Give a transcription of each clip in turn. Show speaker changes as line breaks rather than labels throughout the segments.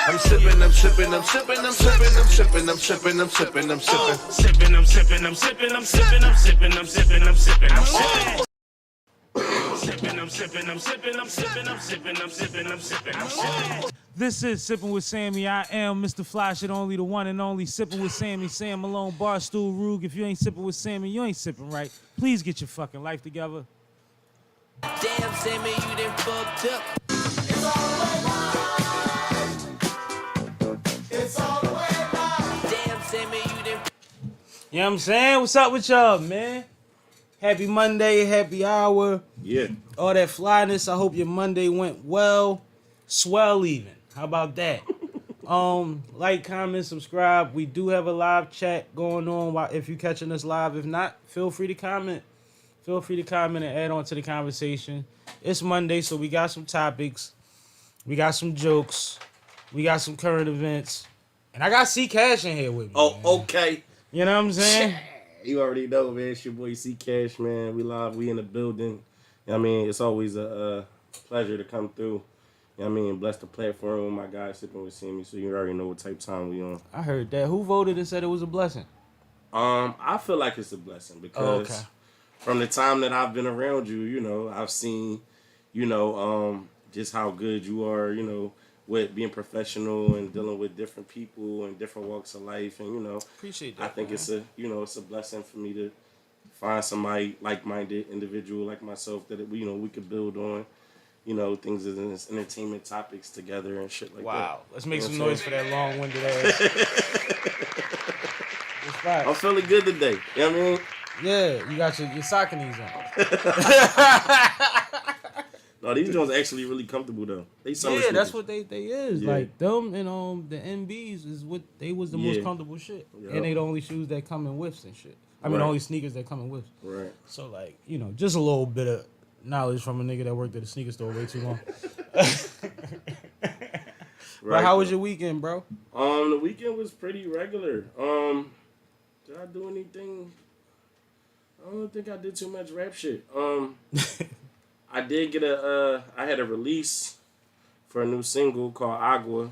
I'm sipping, I'm sipping, I'm sipping, I'm sipping, I'm sipping, I'm sipping, I'm sipping, I'm sipping.
Sipping, I'm sipping, I'm sipping, I'm sipping, I'm sipping, I'm sipping, I'm sipping, I'm sipping. Sipping, I'm sipping, I'm sipping, I'm sipping, I'm sipping, I'm sipping, I'm sipping, I'm sipping.
This is Sippin' with Sammy. I am Mr. Fly Shit Only, the one and only Sippin' with Sammy, Sam Malone, Barstool Rug. If you ain't sippin' with Sammy, you ain't sippin' right. Please get your fucking life together.
Damn, Sammy, you done fucked up.
It's all the way live. It's all the way live.
Damn, Sammy, you done.
You know what I'm saying? What's up with y'all, man? Happy Monday, happy hour.
Yeah.
All that flyness. I hope your Monday went well. Swell even. How about that? Like, comment, subscribe. We do have a live chat going on if you're catching us live. If not, feel free to comment. Feel free to comment and add on to the conversation. It's Monday, so we got some topics. We got some jokes. We got some current events. And I got CCASH in here with me.
Oh,
man.
okay.
You know what I'm saying?
You already know, man. It's your boy CCASH, man. We live. We in the building. You know what I mean? It's always a pleasure to come through. You know what I mean? Bless the platform with my guy SippinWitSammie, so you already know what type of time we on.
I heard that. Who voted and said it was a blessing?
I feel like it's a blessing because from the time that I've been around you, you know, I've seen, you know, just how good you are, you know, with being professional and dealing with different people and different walks of life, and you know,
Appreciate that.
I think
man.
it's a blessing for me to find somebody like-minded individual like myself that we could build on, you know, things in this entertainment topics together and shit like that.
Wow. Let's make
You know
some
what I'm
noise for that long-winded ass. It's right.
I'm feeling good today. You know what I mean?
Yeah, you got your Sauconys on.
No, these joints actually really comfortable though. They summer
Yeah, that's
sneakers.
what they is.
Yeah.
Like them and the MBs is what they was the most
Yeah.
comfortable shit.
Yup.
And they the only shoes that come in whiffs and shit. I mean,
Right.
only sneakers that come in whiffs.
Right.
So like, you know, just a little bit of knowledge from a nigga that worked at a sneaker store way too long. But how was your weekend, bro?
The weekend was pretty regular. Did I do anything? I don't think I did too much rap shit. I did get I had a release for a new single called Agua.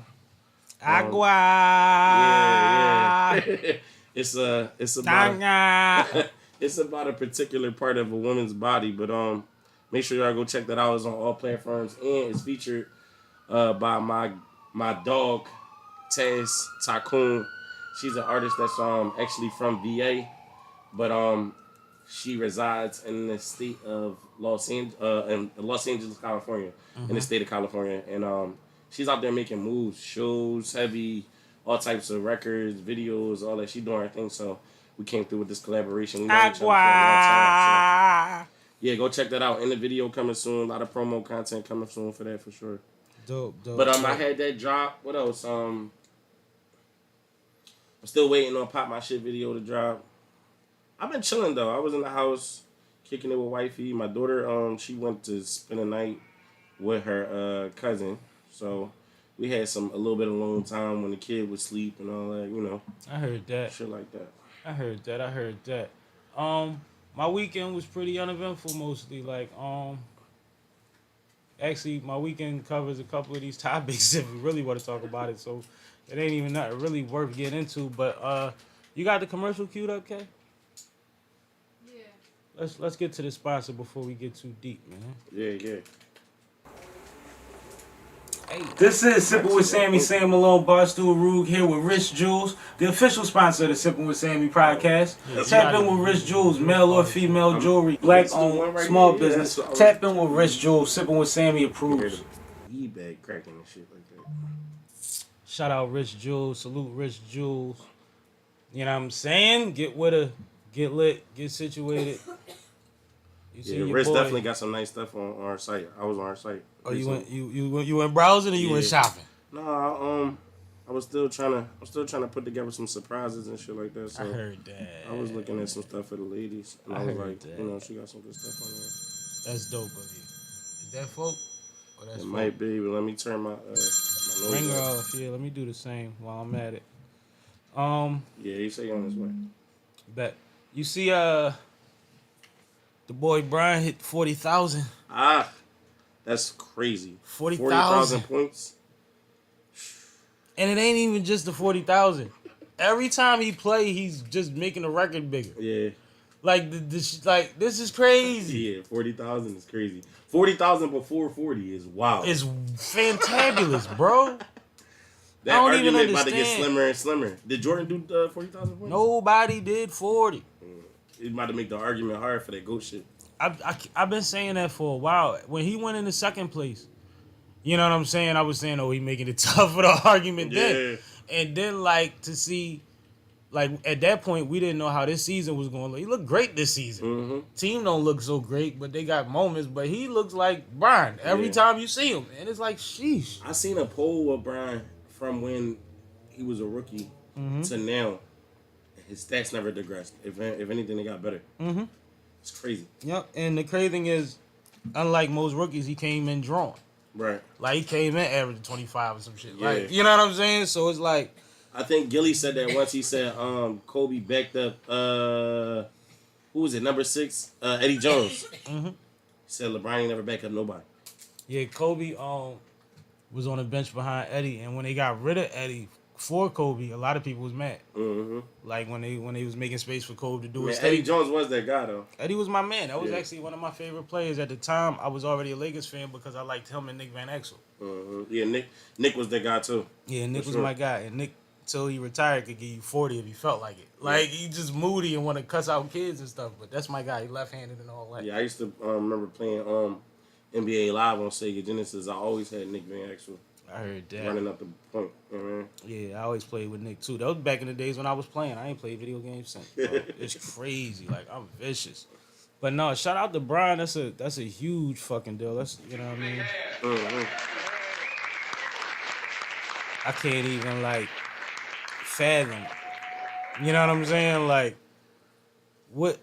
Agua.
Yeah. It's about
Tanga.
it's about a particular part of a woman's body, but make sure y'all go check that out. It's on all platforms and it's featured by my dog Taz Tycoon. She's an artist that's actually from VA, but she resides in the state of Los Angeles, California, in the state of California, and she's out there making moves, shows, heavy, all types of records, videos, all that. She doing her thing, so we came through with this collaboration. We know each other for a long time, so yeah, go check that out. In the video coming soon, a lot of promo content coming soon for that for sure.
Dope.
But I had that drop. What else? I'm still waiting on Pop My Shit video to drop. I've been chilling though. I was in the house kicking it with wifey. My daughter, she went to spend a night with her cousin. So we had a little bit of alone time when the kid would sleep and all that, you know.
I heard that.
Shit like that.
I heard that. My weekend was pretty uneventful mostly. Like, actually, my weekend covers a couple of these topics if we really want to talk about it. So it ain't even nothing really worth getting into. But you got the commercial queued up, Kay? Yeah. Let's get to the sponsor before we get too deep, man.
Yeah.
Hey, this is Sippin' with Sammy, Sam Malone, Barstool Rug, here with Rich Jules, the official sponsor of the Sippin' with Sammy podcast. Tap in with Rich Jules, male or female jewelry, black owned, small business. Tap in with Rich Jules, Sippin' with Sammy approves.
eBay cracking and shit like that.
Shout out Rich Jules, salute Rich Jules. You know what I'm saying? Get with her, get lit, get situated. You see your
Rich
boy.
definitely got some nice stuff on our site. I was on our site.
Oh, you went browsing or you went shopping?
No, I was still trying to put together some surprises and shit like that. So
I heard that.
I was looking at some stuff for the ladies, and I was
heard
like,
that.
you know, she got some good stuff on there.
That's dope of you. Is that folk? Or that's
It
folk?
might be, but let me turn my nose
Ring her
up.
off. Yeah, let me do the same while I'm at it.
Yeah, you say on his way.
Bet. You see, the boy Brian hit 40,000.
Ah, that's crazy.
40,000
points.
And it ain't even just the 40,000. Every time he play, he's just making the record bigger.
Yeah.
Like this is crazy.
Yeah, 40,000 is crazy. 40,000 before 40 is wild.
It's fantabulous, bro.
That
I don't even
argument about to get
understand.
slimmer and slimmer. Did Jordan do 40,000 points?
Nobody did 40.
He's about to make the argument hard for that GOAT shit.
I've been saying that for a while. When he went into second place, you know what I'm saying? I was saying, oh, he making it tough for the argument then. And then, like, to see, like, at that point, we didn't know how this season was going to look. He looked great this season.
Mm-hmm.
Team don't look so great, but they got moments. But he looks like Brian every time you see him. And it's like, sheesh.
I seen a poll of Brian from when he was a rookie to now. His stats never digressed. If anything, they got better. Mm-hmm. It's crazy.
Yep. And the crazy thing is, unlike most rookies, he came in drawn.
Right.
Like, he came in averaging 25 or some shit.
Yeah.
Like, you know what I'm saying? So it's like,
I think Gilly said that once. He said Kobe backed up who was it, number 6? Eddie Jones. He said LeBron ain't never back up nobody.
yeah, Kobe was on the bench behind Eddie, and when they got rid of Eddie for Kobe, a lot of people was mad.
Mm-hmm.
Like when they was making space for Kobe to do
Man,
his
Eddie
thing.
Jones was that guy though.
Eddie was my man. That was
Yeah.
actually one of my favorite players at the time. I was already a Lakers fan because I liked him and Nick Van Exel.
Mm-hmm. Yeah, Nick was that guy too.
Yeah, Nick
For
was
sure.
my guy, and Nick, till he retired, could give you 40 if he felt like it. Like, he just moody and want to cuss out kids and stuff, but that's my guy. He left-handed and all that.
Yeah, I used to remember playing NBA Live on Sega Genesis. I always had Nick Van Exel
I heard that.
running up the point. You know what I mean?
Yeah, I always played with Nick too. That was back in the days when I was playing. I ain't played video games since. Bro. It's crazy. Like, I'm vicious. But no, shout out to Brian. That's a huge fucking deal. That's, you know what I mean?
Mm-hmm.
I can't even like fathom. You know what I'm saying? Like, what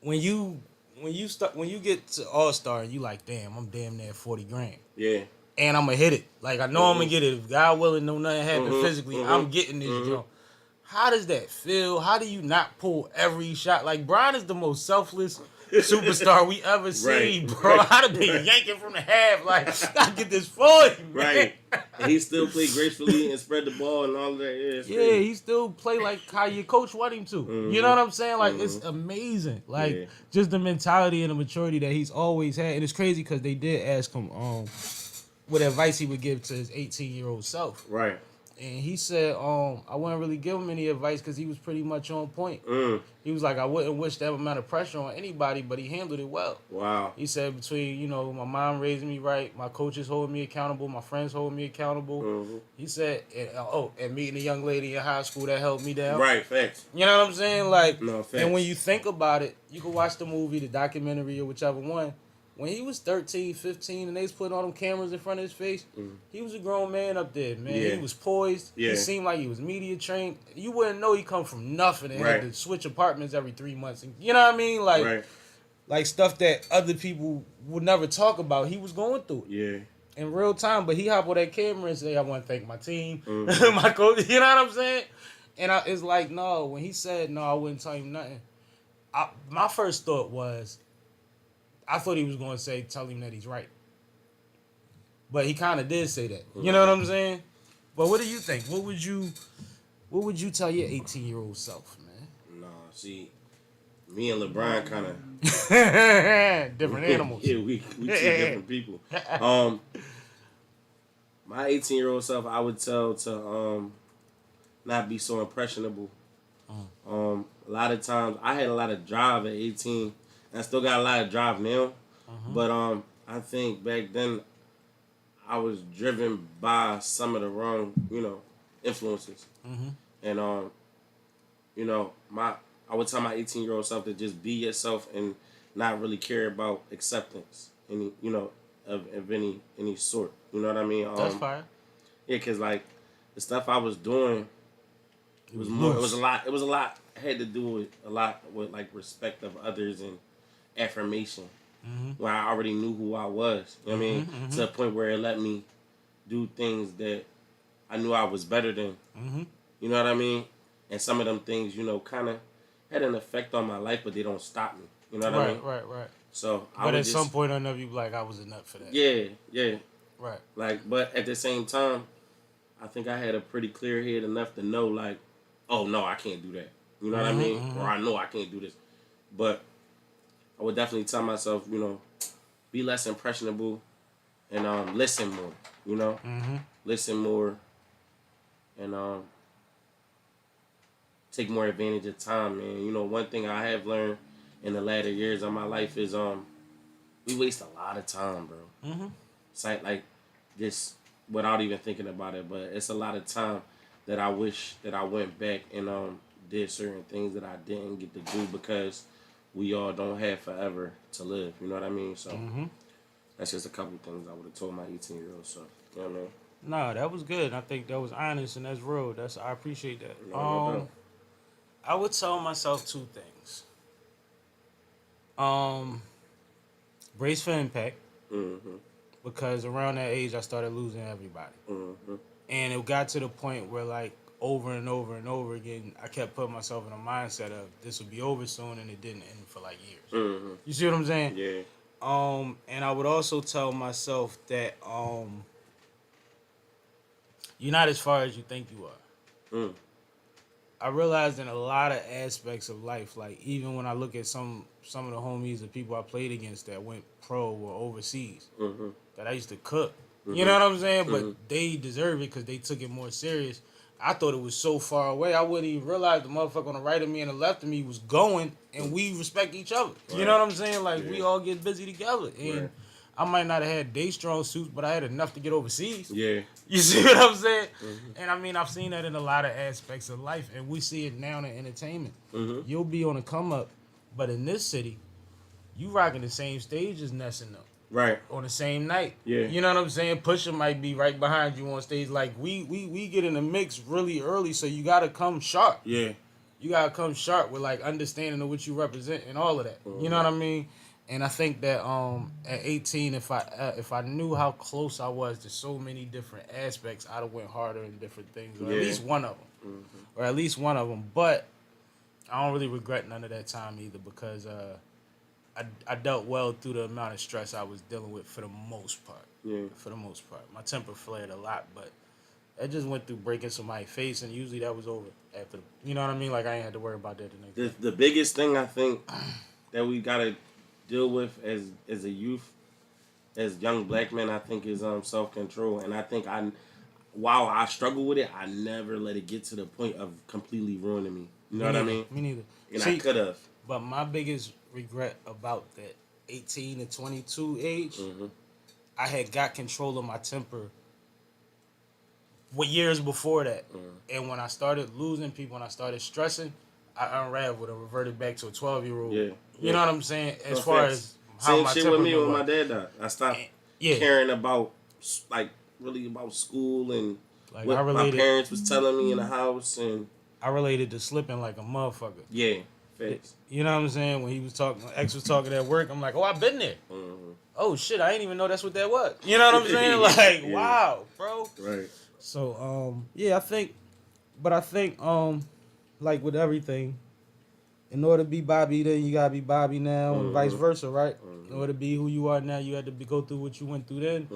when you get to All-Star and you like, damn, I'm damn near 40 grand.
Yeah.
And I'm gonna hit it. Like, I know I'm gonna get it. If God willing, no nothing happen physically, I'm getting this jump. How does that feel? How do you not pull every shot? Like, Brian is the most selfless superstar we ever seen, bro.
Right.
I'd have been yanking from the half. Like, I get this 40, man.
Right. And he still played gracefully and spread the ball and all that. Yeah, it's
Yeah,
crazy.
he still play like how your coach want him to. You know what I'm saying? Like, it's amazing. Like,
Yeah.
just the mentality and the maturity that he's always had. And it's crazy because they did ask him what advice he would give to his 18-year-old self.
Right.
And he said, I wouldn't really give him any advice because he was pretty much on point. He was like, I wouldn't wish that amount of pressure on anybody, but he handled it well.
Wow.
He said between, you know, my mom raising me right, my coaches holding me accountable, my friends holding me accountable. He said, and meeting a young lady in high school that helped me down.
Right, facts.
You know what I'm saying? Like,
No, facts.
and when you think about it, you can watch the movie, the documentary, or whichever one. When he was 13, 15, and they was putting all them cameras in front of his face, he was a grown man up there, man.
Yeah.
He was poised.
Yeah.
He seemed like he was media trained. You wouldn't know he come from nothing and had to switch apartments every 3 months. And, you know what I mean? Like, like stuff that other people would never talk about. He was going through it.
Yeah.
In real time, but he hop on that camera and say, I want to thank my team, my coach, you know what I'm saying? And it's like, no, when he said, no, I wouldn't tell him nothing, my first thought was, I thought he was going to say, tell him that he's right. But he kind of did say that. You know what I'm saying? But what do you think? What would you tell your 18-year-old self, man?
Nah, see, me and LeBron kind of
Different animals.
Yeah, we two different people. My 18-year-old self, I would tell to not be so impressionable. A lot of times, I had a lot of drive at 18. I still got a lot of drive now, but I think back then I was driven by some of the wrong, influences, and I would tell my 18-year-old self to just be yourself and not really care about acceptance, of any sort. You know what I mean?
That's fine.
Yeah, cause like the stuff I was doing, it was a lot. It was a lot. Had to do with a lot with like respect of others and affirmation, where I already knew who I was. You know what I mean? To the point where it let me do things that I knew I was better than. You know what I mean? And some of them things, kind of had an effect on my life, but they don't stop me. You know what I mean?
Right.
So I
But
would
at some point, I know you like, I was a nut for that.
yeah.
Right.
Like, but at the same time, I think I had a pretty clear head enough to know, like, oh, no, I can't do that. You know what I mean? Or I know I can't do this. But I would definitely tell myself, you know, be less impressionable and listen more, you know? Listen more and take more advantage of time, man. You know, one thing I have learned in the latter years of my life is we waste a lot of time, bro. It's like just without even thinking about it, but it's a lot of time that I wish that I went back and did certain things that I didn't get to do because we all don't have forever to live. You know what I mean? So that's just a couple things I would have told my 18-year-old self. You know what I mean?
No, that was good. I think that was honest and that's real. I appreciate that.
No doubt.
I would tell myself two things. Brace for impact. Because around that age, I started losing everybody. And it got to the point where, like, over and over and over again, I kept putting myself in a mindset of this will be over soon, and it didn't end for, like, years. You see what I'm saying?
Yeah.
And I would also tell myself that you're not as far as you think you are. I realized in a lot of aspects of life, like even when I look at some of the homies, the people I played against that went pro or overseas, that I used to cook. You know what I'm saying? But they deserve it because they took it more serious. I thought it was so far away, I wouldn't even realize the motherfucker on the right of me and the left of me was going, and we respect each other. You know what I'm saying? Like, we all get busy together. And I might not have had day strong suits, but I had enough to get overseas.
Yeah.
You see what I'm saying? And I mean, I've seen that in a lot of aspects of life, and we see it now in entertainment. You'll be on a come up, but in this city, you rocking the same stage as Ness and them.
Right.
On the same night.
Yeah.
You know what I'm saying? Pusha might be right behind you on stage. Like, we get in the mix really early, so you got to come sharp.
Yeah.
You got to come sharp with, like, understanding of what you represent and all of that. You know what I mean? And I think that at 18, if I knew how close I was to so many different aspects, I'd have went harder in different things, or at least one of them, or at least one of them. But I don't really regret none of that time either because I dealt well through the amount of stress I was dealing with for the most part. Yeah. For the most part, my temper flared a lot, but I just went through breaking somebody's face, and usually that was over after. You know what I mean? Like I ain't had to worry about that the next day.
The biggest thing I think that we gotta deal with as a youth, as young black men, I think is self-control. And I think while I struggle with it, I never let it get to the point of completely ruining me. You know what I mean?
Me neither.
And I could have.
But my biggest regret about that 18 to 22 age, I had got control of my temper years before that. And when I started losing people, when I started stressing, I unraveled and reverted back to a 12-year-old. Yeah. You know what I'm saying? As far as how
same
my
shit with me when my dad died. I stopped caring about, like, really about school and like what my parents was telling me in the house. And
I related to slipping like a motherfucker.
Yeah, facts.
You know what I'm saying? When he was talking, my ex was talking at work, I'm like, oh, I've been there. Oh, shit, I didn't even know that's what that was. You know what I'm saying? Like, wow, bro. Right. So, yeah, I think, like with everything, in order to be Bobby then, you gotta be Bobby now, and vice versa, right? In order to be who you are now, you had to go through what you went through then.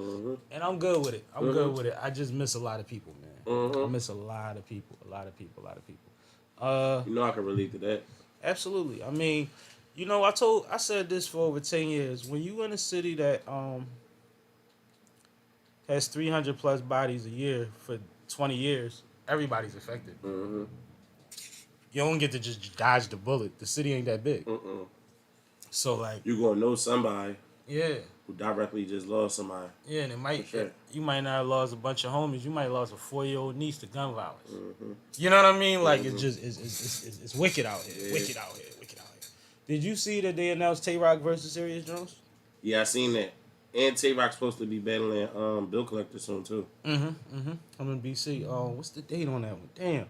And I'm good with it. I'm good with it. I just miss a lot of people, man. I miss a lot of people. You know,
I can relate to that.
Absolutely. I mean, you know, I said this for over 10 years. When you in a city that has 300 plus bodies a year for 20 years, everybody's affected. You don't get to just dodge the bullet. The city ain't that big. So, like,
you gonna know somebody.
Yeah.
Who directly just lost somebody.
Yeah, and you might not have lost a bunch of homies. You might have lost a 4-year-old niece to gun violence. You know what I mean? Like, it's just it's wicked out here. Wicked out here. Did you see that they announced Tay-Rock versus Serious Jones?
Yeah, I seen that. And Tay-Rock's supposed to be battling Bill Collector soon too.
I'm in BC. What's the date on that one? Damn.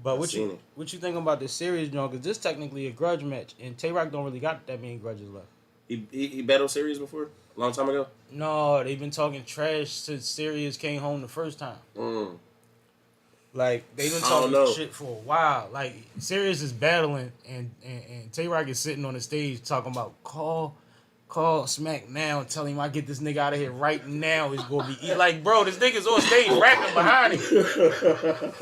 But what you think about this Serious Jones? Because this technically a grudge match, and Tay-Rock don't really got that many grudges left.
He battled Serious before? A long time ago?
No, they've been talking trash since Serious came home the first time. Like, they've been talking shit for a while. Like, Serious is battling, and Tay-Rock is sitting on the stage talking about call Call Smack now and tell him I get this nigga out of here right now. It's gonna be like, bro, this nigga's on stage rapping behind him.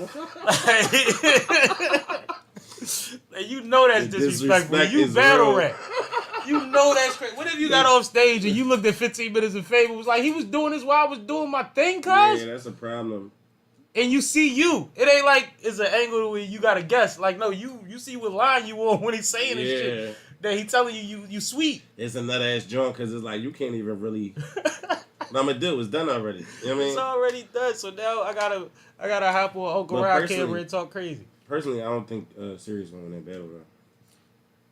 Like, you know that's disrespectful.
disrespect
You
is
battle
real.
rap. You know that's crazy. What if you got off stage and you looked at 15 minutes of fame and was like, he was doing this while I was doing my thing, cuz?
Yeah, that's a problem.
And you see you. It ain't like it's an angle where you gotta guess. Like, no, you see what line you on when he's saying this shit. That he telling you sweet.
It's a nut ass joint because it's like you can't even really. What I'm gonna do? It's done already. You know what I mean?
It's already done. So now I gotta hop on Uncle
But
Rod
personally-
camera and talk crazy.
Personally, I don't think Sirius gonna win that battle though.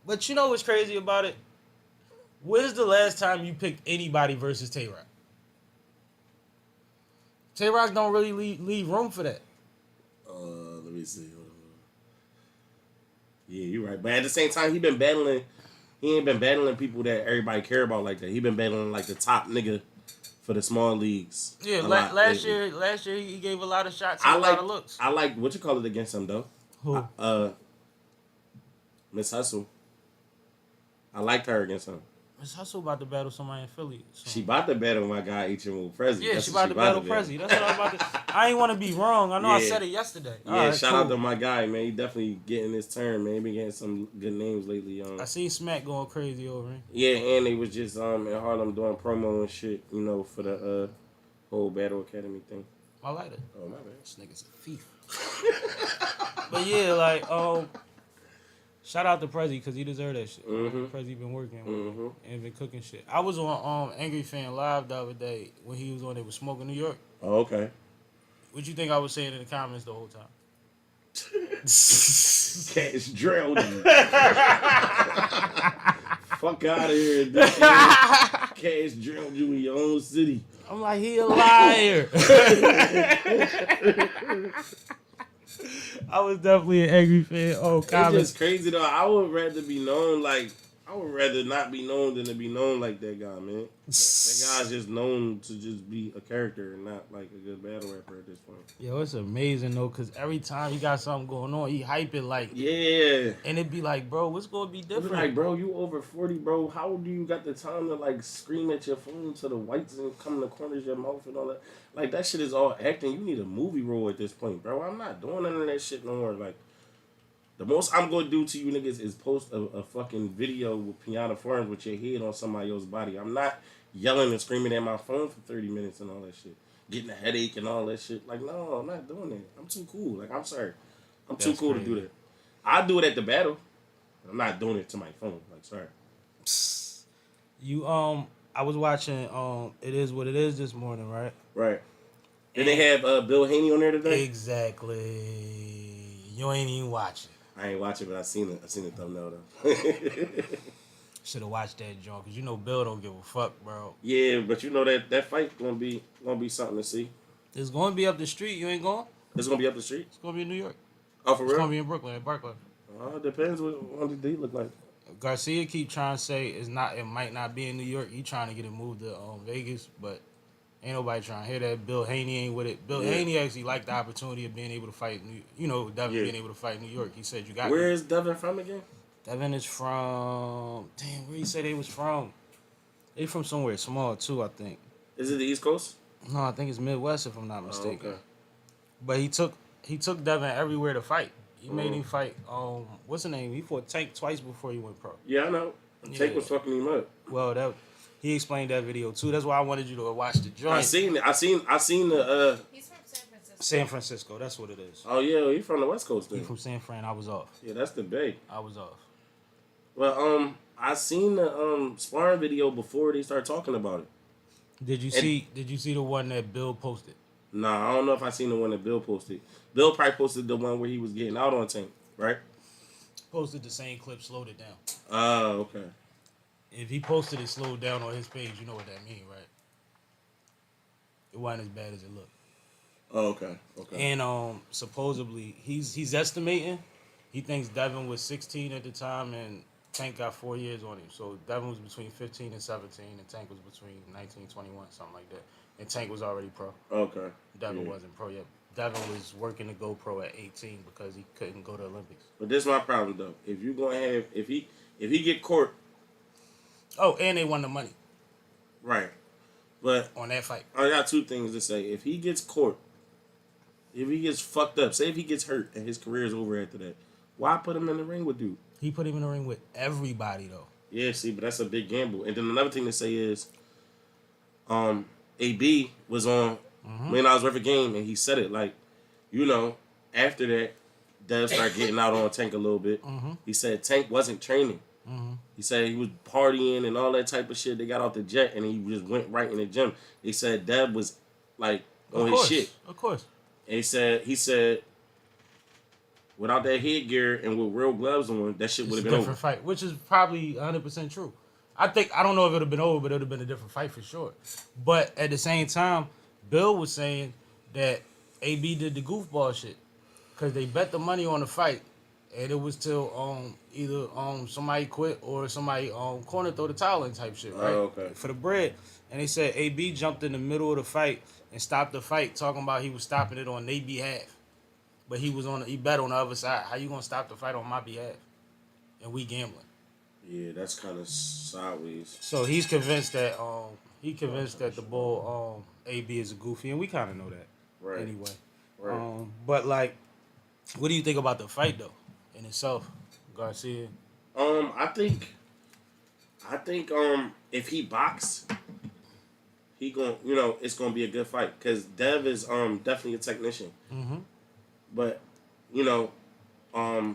But you know what's crazy about it? When's the last time you picked anybody versus Tay Rock? Tay Rock don't really leave room for that.
Let me see. Yeah, you're right. But at the same time, he ain't been battling people that everybody care about like that. He been battling like the top nigga for the small leagues.
Yeah,
a lot
last
lately.
year he gave a lot of shots and a lot of looks.
I like what you call it against him though.
Who?
Miss Hustle. I liked her against him.
Miss Hustle about to battle somebody in Philly. So.
She about to battle my guy H.M.O. Prezi.
Yeah,
That's
she
what
about to battle Prezi. That's what I'm about to. I ain't want to be wrong. I know I
Yeah.
said it yesterday.
Yeah,
All right,
shout
cool.
out to my guy, man. He definitely getting his turn, man. He been getting some good names lately.
I seen Smack going crazy over him.
Yeah, and they was just in Harlem doing promo and shit, you know, for the whole Battle Academy thing.
I like it.
Oh my bad.
This nigga's a thief. But yeah, like, shout out to Prezi because he deserved that shit. Prezi been working and been cooking shit. I was on Angry Fan Live the other day when he was on there with Smoke in New York.
Oh, okay.
What you think I was saying in the comments the whole time?
Cash drilled you. Fuck out of here, dude. Cash drilled you in your own city.
I'm like, he a liar. I was definitely an Angry Fan. Oh,
It's
comments.
just crazy though. I would rather be known like I would rather not be known than to be known like that guy, man. That guy's just known to just be a character and not like a good battle rapper at this point.
Yo, it's amazing though, cause every time he got something going on, he hype it like,
Yeah.
and it'd be like, bro, what's gonna be
It's
different?
like, bro, you over 40, bro. How do you got the time to like scream at your phone to the whites and come in the corners of your mouth and all that? Like that shit is all acting. You need a movie role at this point, bro. I'm not doing none of that shit no more. Like the most I'm gonna do to you niggas is post a fucking video with piano forms with your head on somebody else's body. I'm not yelling and screaming at my phone for 30 minutes and all that shit. Getting a headache and all that shit. Like, no, I'm not doing that. I'm too cool. Like, I'm sorry. I'm too
That's
cool
crazy.
to do that. I do it at the battle. I'm not doing it to my phone. Like, sorry.
You I was watching It Is What It Is this morning, right?
Right. Did they have Bill Haney on there today?
Exactly. You ain't even watching.
I ain't watching, but I seen it. I seen the thumbnail though.
Should have watched that joint, cause you know Bill don't give a fuck, bro.
Yeah, but you know that fight gonna be something to see.
It's gonna be up the street. You ain't going?
It's gonna be up the street.
It's gonna be in New York.
Oh, for
It's gonna
real?
be in Brooklyn at Barclay.
It depends what he look like.
Garcia keep trying to say it might not be in New York. He trying to get it moved to Vegas, but ain't nobody trying to hear that. Bill Haney ain't with it. Bill Haney actually liked the opportunity of being able to fight. Devin being able to fight in New York. He said you got.
Where is Devin from again?
Devin is from. Damn, where he said they was from? They from somewhere small too, I think.
Is it the East Coast?
No, I think it's Midwest if I'm not mistaken.
okay.
But he took Devin everywhere to fight. He made him fight. What's the name? He fought Tank twice before he went pro.
Yeah, I know. Tank was fucking him up.
Well, he explained that video too. That's why I wanted you to watch the joint.
I seen it. I seen the.
He's from San Francisco.
San Francisco. That's what it is.
Oh yeah, he from the West Coast
He
then.
from San Fran. I was off.
Yeah, that's the Bay.
I was off.
Well, I seen the sparring video before they start talking about it.
Did you see the one that Bill posted?
Nah, I don't know if I seen the one that Bill posted. Bill probably posted the one where he was getting out on Tank, right?
Posted the same clip, slowed it down.
Oh, okay.
If he posted it slowed down on his page, you know what that means, right? It wasn't as bad as it looked.
Oh, okay. Okay.
And supposedly he's estimating. He thinks Devin was 16 at the time and Tank got 4 years on him. So Devin was between 15 and 17 and Tank was between 19 and 21, something like that. And Tank was already pro.
Okay.
Devin
Yeah.
wasn't pro yet. Devin was working to go pro at 18 because he couldn't go to Olympics.
But this is my problem though. If you gonna have if he get court,
Oh, and they won the money
Right. But
on that fight.
I got two things to say. If he gets caught, if he gets fucked up, say if he gets hurt and his career is over after that, why put him in the ring with dude?
He put him in the ring with everybody though.
Yeah, see, but that's a big gamble. And then another thing to say is, AB was on $1 million worth of game, and he said it like, you know, after that, Dev started getting out on Tank a little bit. He said Tank wasn't training. He said he was partying and all that type of shit. They got off the jet, and he just went right in the gym. They said Dev was like on his shit.
Of course.
And he said, without that headgear and with real gloves on, that shit would have been over.
Different fight, which is probably 100% true. I don't know if it would have been over, but it would have been a different fight for sure. But at the same time, Bill was saying that AB did the goofball shit because they bet the money on the fight, and it was till either somebody quit or somebody corner throw the towel in type shit, right?
Oh, okay.
For the bread, and they said AB jumped in the middle of the fight and stopped the fight, talking about he was stopping it on their behalf, but he bet on the other side. How you gonna stop the fight on my behalf? And we gambling.
Yeah, that's kind of sideways.
So he's convinced that the bull AB is a goofy, and we kind of know that
Right.
anyway.
Right.
But like, what do you think about the fight though in itself, Garcia?
I think if he box, he it's gonna be a good fight because Dev is definitely a technician. But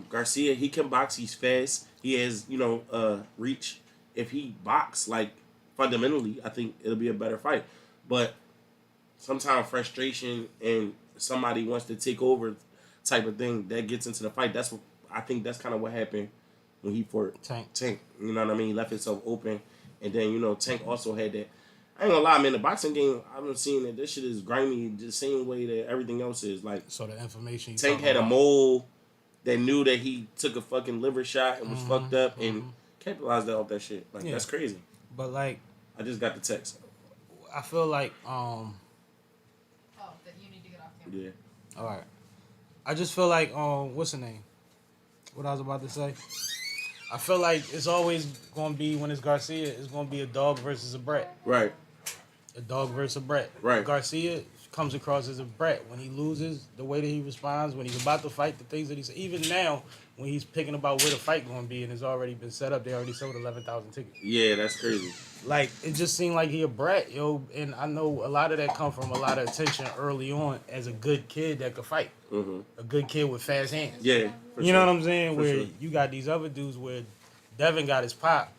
Garcia, he can box. He's fast. He has reach. If he box, like fundamentally, I think it'll be a better fight. But sometimes frustration and somebody wants to take over type of thing that gets into the fight. That's what I think. That's kind of what happened when he fought Tank. You know what I mean? He left himself open, and then Tank also had that. I ain't gonna lie, man. The boxing game, I've been seeing that this shit is grimy the same way that everything else is. Like,
So the information
Tank had a mole that knew that he took a fucking liver shot and was fucked up and capitalized off that shit. Like, that's crazy.
But like,
I just got the text.
I feel like
Oh, that you need to get off camera.
Yeah.
all right. I just feel like what's the name? What I was about to say. I feel like it's always gonna be when it's Garcia, it's gonna be a dog versus a brat.
Right.
A dog versus a brat.
Right.
Garcia comes across as a brat. When he loses, the way that he responds, when he's about to fight, the things that he says. Even now, when he's picking about where the fight going to be and it's already been set up, they already sold 11,000 tickets.
Yeah, that's crazy.
Like, it just seemed like he a brat, yo. And I know a lot of that come from a lot of attention early on as a good kid that could fight. A good kid with fast hands.
Yeah.
You know what I'm saying?
For
Where
sure.
you got these other dudes where Devin got his pop,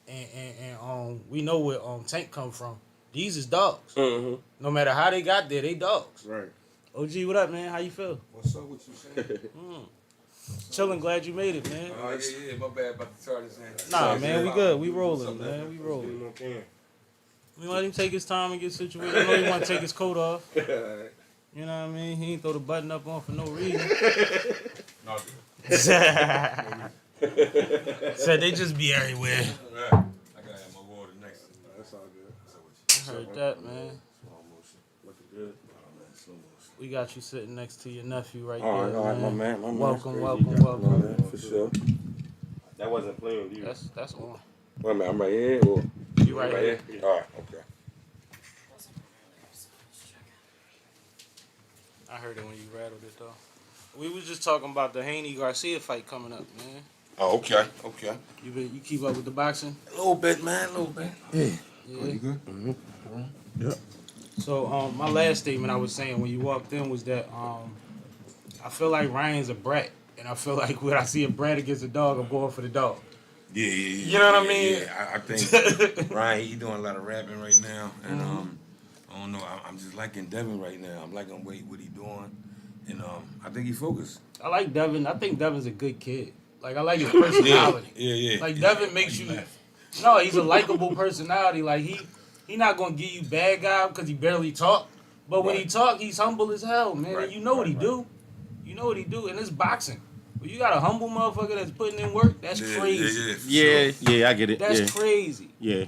and we know where Tank come from. These is dogs. No matter how they got there, they dogs.
Right.
OG, what up, man? How you feel?
What's up with you, saying?
Chilling, glad you made it, man.
Oh, yeah, my bad about the start this hand.
Nah, man, we good. We rolling, man. We rolling.
Okay.
We let him take his time and get situated. I know he want to take his coat off. You know what I mean? He ain't throw the button up on for no reason.
No,
Said they just be everywhere.
I gotta have my water next to me.
That's all good.
What's up with you?
Heard that, man.
Slow motion.
Looking good.
Oh, man, slow motion.
We got you sitting next to your nephew right
All
there.
right, my man.
Welcome.
For sure.
That wasn't playing, dude.
That's on.
Wait a minute, I'm right here. Or
You right here.
All right, okay.
I heard it when you rattled it though. We was just talking about the Haney Garcia fight coming up, man.
Oh, okay.
You keep up with the boxing?
A little bit, man, a little bit. Yeah.
Yeah.
You good? Yeah.
So my last statement I was saying when you walked in was that I feel like Ryan's a brat, and I feel like when I see a brat against a dog, I'm going for the dog.
Yeah.
You know what I mean?
Yeah, I think Ryan, he doing a lot of rapping right now, and I don't know. I'm just liking Devin right now. I'm liking what he doing, and I think he focused.
I like Devin. I think Devin's a good kid. Like I like his personality.
Yeah.
Like Devin makes you. No, he's a likable personality. Like he not gonna give you bad guy because he barely talk. But when he talk, he's humble as hell, man.
Right.
And you know what he do. You know what he do, and it's boxing. When you got a humble motherfucker that's putting in work, that's crazy.
for
Yeah,
sure.
yeah, I get it.
That's
yeah.
crazy.
Yeah.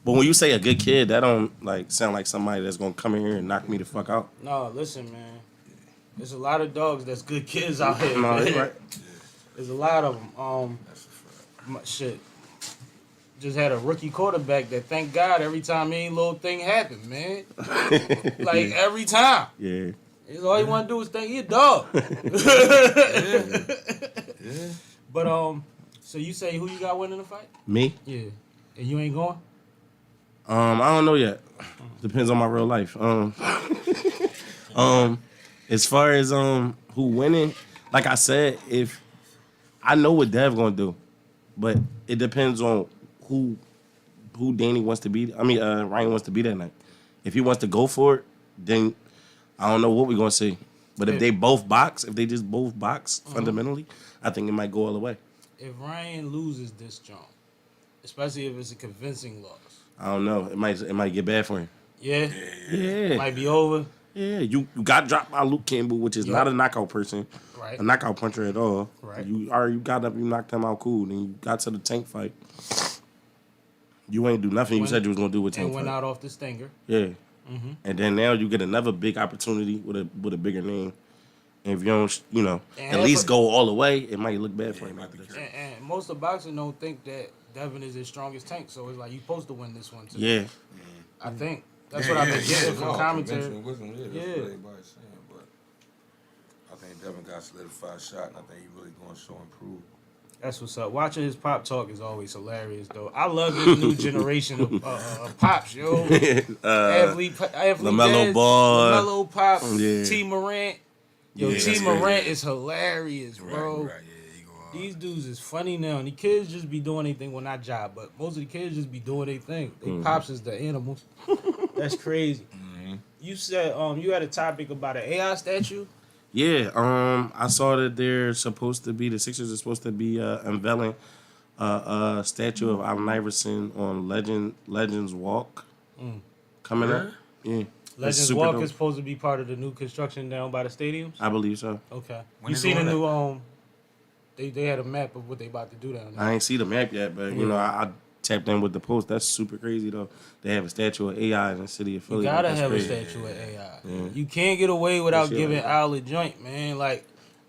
But when you say a good kid, that don't sound like somebody that's gonna come in here and knock me the fuck out.
No, listen, man. There's a lot of dogs that's good kids out here.
No,
man.
that's right.
There's a lot of them. Shit. just had a rookie quarterback that, thank God, every time any little thing happened, man. Like, every time.
Yeah.
It's all you want to do is think he a dog.
Yeah.
But, so you say who you got winning the fight?
Me?
Yeah. And you ain't going?
I don't know yet. Depends on my real life. As far as who winning, like I said, if I know what Dev gonna do, but it depends on who Danny wants to be. I mean, Ryan wants to be that night. If he wants to go for it, then I don't know what we're gonna see. But if they both box, if they just both box fundamentally, I think it might go all the way.
If Ryan loses this jump, especially if it's a convincing loss.
I don't know. It might get bad for him.
Yeah?
Yeah.
Might be over.
Yeah, you got dropped by Luke Campbell, which is not a knockout person,
Right.
a knockout puncher at all.
Right.
You got up, you knocked him out cool, then you got to the Tank fight. You ain't do nothing you said you was gonna do with Tank
And went
fight.
out off the stinger.
Yeah, and then now you get another big opportunity with a bigger name. And if you don't,
And
at least go all the way, it might look bad for him after this.
And most of boxing don't think that Devin is his strongest tank, so it's like you supposed to win this one too.
Yeah,
I think that's what I've been getting from commentary.
Conventional wisdom, that's
Yeah.
what everybody's saying. But I think Devin got a solidified shot, and I think he really going to show improve.
That's what's up. Watching his pop talk is always hilarious, though. I love this new generation of pops, yo. athlete
LaMelo
dads,
Ball.
LaMelo Pop,
Yeah.
T. Morant. Yo,
Yeah,
T.
that's
Morant
crazy.
is hilarious, bro.
Right, yeah, he go hard.
These dudes is funny now, and the kids just be doing anything. Well, not job, but most of the kids just be doing their thing. They pops is the animals. That's crazy. You said you had a topic about an AI statue.
yeah. I saw that the Sixers are supposed to be unveiling a statue of Allen Iverson on Legends Walk coming up. Yeah, That's
Legends
super
Walk
dope.
is supposed to be part of the new construction down by the stadiums.
I believe so.
Okay.
When
You
they
seen the
doing
new they had a map of what they about to do down there.
I ain't see the map yet, but I tapped in with the post. That's super crazy though. They have a statue of AI in the city of
You
Philly.
gotta
That's
have
crazy.
a statue of AI. You can't get away without
sure.
giving Al a joint, man. Like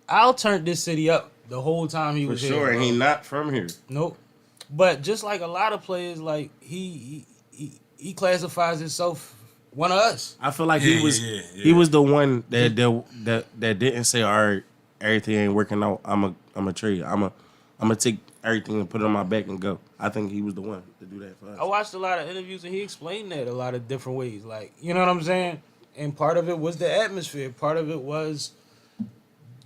Al turned this city up the whole time he
For
was
sure,
here.
and
bro.
he not from here.
Nope. But just like a lot of players, like he classifies himself one of us.
I feel like
Yeah,
he was
yeah.
he was the one that didn't say, all right, everything ain't working out. I'm a trade. I'm a take everything and put it on my back and go. I think he was the one to do that for us.
I watched a lot of interviews and he explained that a lot of different ways. Like, you know what I'm saying? And part of it was the atmosphere. Part of it was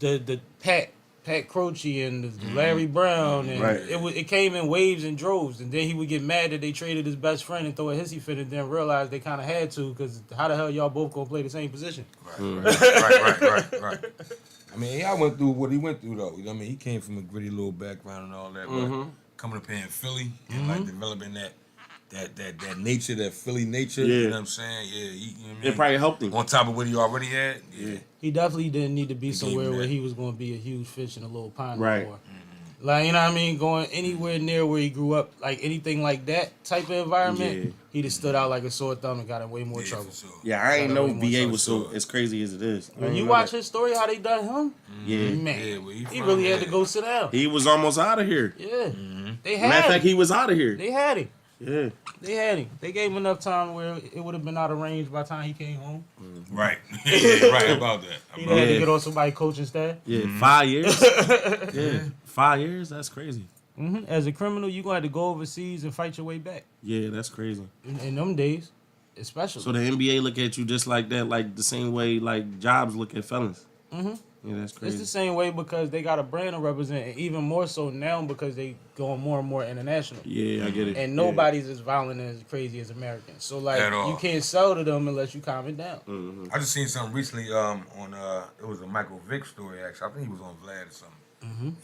the Pat Croce and the Larry Brown, and
Right.
it came in waves and droves. And then he would get mad that they traded his best friend and throw a hissy fit, and then realize they kind of had to, because how the hell y'all both gonna play the same position?
Right. I mean, AI went through what he went through, though. You know what I mean? He came from a gritty little background and all that, but coming up here in Philly and like developing that nature, that Philly nature.
Yeah.
You know what I'm saying? Yeah, you know what I mean?
It probably helped him.
On top of what he already had. Yeah.
He definitely didn't need to be somewhere
him
where
that.
he was going to be a huge fish in a little pond
Right.
anymore. Like, you know what I mean? Going anywhere near where he grew up, like anything like that type of environment,
Yeah.
he'd have stood out like a sore thumb and got in way more
Yeah,
trouble.
for sure.
Yeah, I ain't
Gotta
know
wait more
VA
time.
was so as crazy as it is. I
When
ain't
you
know
watch
that.
his story, how they done him,
Yeah.
man,
Yeah, where he
he
from,
really had to
yeah.
go sit down.
He was almost out of here.
Yeah, they had
Matter of fact,
him.
he was out of here.
They had him.
Yeah.
They had him. They gave him enough time where it would have been out of range by the time he came home.
Right. Yeah, right about that.
He had to
Yeah.
get on somebody coaching staff.
Yeah, 5 years. Yeah, 5 years. That's crazy.
As a criminal, you gonna have to go overseas and fight your way back.
Yeah, that's crazy.
In them days, especially.
So the NBA look at you just like that, like the same way like jobs look at felons. Yeah, that's
It's
crazy.
the same way because they got a brand to represent, and even more so now because they going more and more international.
Yeah, I get it.
And
Yeah.
nobody's as violent and as crazy as Americans. So like
At all.
you can't sell to them unless you calm it down.
I just seen something recently on it was a Michael Vick story actually. I think he was on Vlad or something.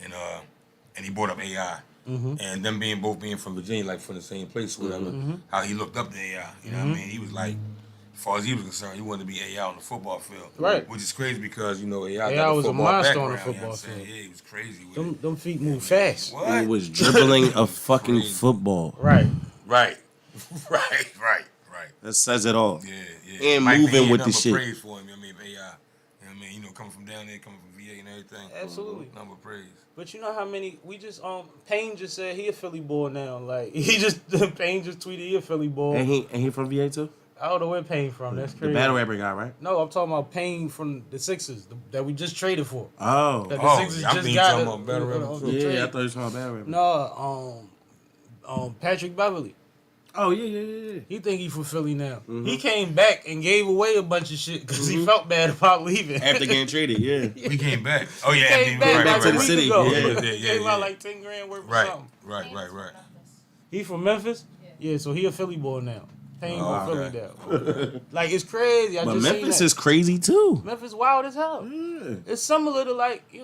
And he brought up AI. And them both being from Virginia, like from the same place, whatever. How he looked up to AI. You know what I mean? He was like, as far as he was concerned, he wanted to be AI on the football field.
Right.
Which is crazy because, you know, AI
AI
got
was a
football
monster on the
background, you know what
football
I'm saying?
field.
Yeah, he was crazy with it.
Them feet move fast.
What?
It was dribbling a fucking football.
Right.
Right. Right.
That says it all.
Yeah.
And
Might be
moving with
nothing
the
but
shit.
praise for him, you know what I mean? AI. You know what I man. You know, coming from down there, coming from VA and everything.
Absolutely.
Number of praise.
But you know how many we just Payne just said he a Philly boy now. Like Payne just tweeted he a Philly boy.
And he from VA too?
I don't know where Payne from. That's
The
crazy.
battle rapper guy, right?
No, I'm talking about Payne from the Sixers that we just traded for.
Oh.
That the
Oh,
Sixers
I
just
think you
got
talking about battle rapper too.
the
Yeah,
trade.
I thought you were talking about battle rapper.
No, Patrick Beverly.
Oh, yeah.
He think he from Philly now.
Mm-hmm.
He came back and gave away a bunch of shit because he felt bad about leaving.
After getting traded, yeah.
We came back. Oh yeah,
He came back
back to
a
the
week
city.
ago.
Yeah,
He
yeah,
gave out
yeah.
like 10 grand worth of
Right,
something.
right.
He from Memphis? Yeah, so he a Philly boy now. Payne
Oh,
from
okay.
Philly now. Like, it's crazy. I
But
just
Memphis
seen
is crazy too.
that. Memphis wild as hell.
Yeah.
It's similar to, like,
Yeah,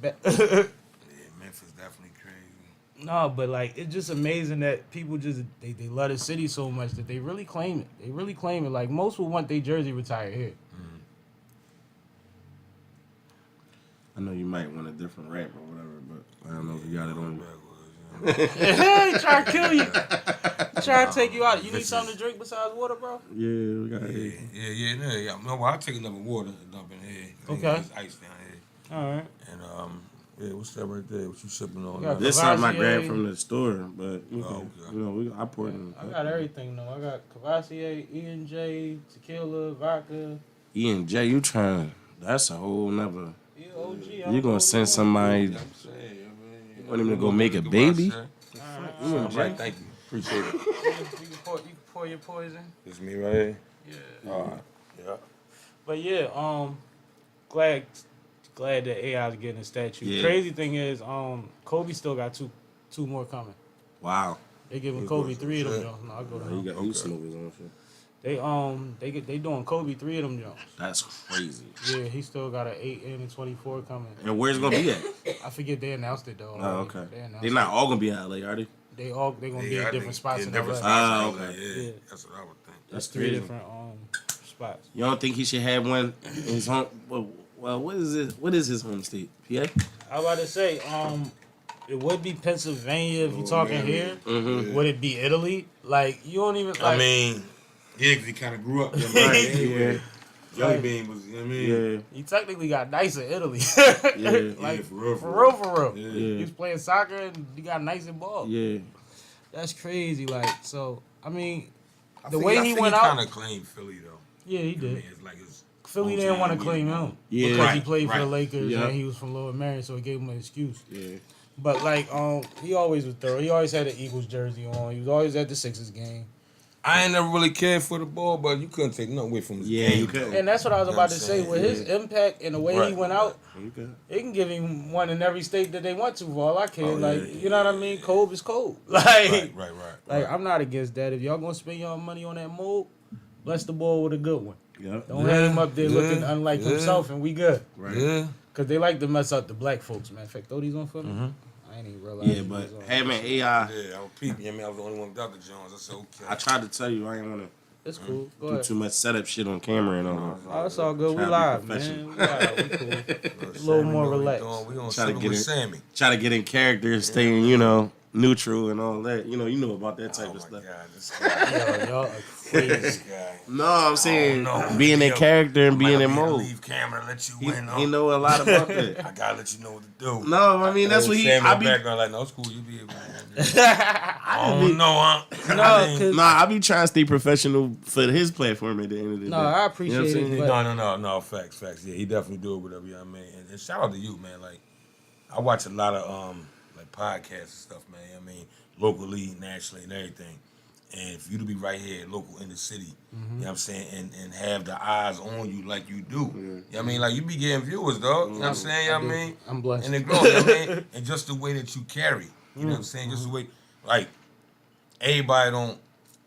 Memphis definitely crazy.
No, but like it's just amazing that people just they love the city so much that they really claim it. They really claim it. Like most would want their jersey retired here.
I know you might want a different rap or whatever, but I don't know if you got it on you.
He trying to kill you. He trying to take you out. You need something to drink besides water, bro?
Yeah, we got it.
Yeah. No, well, I'll take another water and dump in here.
Okay.
There's ice down here.
All right.
And yeah, what's that right there? What you sipping on?
Yeah,
This something I
Cavassier.
grabbed from the store, but you
Oh,
can,
okay.
I poured it in.
I got everything though. I got Cavassier, E&J, tequila, vodka.
E&J, you trying? That's a whole nother.
Yeah, OG.
You gonna send somebody?
I'm saying,
You want him to go make a baby?
All right, thank you. Appreciate it.
You can pour your poison.
It's me right here.
Yeah.
All right. Yeah.
But yeah, glad that AI's getting a statue.
Yeah.
Crazy thing is, Kobe still got two more coming.
Wow.
They giving
You
Kobe
go
3 of them
shit.
jumps. No, I go
You
down.
got you smoke his own shit.
They doing Kobe 3 of them jumps.
That's crazy.
Yeah, he still got an 8 and a 24 coming.
And where's it gonna be at?
I forget they announced it though.
Oh,
already.
okay.
They announced
They're not all gonna be in LA, are they?
it. They gonna be
I
in different
think
spots in
different
LA.
spots.
Ah, okay.
Yeah,
Yeah.
that's what I would think.
That's
That's
3
crazy.
different spots.
You don't think he should have one in his home? Well, what is it? What is his home state? PA?
I was about to say, it would be Pennsylvania if you're talking here.
Mm-hmm.
Would it be Italy? Like you don't even. Like,
I mean, yeah, 'cause he kind of grew up there. Right?
Yeah.
Jelly Bean was, you know what I mean?
Yeah.
he technically got nice in Italy.
Yeah.
like
Yeah, for real,
for
for
real.
Yeah.
Yeah.
He was playing soccer and he got nice in ball.
Yeah.
That's crazy. Like so, I mean,
I
the
think-
way
I
he
think
went
he
out.
kind of claimed Philly though.
Yeah, he
I mean,
did.
it's like his
Philly didn't want to
hometown,
claim
yeah.
him
Yeah.
because he
Right,
played for the
right.
Lakers
Yeah.
and he was from Lower Marion, so it gave him an excuse.
Yeah.
But like, he always was thorough. He always had an Eagles jersey on. He was always at the Sixers game.
I ain't never really cared for the ball, but you couldn't take nothing away from his
Yeah,
game.
you couldn't.
And that's what I was
You know
about
what
to
I'm
say.
saying?
With his impact and the way he
Right.
went out,
You good?
it can give him one in every state that they want to. For all I care,
Oh,
like
yeah,
you know what I mean. Kobe is Kobe. Like,
Right.
like I'm not against that. If y'all gonna spend your money on that mold, bless the ball with a good one.
Yep.
Don't have him up there
Yeah,
looking unlike
yeah.
himself, and we good.
Right.
Yeah.
Cause they like to mess up the black folks, man. In fact, throw these on for me. I ain't even realize.
Yeah, but having AI,
Yeah, I was peeping. I mean, I was the only one without the Jones. I said, okay.
I tried to tell you I didn't want to
it's cool. Go
do
ahead.
too much setup shit on camera and all.
Oh, it's all good. We
Trying to be
live,
professional.
man. We live. We cool.
Look,
a little more
know what we
relaxed.
doing. We on
Try to
Sippin'
get
with
it.
Sammy.
Try to get in character, staying, neutral and all that. You know about that type
Oh
of
my
stuff.
God, this guy.
Yo, y'all are
This
crazy.
guy.
No, I'm saying
Oh, no.
being in
Yo,
character and
I might
being
not
in
be able to
mode.
Leave camera, let you
He,
win.
he know a lot about that.
I gotta let you know what to do.
No, I mean that's what he.
Sammy
I
in the
be
background like, no, it's cool. You be able to. I don't know, huh?
No,
I mean,
'cause-
I be trying to stay professional for his platform at the end of the day.
No, I appreciate
You know what I'm
it,
saying?
but
No, facts. Yeah, he definitely do it, whatever, you know what I mean? And shout out to you, man. Like, I watch a lot of, like, podcasts and stuff, man. You know what I mean? Locally, nationally, and everything. And for you to be right here, local in the city, you know what I'm saying, and have the eyes on you like you do. You know what I mean? Like, you be getting viewers, dog. You know what I'm saying? You know what I mean?
I'm blessed.
And it grows, you know what I mean? And just the way that you carry, you know what I'm saying? Just the way, like, everybody don't,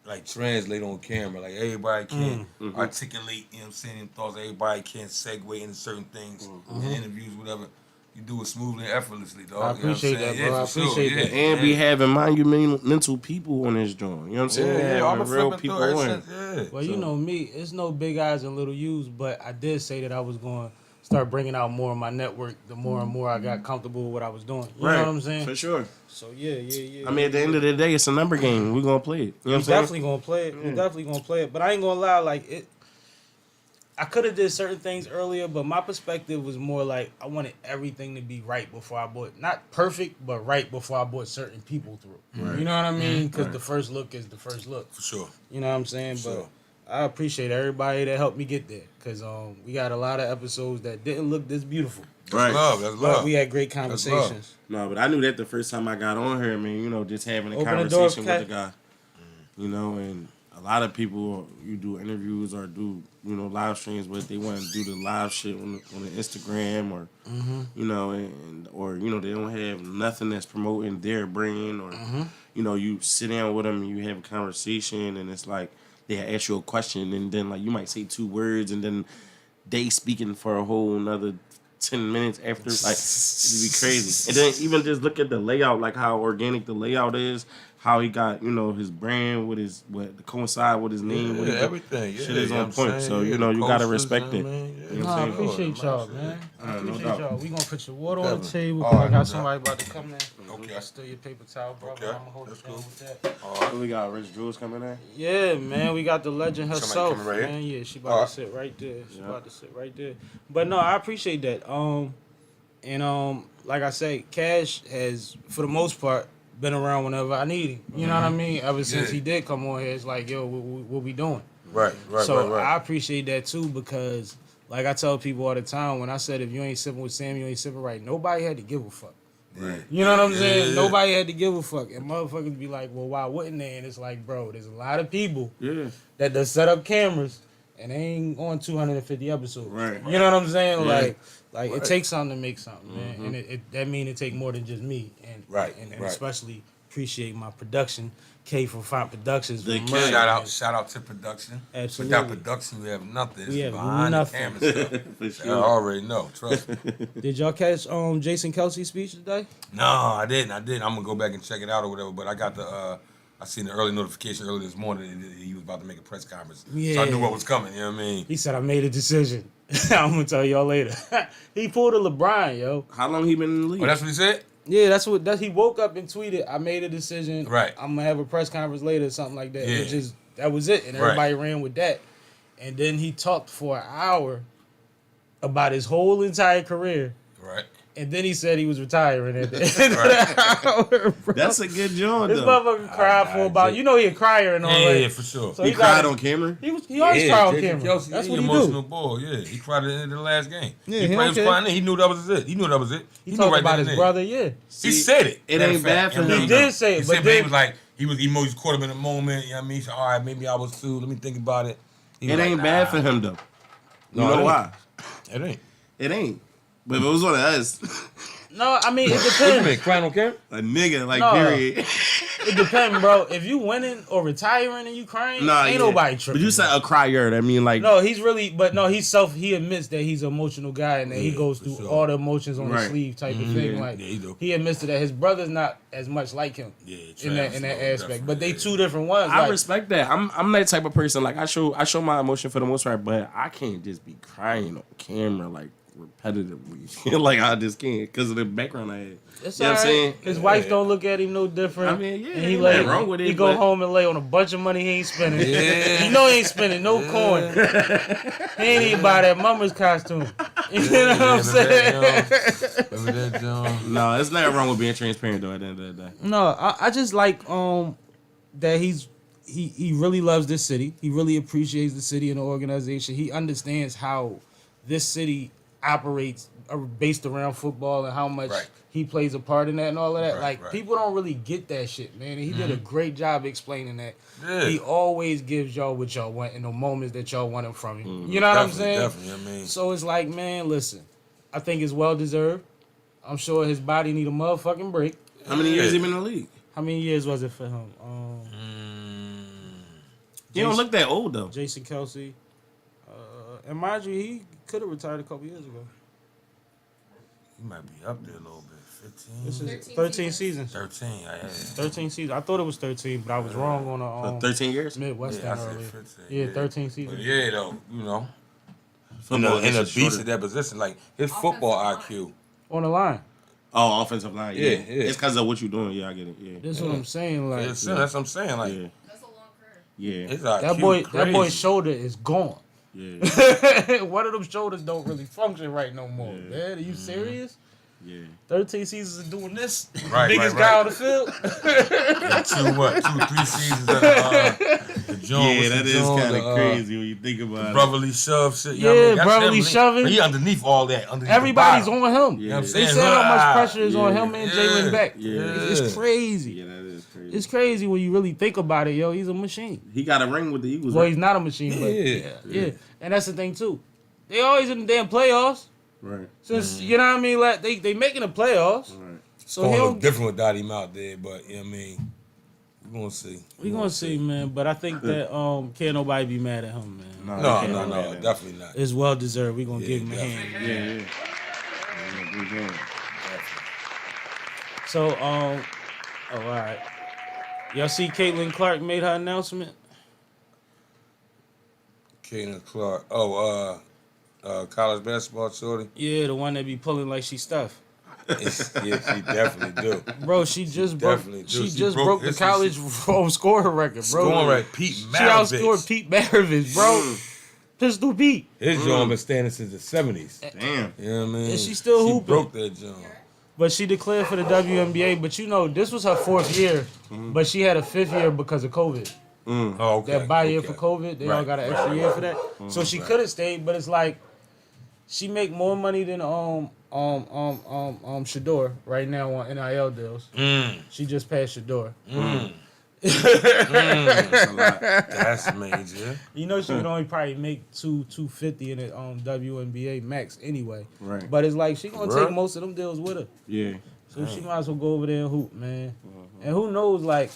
like, translate on camera. Like, everybody can't articulate, you know what I'm saying, in thoughts. Everybody can't segue into certain things in interviews, whatever. You do it smoothly and effortlessly, dog.
I
You know what I'm
appreciate
saying?
that, bro. I
for sure,
appreciate that.
And be having monumental people on his joint. You know what I'm saying?
Yeah,
Having
I'm a
real
flipping
people
through
on.
it. Yeah.
well, you know me, it's no big eyes and little U's, but I did say that I was going to start bringing out more of my network the more and more I got comfortable with what I was doing. You know what I'm saying?
For sure.
So yeah.
I mean, at the end of the day, it's a number game. We're gonna play it. You know
We
what I'm saying?
definitely gonna play it. We definitely gonna play it. But I ain't gonna lie, like I could have did certain things earlier, but my perspective was more like I wanted everything to be right before I bought, not perfect, but right before I bought certain people through.
Right.
You know what I mean? Because
Right.
the first look is the first look.
For sure.
You know what I'm saying?
Sure.
But I appreciate everybody that helped me get there, because we got a lot of episodes that didn't look this beautiful,
Right.
Love, that's
but
love.
we had great
love.
conversations.
No, but I knew that the first time I got on here. I mean, you know, just having a
Open the door,
conversation
Kat.
with the guy. You know, and a lot of people, you do interviews or do, you know, live streams, but they want to do the live shit on the Instagram or, you know, and or, you know, they don't have nothing that's promoting their brand or, you know, you sit down with them and you have a conversation and it's like they ask you a question and then like you might say 2 words and then they speaking for a whole another 10 minutes after, like, it'd be crazy. And then even just look at the layout, like how organic the layout is, how he got, you know, his brand with his, what, coincide with his name. what he got.
Everything. Yeah,
Shit is
you know
on
what I'm
point.
saying?
So,
Yeah,
you know, you gotta
posters,
respect
you
it.
know what I mean?
You know
No,
what
I
I'm saying?
appreciate y'all, man. I
no
appreciate
doubt.
y'all. We gonna put your water on the
Definitely.
table.
All
'Cause I
right,
got
no
somebody about to come in.
Okay.
Steal your paper towel, bro.
Okay,
I'm gonna hold
that's
it down
cool.
with that.
What we got? Rich Jules coming in?
Yeah, man, we got the legend
Somebody
herself,
coming right here?
man. Yeah, she about
Alright.
to sit right there. She
Yeah.
about to sit right there. But no, I appreciate that. And like I say, Cash has, for the most part, been around whenever I need him. You know what I mean? Ever since
Yeah.
he did come on here, it's like, yo, what we doing?
Right, right,
So
right.
I appreciate that too, because like I tell people all the time, when I said if you ain't sipping with Sam, you ain't sipping right. Nobody had to give a fuck.
Right.
You know what I'm saying?
Yeah.
Nobody had to give a fuck. And motherfuckers be like, well, why wouldn't they? And it's like, bro, there's a lot of people
Yeah.
that does set up cameras and they ain't on 250 episodes.
Right.
You know what I'm saying?
Yeah.
Like it takes something to make something, man. And it that mean it take more than just me. And
Right,
and
right.
especially appreciate my production, K from Font Productions.
The
for
K.
murdering
Shout out to production.
Absolutely.
Without production, we have nothing.
We
It's
have
behind
nothing.
the camera stuff.
For
I
sure.
already know. Trust me.
Did y'all catch Jason Kelsey's speech today?
No, I didn't. I'm gonna go back and check it out or whatever. But I got the. I seen the early notification early this morning that he was about to make a press conference. So I
Yeah.
knew what was coming. You know what I mean?
He said, I made a decision. I'm gonna tell y'all later. He pulled a LeBron, yo.
How long he been in the league?
Oh, that's what he said.
Yeah, that's what he woke up and tweeted, I made a decision.
Right.
I'm gonna have a press conference later, something like that.
Yeah.
It just that was it. And
Right.
everybody ran with that. And then he talked for an hour about his whole entire career.
Right.
And then he said he was retiring at the end of the hour, bro.
That's a good joint,
This
though.
motherfucker cried for about, you know, he a crier and all that.
Yeah, for sure.
So
He
got
cried
it.
on camera?
He always cry on
Jason
camera.
Kelce,
That's
he
what he
emotional
do.
boy. Yeah, he cried at the end of the last game.
Yeah,
he
he
was
don't care.
crying. He knew that was it. He knew that was it.
He
knew
talked
right
about
then
his
and there.
brother, yeah.
He said it.
it
Matter
ain't
of
bad
fact.
for
You know
him,
what
He
I'm
did say it,
He
but
said,
then-
he was like, he was caught up in the moment. You know what I mean? He said, all right, maybe I was too. Let me think about it. He
It
was
ain't
like,
bad
nah.
for him, though. You
No, it
know
ain't.
why?
It ain't.
It ain't. But if it was one of us,
No, I mean, it
What you
depends.
mean, crying on camera?
a nigga, like,
No.
period.
It depends, bro. If you winning or retiring and you crying, ain't nobody tripping.
But you said a crier. I mean, like,
no, he's really, but no, he admits that he's an emotional guy and that he
Yeah,
goes
for
through
sure.
all the emotions on
Right.
his sleeve type of thing.
Yeah.
Like
Yeah, he do.
he admits to that his brother's not as much like him
Yeah,
in that
Travis,
aspect, but they
definitely,
two different ones.
I
Like,
respect that. I'm that type of person. Like, I show my emotion for the most part, but I can't just be crying on camera, like, repetitively. Like, I just can't because of the background I had.
it's
You know what I'm
alright.
saying?
His wife don't look at him no different.
I mean, yeah,
and he
ain't
lay,
nothing wrong with it,
he go
but-
home and lay on a bunch of money he ain't spending.
Yeah.
You know he ain't spending no coin. He ain't even buy that mama's costume. You know what I'm saying?
Remember that, John?
No, it's not wrong with being transparent, though, at the end of the day.
No, I just like that he really loves this city. He really appreciates the city and the organization. He understands how this city operates based around football and how much
Right.
he plays a part in that and all of that.
Right,
Like
right.
people don't really get that shit, man. And he did a great job explaining that.
Yeah.
He always gives y'all what y'all want in the moments that y'all want him from him. You know what I'm saying?
Definitely, I mean.
So it's like, man, listen, I think it's well deserved. I'm sure his body need a motherfucking break.
How many years he been in the league?
How many years was it for him?
He don't look that old, though.
Jason Kelsey. And mind you, he could have retired a couple years ago.
He might be up there a little bit. 15?
This is
13
13 seasons.
13, I had.
13 seasons. I thought it was 13, but I was wrong on the
13 years?
Midwest
Yeah, I
thing
said
earlier.
15.
Yeah, 13
But
seasons.
yeah, though, you know.
Football
In a
is
beast
shorter.
at that position, like his football
Offensive
IQ.
On the line.
Oh, offensive line. Yeah,
Yeah, yeah.
It's because of what you're doing. Yeah, I get it. Yeah,
That's what I'm saying. Like
That's what I'm saying. Like
yeah,
That's a long career.
yeah.
his IQ
that boy's
crazy.
shoulder is gone.
Yeah.
One of them shoulders don't really function right no more.
Yeah.
Man, are you serious?
Yeah.
13 seasons of doing this.
Right,
Biggest
right,
guy
right.
on the field.
And 3 seasons of the Jones.
Yeah, that is kind of crazy when you think about
Brotherly shove shit.
Yeah,
That's
brotherly
him.
shoving.
But he underneath all that. Underneath
Everybody's
the
on him.
Yeah.
You know what I'm
They
saying?
said how much pressure is on
Yeah.
him and Jalen Beck.
Yeah.
It's crazy.
Yeah, that is crazy.
It's crazy when you really think about it, yo. He's a machine.
He got a ring with the Eagles.
Well,
right?
he's not a machine, but
Yeah.
yeah. And that's the thing too. They always in the damn playoffs.
Right.
Since you know what I mean, like they making the playoffs.
Right.
So
It's
he
gonna
don't
look different without him out there, but you know what I mean, we're gonna see.
we gonna see, man. But I think that can't nobody be mad at him, man.
No, definitely not.
It's well deserved. We gonna
Yeah,
give him a
definitely.
hand.
Yeah. Good game.
So all right. Y'all see Caitlin Clark made her announcement?
Kaden Clark. College basketball shorty.
Yeah, the one that be pulling like she Steph.
Yeah, she definitely do.
Bro, she just broke.
definitely do.
She
She
just
broke
broke the
history.
college scoring record, bro.
Scoring right, Pete
She
Maravich.
outscored Pete Maravich, bro. Pistol Pete.
His joint been standing since the 70s.
Damn.
You know what I mean?
And she still hooping.
broke that joint.
But she declared for the WNBA. But you know, this was her 4th year. But she had a 5th year because of COVID.
Oh, okay.
That bye year
okay.
for COVID. They all
Right,
got an
right,
extra
right,
year
right.
for that. So she could have stayed, but it's like she make more money than Shador right now on NIL deals. She just passed Shador.
That's a lot.
That's major.
You know she could only probably make $250 in the WNBA max anyway.
Right.
But it's like she gonna
Right.
take most of them deals with her.
Yeah.
So she might as well go over there and hoop, man. And who knows, like,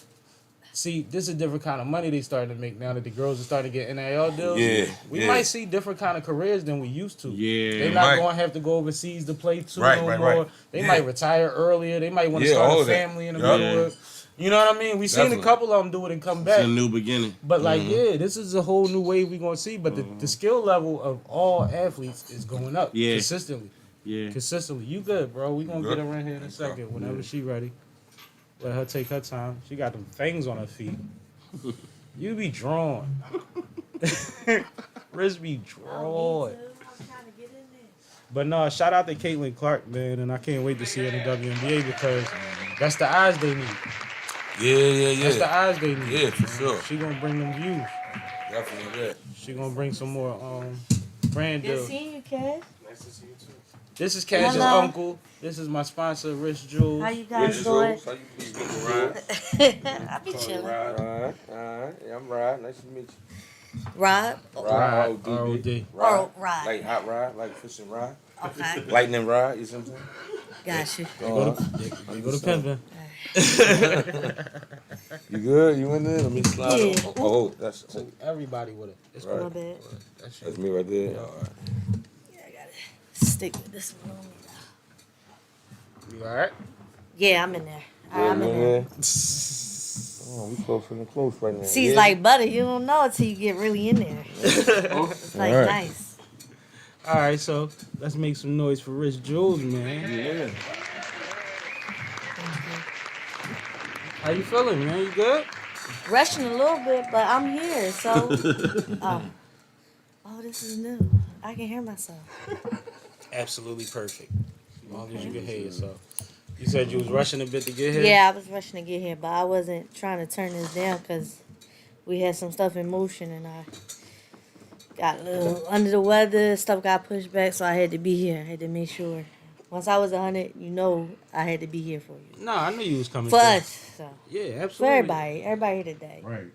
see, this is a different kind of money they starting to make now that the girls are starting to get NIL deals.
Yeah,
We
yeah.
might see different kind of careers than we used to.
Yeah.
They're not
Right.
going to have to go overseas to play too
Right,
no
right,
more.
right.
They
Yeah.
might retire earlier. They might want to
Yeah,
start
all
a
of that.
family in the
Yup.
middle of. You know what I mean? We seen a
Definitely.
couple of them do it and come
It's
back.
a new beginning.
But like, yeah, this is a whole new wave we gonna see. But the skill level of all athletes is going up
Yeah.
consistently.
Yeah.
Consistently. You good, bro? We gonna
Good.
get her in here in a second whenever she ready. Let her take her time. She got them things on her feet. You be drawn. Wrist be drawn. But no, shout out to Caitlin Clark, man, and I can't wait to see her in the WNBA because that's the eyes they need.
Yeah.
That's the eyes they need.
Yeah, for sure.
She gonna bring them views.
Definitely that.
She gonna bring some more brand
Good
deals.
seeing you, Cash.
This is Cash's
Hello.
uncle. This is my sponsor, Rich Jules.
How you guys doing?
How you please get around?
I be chilling.
Alright. Yeah, I'm Rod. Nice to meet you.
Rod?
Rod,
R.O.D.B.
R.O.D.
Oh, Rod.
Like hot rod, like fishing rod.
Okay.
Lightning rod, you see what I'm saying?
Got you.
They go to pimping.
You good? You in there? Let me slide
Yeah.
on. Oh, that's
Everybody with it. It's
Right.
My bad.
that's me right there. All right.
Yeah, I gotta stick with this one.
You alright?
Yeah, I'm in there. I'm in there.
Oh, we closer than close right now.
See, it's like butter. You don't know it till you get really in there. It's like
Alright.
nice.
Alright, so let's make some noise for Rich Jules, man.
Yeah.
How you feeling, man? You good?
Rushing a little bit, but I'm here. So, oh, this is new. I can hear myself.
Absolutely perfect. As long as you can hear yourself. You said you was rushing a bit to get here?
Yeah, I was rushing to get here, but I wasn't trying to turn this down because we had some stuff in motion and I got a little under the weather. Stuff got pushed back, so I had to be here. I had to make sure. Once I was 100, you know I had to be here for you.
No, I knew you was coming.
For
through.
us, so.
Yeah,
For
absolutely.
everybody here today.
Right.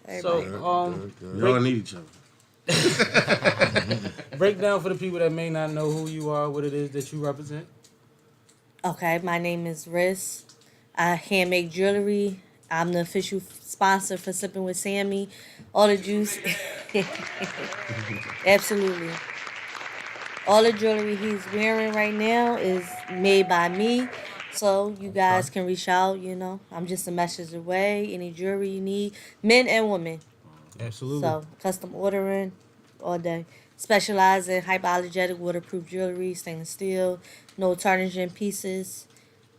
Everybody.
So,
Y'all need each other.
break down for the people that may not know who you are, what it is that you represent.
Okay, my name is Riz. I hand make jewelry. I'm the official sponsor for SippinWitSammie. All the juice. Absolutely. All the jewelry he's wearing right now is made by me. So you guys can reach out, you know. I'm just a message away. Any jewelry you need, men and women.
Absolutely.
So custom ordering all day. Specialize in hypoallergenic waterproof jewelry, stainless steel, no tarnishing pieces,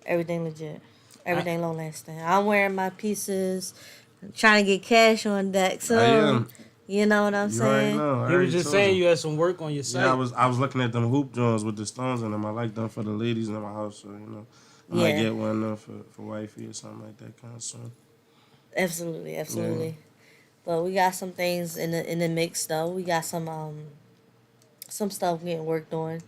everything legit. Everything long lasting. I'm wearing my pieces. I'm trying to get cash on deck. So
I am.
You know what I'm
You already
saying?
know. I
He
already
was just
told
saying you had some work on your site.
Yeah, I was looking at them hoop joints with the stones in them. I like them for the ladies in my house, so I might get one of them for wifey or something like that kind of soon.
Absolutely, absolutely. But we got some things in the mix though. We got some stuff getting worked on.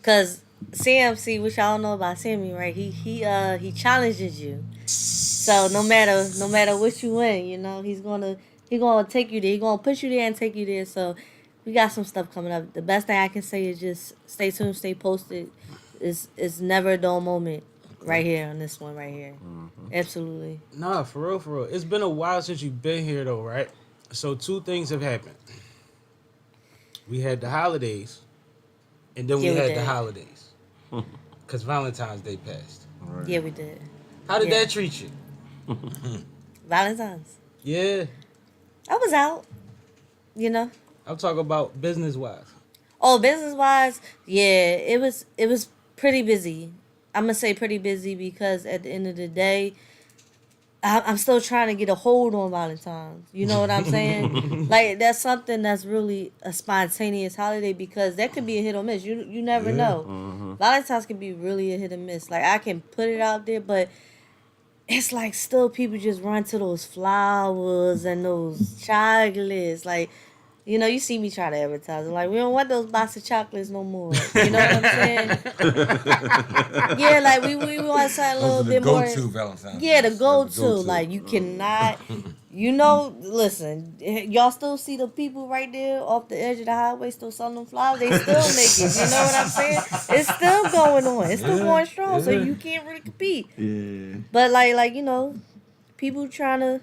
Cause CMC, which I don't know about Sammy, right? He challenges you. So no matter what you win, he's gonna take you there. He's gonna push you there and take you there. So we got some stuff coming up. The best thing I can say is just stay tuned, stay posted. It's never a dull moment right here on this one right here. Absolutely.
Nah, for real, for real. It's been a while since you've been here though, right? So 2 things have happened. We had the holidays, and then we had the holidays. Because Valentine's Day passed.
Right.
Yeah, we did.
How did that treat you?
Valentine's.
Yeah.
I was out.
I'm talking about business-wise.
Oh, business wise, yeah, it was pretty busy. I'm gonna say pretty busy because at the end of the day, I'm still trying to get a hold on Valentine's. You know what I'm saying? Like that's something that's really a spontaneous holiday because that could be a hit or miss. You never know. Valentine's can be really a hit or miss. Like I can put it out there, but it's like still people just run to those flowers and those chocolates. Like, you see me try to advertise. I'm like, we don't want those box of chocolates no more. You know what I'm saying? Yeah, like we want something a little bit more.
Go-to Valentine's.
Yeah, the go-to. Like you cannot. Listen, y'all still see the people right there off the edge of the highway still selling them flowers. They still make it. You know what I'm saying? It's still going on. It's still going strong. So you can't really compete.
Yeah.
But like people trying to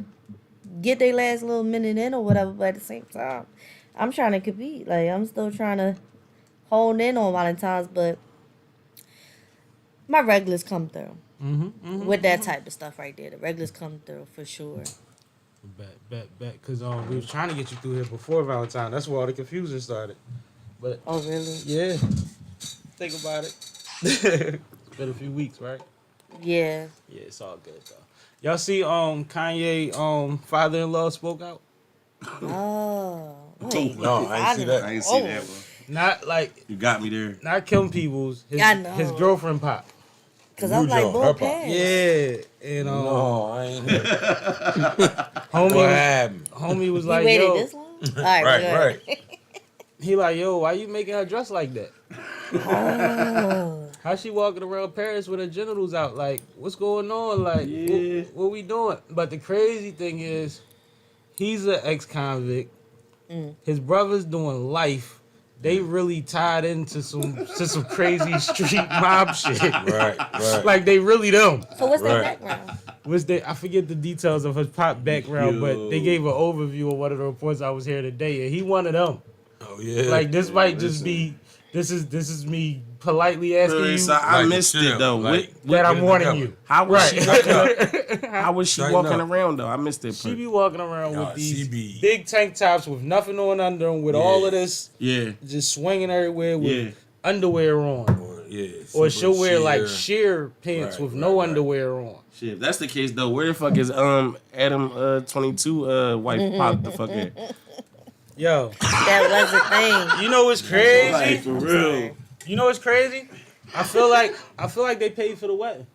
get their last little minute in or whatever. But at the same time, I'm trying to compete. Like I'm still trying to hold in on Valentine's, but my regulars come through with that type of stuff right there. The regulars come through for sure.
Bet. Because we was trying to get you through here before Valentine. That's where all the confusion started. But
Oh really?
yeah, think about it. It's been a few weeks, right?
Yeah.
Yeah, it's all good though. Y'all see Kanye father-in-law spoke out?
Oh. Wait.
No, I ain't see that.
I ain't see that one.
Not like
You got me there.
not Kim Peebles.
I know.
His girlfriend pop.
Cause I'm like,
Her
boy,
pop.
pass.
Yeah, and
No, I ain't heard.
homie,
What happened?
homie was
You
like,
waited
yo,
this long? All right.
Right.
he like, yo, why you making her dress like that?
Oh.
How she walking around Paris with her genitals out? Like, what's going on? Like, what we doing? But the crazy thing is, he's an ex-convict. His brother's doing life. They really tied into some crazy street mob shit.
Right.
Like they really them.
So what's their
Right.
background?
I forget the details of his pop background, but they gave an overview of one of the reports I was here today, and he one of them.
Oh yeah.
Like this might just be this is me politely asking you
So I
Like,
missed
chill,
it though.
like-
that I'm
get it
warning
together.
you.
How was she?
Right.
How was she
Tighten
walking
up.
around though? I missed it.
She be walking around
Nah,
with
she
these
be-
big tank tops with nothing on under them, with all of this
Yeah.
just swinging everywhere with
Yeah.
underwear on. Or she'll wear like sheer pants
Right,
with no
right.
underwear on.
Shit, if that's the case though, where the fuck is Adam 22 wife pop the fuck at?
Yo,
That was a thing.
you know what's crazy?
Like for real.
You know what's crazy? I feel like they paid for the wedding.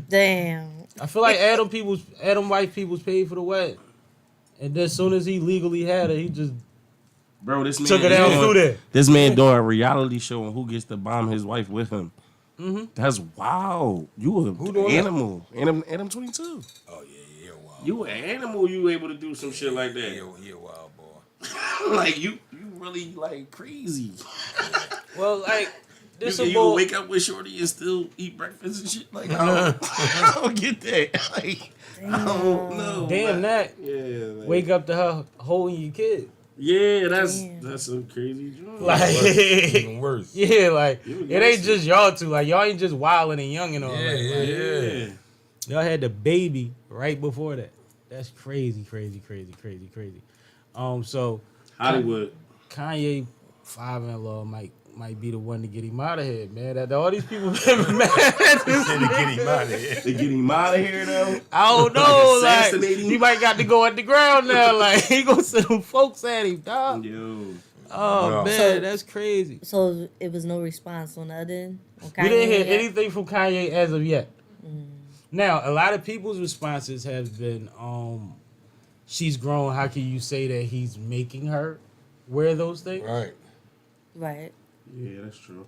Damn.
I feel like Adam wife people's paid for the wedding. And then as soon as he legally had it, he just
Bro, this man
took her down through there.
This man doing a reality show on who gets to bomb his wife with him. That's wow. You an
doing
animal. Adam 22.
Oh yeah, wow.
You an animal. You able to do some shit like that?
Yeah, wild boy.
Like you really like crazy.
Well, like this
You
a
can
bull.
wake up with shorty and still eat breakfast and shit. Like I don't get that. Like I don't know.
Damn that.
Yeah. Like,
Wake up to her holding your kid.
Yeah, that's a crazy joke.
Like
Even worse.
yeah, like
You
it ain't just y'all two. Like y'all ain't just wilding and young and all that. Like,
Yeah.
y'all had the baby right before that. That's crazy. So
Hollywood.
Kanye father-in-law might might be the one to get him out of here, man. That all these people been mad at this
To get him out of here.
To get him out of here, though.
I don't know, like
assassinate him?
he might got to go underground now. Like he gonna send them folks at him, dog.
Yo.
Oh
No.
man,
So-
that's crazy.
So it was no response on the other end? On
We didn't hear
Kanye yet?
anything from Kanye as of yet. Now, a lot of people's responses have been, she's grown. How can you say that he's making her wear those things?
Right.
Right.
Yeah, that's true.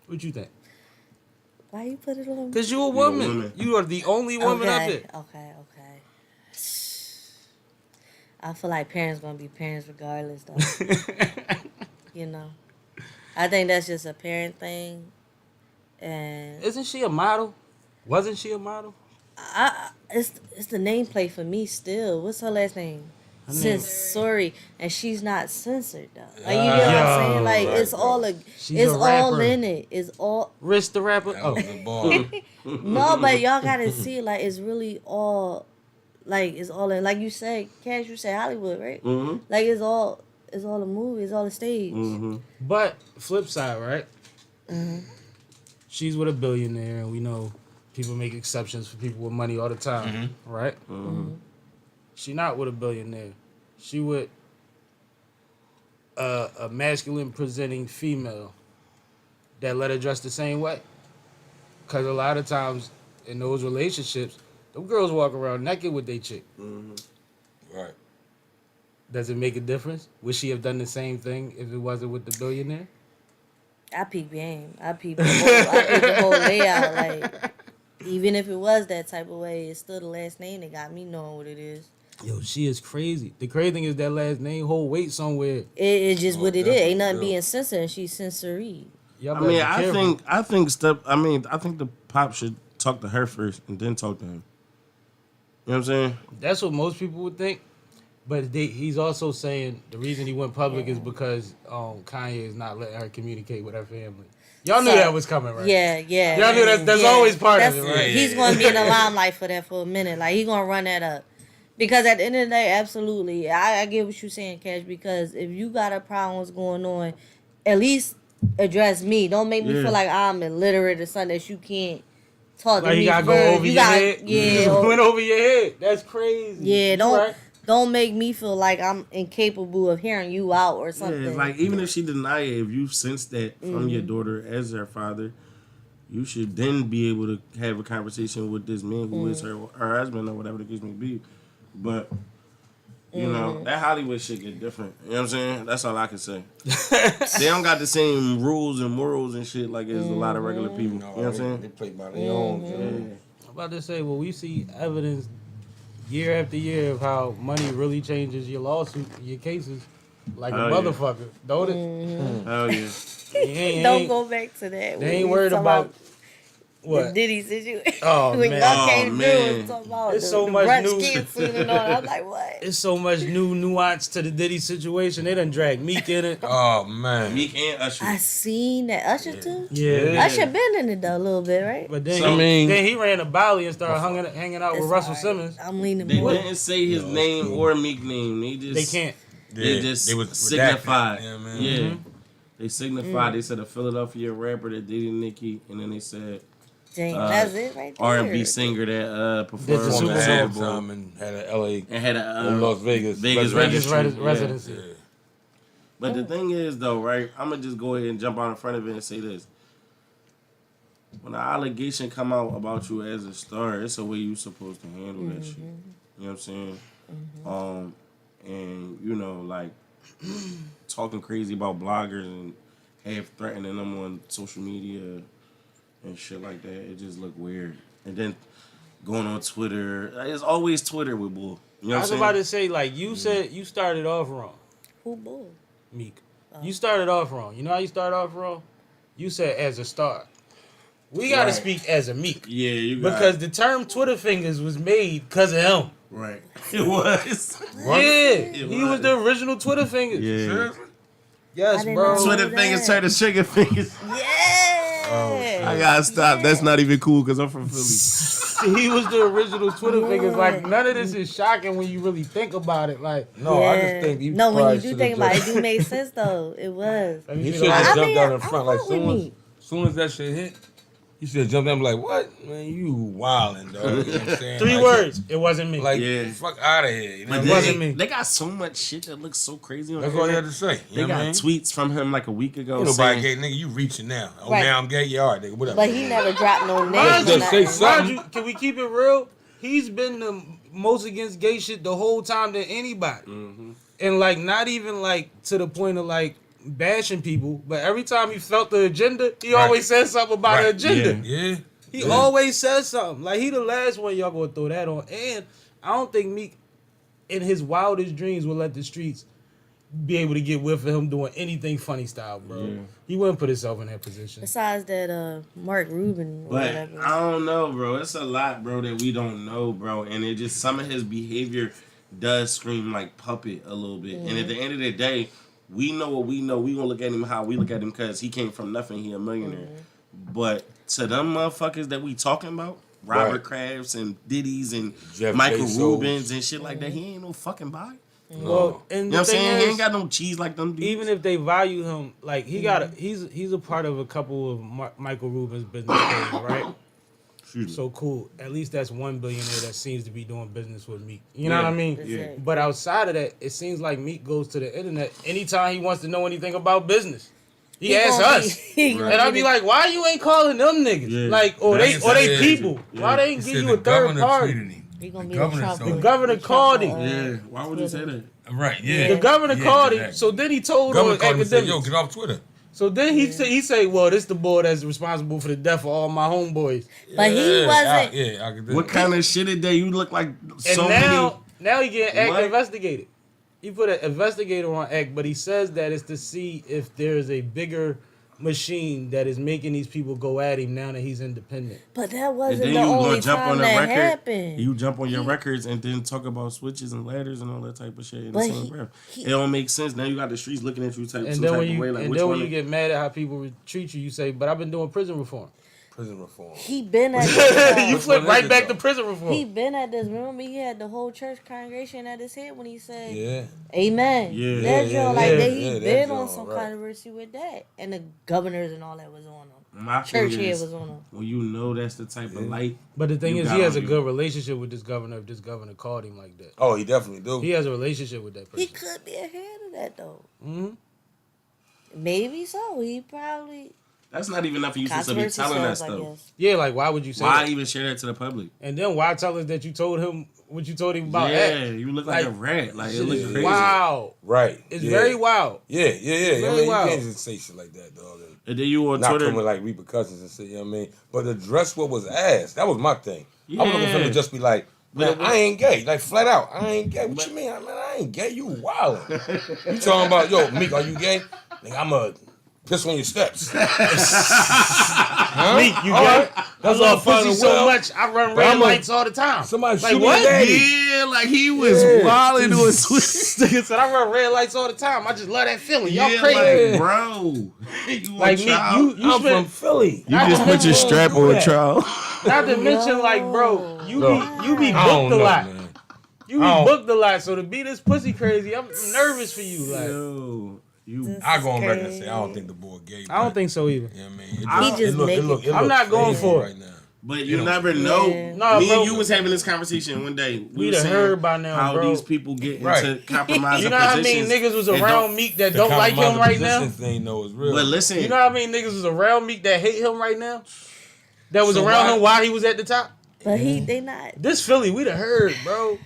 What you think?
Why you put it on?
Because you're a
You're a
woman.
woman.
You are the only woman up there.
Okay. I feel like parents gonna be parents regardless, though. You know, I think that's just a parent thing, and
Isn't she a model? Wasn't she a model?
it's the nameplate for me still. What's her last name?
Her name-
Sorry, and she's not censored though. Like you get what I'm saying? Like it's all
She's
it's
a
all
rapper.
in it. It's all
Rich the rapper?
That
Oh.
was the ball.
no, but y'all gotta see like it's really all like it's all in like you said, Cash. You said Hollywood, right?
Mm-hmm.
Like it's all a movie. It's all a stage.
Mm-hmm.
But flip side, right? She's with a billionaire, and we know people make exceptions for people with money all the time, right? She not with a billionaire. She with a masculine presenting female that let her dress the same way. Because a lot of times in those relationships, them girls walk around naked with their chick.
Right.
Does it make a difference? Would she have done the same thing if it wasn't with the billionaire?
I peep game. I peep the whole layout. Like even if it was that type of way, it's still the last name that got me knowing what it is.
Yo, she is crazy. The crazy thing is that last name hold weight somewhere.
It's just what it is. Ain't nothing
definitely.
being censored. And she's sensory.
Y'all
I
better
mean,
be
I
careful.
think the pop should talk to her first and then talk to him. You know what I'm saying?
That's what most people would think. But he's also saying the reason he went public is because Kanye is not letting her communicate with her family. Y'all knew
So-
that was coming, right?
Yeah.
Y'all knew that's always part of it, right?
He's gonna be in the limelight for that for a minute. Like he gonna run that up. Because at the end of the day, absolutely, I get what you're saying, Cash. Because if you got a problem, what's going on, at least address me. Don't make me feel like I'm illiterate or something that you can't talk
Like
to
he
me.
gotta go
first.
over
You
your
gotta-
head.
Yeah,
Just went over your head. That's crazy.
yeah.
You
Don't
right.
don't make me feel like I'm incapable of hearing you out or something.
Yeah, it's like even if she deny it, if you sense that from your daughter as her father, you should then be able to have a conversation with this man who is her husband or whatever the case may be. But you know, that Hollywood shit get different. You know what I'm saying? That's all I can say. They don't got the same rules and morals and shit like as a lot of regular people. You know what I'm
They
saying?
play by their own.
Yeah.
I'm about to say, well, we see evidence year after year of how money really changes your lawsuit, your cases, like
Oh,
a
yeah.
motherfucker, don't it?
Hell yeah.
Don't go back to that.
They ain't worried about
the
what.
Diddy situation.
Oh,
when
man.
y'all
Oh,
came through
man.
and talking about
It's
the,
so
the
much
brunch
new-
skin scene and all. I'm like, what?
It's so much new nuance to the Diddy situation. They done drag Meek in it.
Oh man.
Meek and Usher.
I seen that Usher too.
Yeah.
Usher been in it though a little bit, right?
But then,
So, I mean-
then he ran to Bali and started hanging out with
It's
Russell
alright.
Simmons.
I'm leaning
They
more.
didn't say his name or Meek name. They just
They can't.
They just
they was
signified.
redacted, yeah, man.
Yeah. They signified. They said a Philadelphia rapper that dated Nicki, and then they said
Dang, that's it right there.
R&B singer that performed
the
on
Super
the
Bowl.
Super Bowl
halftime and had an LA
and had a
Las Vegas.
Vegas
Vegas
registry. Yeah.
residency.
Yeah.
But the thing is, though, right? I'm gonna just go ahead and jump on in front of it and say this: when an allegation come out about you as a star, it's a way you supposed to handle that shit. You know what I'm saying? And you know, like talking crazy about bloggers and half threatening them on social media and shit like that. It just look weird. And then going on Twitter, it's always Twitter with bull. You know
I
what
was
I'm
about
saying?
to say, like, you said you started off wrong,
Who bull?
Meek. You started off wrong. You know how you started off wrong? You said as a star. We got to
Right.
speak as a Meek.
Yeah, you got
Because the term Twitter fingers was made because of him.
right. It was.
Yeah. He was the original Twitter fingers.
Yeah.
Yes,
I didn't
bro.
know.
Twitter fingers turn to trigger fingers.
Yeah.
I gotta stop. That's not even cool because I'm from Philly.
he was the original Twitter figure. Like
Yeah.
none of this is shocking when you really think about it. Like
No, I just think he
no, when
probably
you do
should've
think about it,
just-
it do make sense though. It was.
let me
He
see
should
the
have
live.
just jumped out in
I
front. Like
fuck with me.
soon as that shit hit, you should have jumped in and be like, what? Man, you wildin', dog. You know what I'm saying?
3
Like,
words. It wasn't me.
Like,
Yeah.
fuck out of here. You know
But
what I
wasn't
mean?
me.
they got so much shit that looks so crazy on
That's
the
all you
internet.
had to say.
They
You know
got
what I mean?
tweets from him like a week ago
Ain't nobody
saying,
gay, nigga. You reaching now. Oh,
Right.
now I'm gay. Yeah, all right, nigga. Whatever.
But he never dropped no
Mind
names.
you,
or
Just say
nothing.
something.
mind you, can we keep it real? He's been the most against gay shit the whole time than anybody. And like not even like to the point of like bashing people, but every time he felt the agenda, he
Right.
always said something about the
Right.
agenda.
Yeah.
He always says something. Like he the last one y'all gonna throw that on. And I don't think Meek in his wildest dreams will let the streets be able to get with him doing anything funny style, bro. He wouldn't put himself in that position.
Besides that, Mark Rubin or
but
whatever.
I don't know, bro. It's a lot, bro, that we don't know, bro. And it just, some of his behavior does scream like puppet a little bit. And at the end of the day, we know what we know. We gonna look at him how we look at him because he came from nothing. He a millionaire. But to them motherfuckers that we talking about, Robert
Right.
Krafts and Diddy's and
Jeff
Michael
Bezos.
Rubins and shit like that, he ain't no fucking body.
Well, and
You know
the
what I'm
thing
saying? He
is,
ain't got no cheese like them dudes.
even if they value him, like he's a part of a couple of Michael Rubin's business deals, right? So cool. At least that's one billionaire that seems to be doing business with Meek. You know what I mean?
Yeah.
But outside of that, it seems like Meek goes to the internet anytime he wants to know anything about business. He asks
gonna
us.
be- he gonna
And I'd
be
be like, why you ain't calling them niggas?
Yeah.
Like, or they
Yeah.
people. Why they
He
ain't
said
give you
the
a third
governor
party?
tweeted him.
He gonna
The
be
governor
Trump.
told him.
The governor called him.
Yeah, why would you say that?
Right, yeah.
The governor
Yeah,
called him.
exactly.
So then he told
Governor
on
called him and said,
academics.
yo, get off Twitter.
So then he say, well, this the boy that's responsible for the death of all my homeboys.
But he wasn't.
Yeah, I could do
What
it.
kind of shit is that? You look like
And
so
now he getting act
What?
investigated. He put an investigator on act, but he says that it's to see if there's a bigger machine that is making these people go at him now that he's independent.
But that
And
wasn't
then
the
you
only
gonna jump
time
on the
that
record.
happened.
You jump on your records and then talk about switches and ladders and all that type of shit in the
But
same breath. It don't make sense. Now you got the streets looking at you type
And
some
then
type
when
of
you
way. Like
and
which
then
one?
when you get mad at how people treat you, you say, "But I've been doing prison reform."
Prison reform.
He been at this,
You
Which
flip
one
right
is it,
back
though?
to prison reform.
he been at this. Remember, he had the whole church congregation at his head when he said,
Yeah.
"Amen."
Yeah.
That
Yeah,
joint, like
yeah,
that, he
yeah, that
been on
joint,
some
right.
controversy with that, and the governors and all that was on him.
My thing
Church head
is,
was on him.
when you know that's the type of light.
But the thing
You
is,
got
he has
on
a
you.
good relationship with this governor. If this governor called him like that,
Oh, he definitely do.
he has a relationship with that
He
person.
could be ahead of that though.
hmm
Maybe so. He probably
That's not even enough for you to be
controversy
telling us
sells, I
though.
guess.
Yeah, like why would you say
Why
that?
even share that to the public?
And then why tell us that you told him what you told him about
yeah,
X?
you look like a
Like,
rat. Like it
Shit
look
is
crazy.
Wow,
Right.
it's
yeah.
very wild.
Yeah. I
very
mean,
wild.
you can't just say shit like that, dog.
And then you on
Not
Twitter.
come with like repercussions and shit, you know what I mean? But address what was asked. That was my thing. I was looking for him to
Yeah.
just be like, man,
But-
I ain't gay. Like, flat out, I ain't gay. What you mean? Man, I ain't gay. You wildin'. You talking about, yo, Meek, are you gay? Nigga, I'm a piss on your steps. Huh?
Meek, you
All
gay?
right.
I love
fine
pussy
and
so
well.
much. I run
But
red
I'm a-
lights all the time.
Somebody
Like
shoot me
what?
daddy.
Yeah, like he was
Yeah.
wilding to his Twitter.
Nigga said I run red lights all the time. I just love that feeling. Y'all
Yeah,
crazy.
like, bro. You
Like
a
Meek,
child.
you
I'm
spent
from Philly.
You just put your strap on
that.
trial.
not to mention like bro, you be
I don't
booked a
know,
lot.
man.
You be
I don't-
booked a lot. So to be this pussy crazy, I'm nervous for you. Like
Yo, you.
I go on record and say I don't think the boy gay.
I don't think so either.
You know what I mean?
He
just make it-
I'm not going for it.
right now.
But you
know.
never know.
Yeah.
No,
Me
bro.
and you was having this conversation one day. We
We'd
was
have
saying
heard by now,
how
bro.
these people get into
Right.
compromising
You know how many
positions.
niggas was
and
around
don't-
Meek that
The
don't like him right now?
compromising position thing, though, is real.
But listen,
You know how many niggas was around Meek that hate him right now? That was
So
around
why-
him while he was at the top?
But they not.
This Philly, we'd have heard, bro.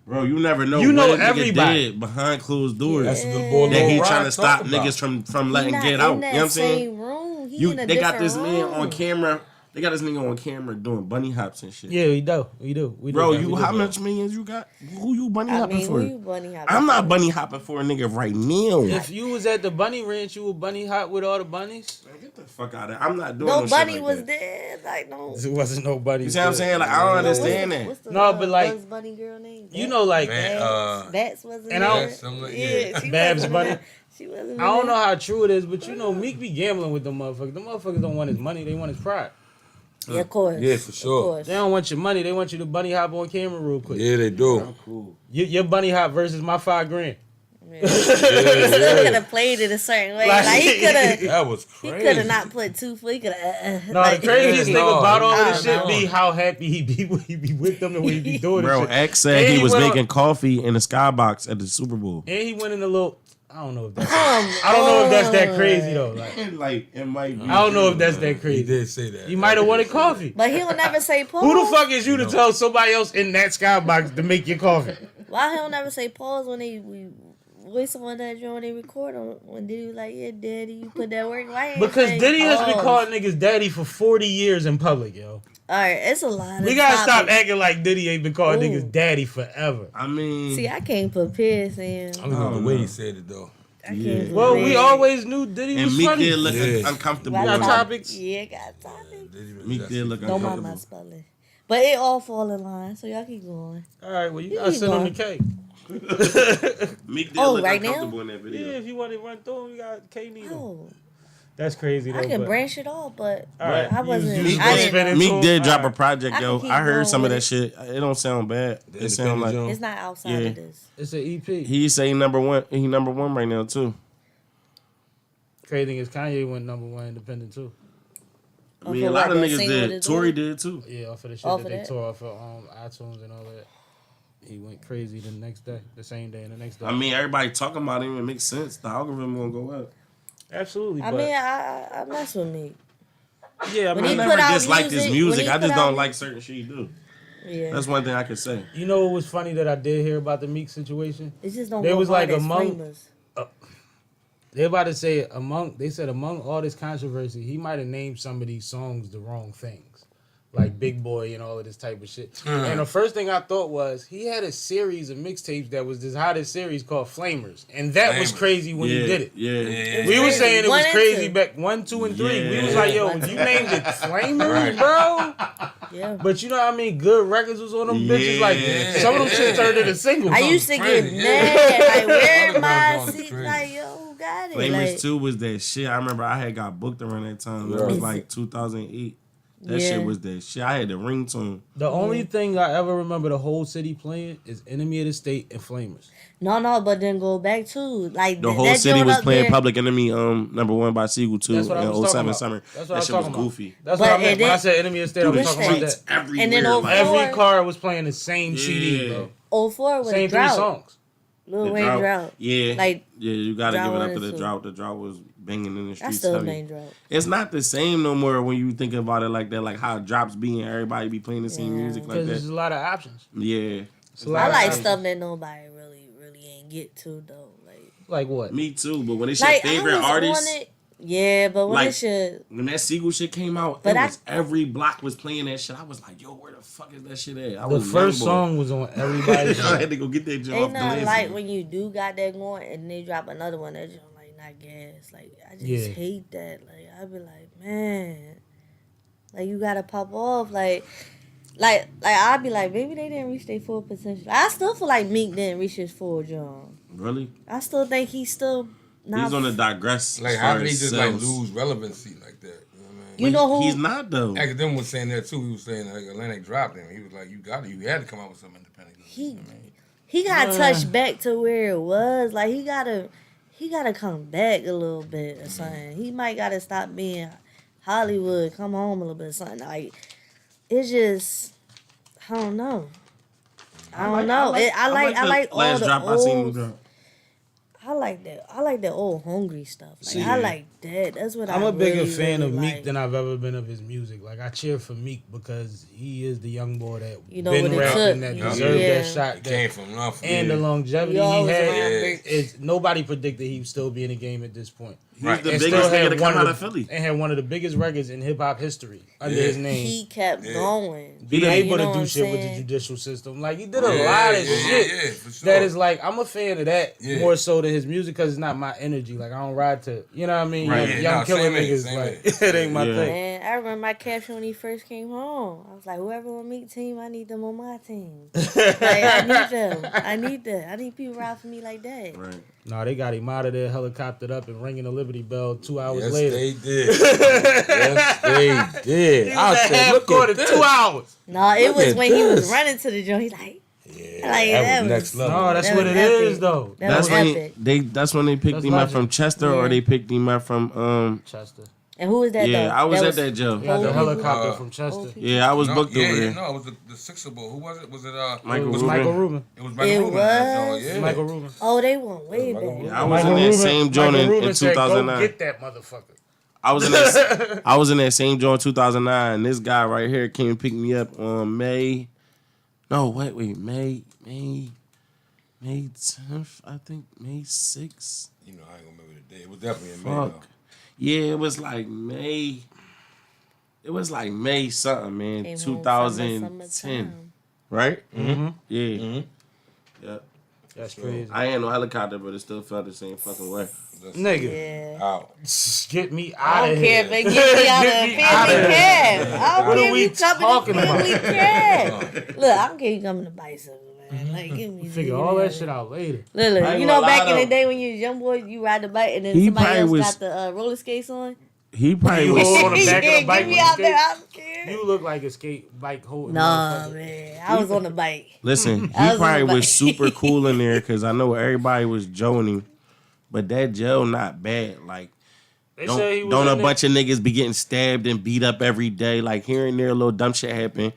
bro, you never know.
You know
what a nigga
everybody.
did behind closed doors.
That's what the boy
that he
Lil
trying
Ryan
to stop
talked about.
niggas from
He
letting
not
get
in
out. You
that
know what I'm saying?
same room. He
You,
in a
they got
different
this man
room.
on camera. They got this nigga on camera doing bunny hops and shit.
Yeah, we do. We do. We do.
Bro,
We
you
do.
how much millions you got? Who you bunny
I
hopping
mean,
for?
who you bunny hopping
I'm not
for?
bunny hopping for a nigga right now.
If you was at the bunny ranch, you would bunny hop with all the bunnies?
Man, get the fuck out of there. I'm not doing no shit
Nobody
like
was
that.
there. Like no.
It wasn't no bunny.
You see what I'm saying? Like, I don't understand that.
What's the
No, but, like,
Bugs Bunny girl name?
You know, like,
Man,
Bats wasn't
and
there.
I don't-
Yeah, something like-
Yeah, she
Babs
wasn't
Bunny.
there. She wasn't.
I don't know
there.
how true it is, but you know, Meek be gambling with them motherfuckers. The motherfuckers don't want his money, they want his pride.
Yeah, of course.
Yeah, for sure.
Of course.
They don't want your money. They want you to bunny hop on camera real quick.
Yeah, they do.
I'm cool.
Your bunny hop versus my $5,000.
He still could have played it a certain way. Like he could have.
That was
He
crazy.
could have not put 2 foot. He could have.
No, the craziest thing about all of this
I
shit
don't
be how happy he be when he be with them and when he be doing
Bro,
this shit.
X said
And
he was
went
making coffee in the skybox at the Super Bowl.
And he went in a little. I don't know if that's. I don't know if that's that crazy though. Like,
Like it might be.
I don't know if that's that
He
crazy.
did say that.
You might have wanted coffee.
But he'll never say pause.
Who the fuck is you to tell somebody else in that skybox to make your coffee?
Why he'll never say pause when we voice on that joint when they record on? When Diddy was like, yeah, daddy, you put that work. Why ain't
Because
say
Diddy has been
pause?
calling niggas daddy for 40 years in public, yo.
All right, it's a lot.
We gotta stop acting like Diddy ain't been calling
Ooh.
niggas daddy forever.
I mean,
See, I can't prepare saying.
I don't know the way he said it though.
I can't
Well, we
prepare.
always knew Diddy
and
was
Meek
funny.
did look
Yeah.
uncomfortable.
Got
Got
with it.
topics?
Yeah, got topics.
Meek did look
Don't mind my
uncomfortable.
spelling. But it all fall in line, so y'all keep going.
All right, well, you
You
gotta
keep
send him the
going.
cake.
Meek did
Oh,
look
right now?
uncomfortable in that
Yeah,
video.
if you want to run through him, you got K need him.
Oh,
That's crazy, though.
I can
but-
branch it off, but
All right,
I wasn't.
you just
I
gonna
didn't
spin
know.
it?
Meek did drop a
Alright.
project,
I
yo.
can keep
I heard
going
some of
with
that
it.
shit. It don't sound bad. It sound like
Independent
It's not outside
Yeah.
of this.
It's an EP.
he say number one. He number one right now too.
Crazy thing is Kanye went #1 independent, too.
I mean,
for
a lot
what,
of
that
niggas
single
did.
that
Tory
doing?
did too.
Yeah, off of the shit
Off
that
of
they
that?
tore off of iTunes and all that. He went crazy the next day, the same day, and the next day.
I mean, everybody talking about him. It makes sense. The algorithm gonna go up.
absolutely.
I
but
mean, I mess with me.
yeah, I
when
mean,
he
I
put
never
out
disliked his
music-
music.
when he
I just
put
don't
out-
like certain shit he do.
Yeah,
That's one thing I can say.
you know what was funny that I did hear about the Meek situation?
it just don't.
There
go
was
hard
like
as
among-
Flamers.
They about to say they said among all this controversy, he might have named some of these songs the wrong things, like Big Boy and all of this type of shit. And the first thing I thought was he had a series of mixtapes that was this hottest series called Flamers, and that was
Flamers.
crazy when he did it.
Yeah.
We was saying it was
One and
crazy
two.
back 1, 2, and 3. We was
Yeah.
like, yo, you named it Flamers, bro.
Yeah.
But you know what I mean? Good records was on them bitches. Like
Yeah.
some of them shit turned into singles.
I used to
Crazy,
get
yeah.
mad. Like, where
Other
my
girls going
seat?
crazy.
Like, yo, who got it?
Flamers
Like,
2 was that shit. I remember I had got booked around that time. That was
Yeah.
like 2008. That
Yeah.
shit was that shit. I had the ringtone.
The only thing I ever remember the whole city playing is Enemy of the State and Flamers.
no, but then go back to like
The whole
that
city
joint
was
up
playing
there.
Public Enemy #1 by Seagull 2
That's what I
in
was talking
07
about.
summer.
That's what
That
I was
shit was
talking about.
goofy.
That's
But
what I meant.
and
When I
then-
said Enemy of the State, I was
Dude,
talking
the
about that.
streets everywhere.
And then over-
like,
Every car was playing the same CD,
Yeah.
bro.
04 was
Same three
drought.
songs.
Lil
the
Wayne drought.
Yeah.
Like,
yeah, you gotta
Drought
give it
one
up to
and
the
two.
drought. The drought was banging in the
I
streets.
still
heavy.
name drought.
It's not the same no more when you think about it like that, like how drops be and everybody be playing the same
Yeah.
music like
Because there's
that.
a lot of options.
Yeah.
It's a lot
I
of
like
options.
stuff that nobody really ain't get to though.
Like what?
Me too, but when it's your
Like
favorite
I was
artist,
on it. Yeah, but when
Like-
it should.
when that Seagull shit came out,
But
it
I-
was every block was playing that shit. I was like, yo, where the fuck is that shit at? I
The
was
first
young boy.
song was on everybody's
I had to go get that joint off
Ain't
the
nothing
list.
like when you do got that going and they drop another one that just like not gas. Like I just
Yeah.
hate that. Like I be like, man, like you gotta pop off. Like I'd be like, maybe they didn't reach their full potential. I still feel like Meek didn't reach his full John.
Really?
I still think he's still not.
He's on the digress.
Like,
as
how
far
did he
as
just like
sales.
lose relevancy like that? You know what I mean?
You know who?
He's not though.
Academic was saying that too. He was saying like Atlantic dropped him. He was like, you had to come out with something independent.
He got touched back to where it was. Like he gotta come back a little bit or something. He might gotta stop being Hollywood, come home a little bit or something. Like it's just I don't know. I don't know. I like
the
all
last
the
drop I seen him
old.
drop.
I like that. I like that old hungry stuff. Like
See,
I like that. That's what
I'm
I
a bigger
really,
fan
really
of Meek
like.
than I've ever been of his music. Like I cheer for Meek because he is the young boy that
You know
been
what it
rapping
took.
that
Yeah.
deserved
Yeah.
that shot.
He
That,
came from nothing.
and the longevity
You
he
always
had
around
is nobody predicted he would still be in the game at this point.
He's
Right.
the
And
biggest
still
nigga
had
to
one
come out
of
of
the
Philly.
and had one of the biggest records in hip hop history under
Yeah.
his name.
He kept going.
Being
You
able
know
to
what
do
I'm
shit with the
saying?
judicial system. Like he did a lot of shit
for sure.
that is like I'm a fan of that
Yeah.
more so than his music because it's not my energy. Like, I don't ride to, you know what I mean?
Right,
Young,
yeah,
young killer
same here,
niggas.
same
Like,
here.
it ain't my
Yeah.
thing.
Man, I remember my caption when he first came home. I was like, whoever will meet team, I need them on my team. Like, I need them. I need that. I need people ride for me like that.
Right.
No, they got him out of there, helicoptered up and ringing the Liberty Bell 2 hours
Yes,
later.
they did. Yes, they did.
He was
I
at
said,
half
look
court
at
in
this.
2 hours.
No, it
Look
was
at
when he was
this.
running to the joint. He like,
Yeah, that was next level.
No, that's
That
what
was
it
epic.
is, though.
That
That's
was
when
epic.
that's when they picked
That's
him up from
legend.
Chester, or
Yeah.
they picked him up from
Chester.
And who was that?
Yeah,
though?
I was at that jail.
They got the
Old
helicopter
people.
from Chester.
Old people.
Yeah, I was
No,
booked
yeah,
over
yeah,
there.
no, it was the Sixer Bowl. Who was it? Was it
Michael
It was
Rubin.
Michael Rubin.
It was Michael
It
Rubin.
was?
Yeah.
Michael Rubin.
Oh, they went way
Michael
back.
Rubin.
I was in that same joint
Michael
in
Rubin said, go
2009.
get that motherfucker.
I was in that same joint in 2009. This guy right here came and picked me up on May 10th, I think, May 6th.
You know, I ain't gonna remember the day. It was definitely in May,
Fuck.
though.
Yeah, it was like May. It was like May something, man.
Came home
2010,
summertime.
right?
Mm-hmm.
Yeah.
Mhm.
Yep.
That's crazy.
I ain't no helicopter, but it still felt the same fucking way.
Nigga,
Yeah.
Out.
get me
I
out
don't
of
care
here.
if they get me out of
Get
a
me outta
family
here.
cab. I don't
What
care
are
if
we
you coming
talking
to family
about?
cab. Look, I don't care if you coming to bicycle, man. Like, give me
Figure
give
all
me
that shit out later.
Look,
I ain't
you know
gonna
back
lie,
in the
though.
day when you was young boy, you ride the bike and then
He
somebody
probably
else
was-
got the roller skates on.
He probably
You
was.
hold on the back of the
Yeah,
bike
get me
with
out
the
there.
skate.
I don't care.
You look like a skate bike holding.
Nah,
motherfucker.
man. I was on the bike.
Listen, he
I was
probably
on the
was
bike.
super cool in there because I know everybody was joning, but that jail not bad. Like,
They said he was
don't
in
a
there.
bunch of niggas be getting stabbed and beat up every day? Like, here and there, a little dumb shit happen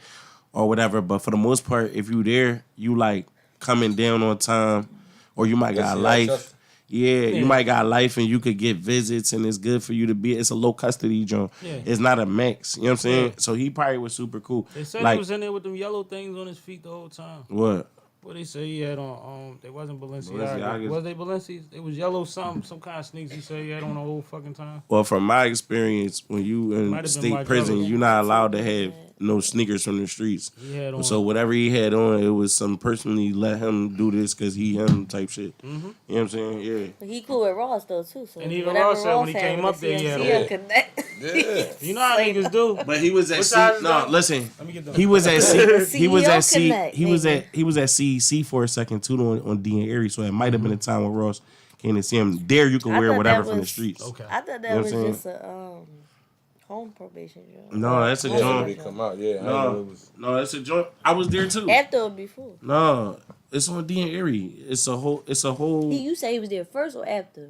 or whatever. But for the most part, if you there, you like coming down on time, or you might got
Yes,
life.
yes.
Yeah, you might got life and you could get visits and it's good for you to be. It's a low custody joint.
Yeah.
It's not a max. You know what I'm saying?
Yeah.
So he probably was super cool.
They said
like,
he was in there with them yellow things on his feet the whole time.
what?
What they say he had on? They wasn't Balenciaga.
Balenciagas.
Was they Balenciagas? It was yellow some kind of sneaks he said he had on the whole fucking time.
Well, from my experience, when you
Might
in
have been
state
Mark
prison,
Ellis.
you're not allowed to have no sneakers from the streets.
He had on.
So whatever he had on, it was some personally let him do this because he him type shit. You know what I'm saying? Yeah.
But he cool with Ross though too. So
And even
whatever
Ross said when he
had
came
with
up
the
there, he had
CMC
on.
connect.
Yeah.
You know how niggas do.
But he was at
What size is
no.
that?
Listen,
Let me get them.
he was at he was at
CEO Connect,
he was
nigga.
at CEC for a second too on Deon Erie. So it might have been a time when Ross came to see him. There you can
I
wear
thought
whatever
that
from the
was-
streets.
Okay.
I thought that
You know what
was
I'm saying?
just a home probation job.
No, that's a
Yeah, when they
joint.
come out, yeah. I know it
No,
was.
no, that's a joint. I was there too.
After or before?
No, it's on Deon Erie. It's a whole.
You say he was there first or after?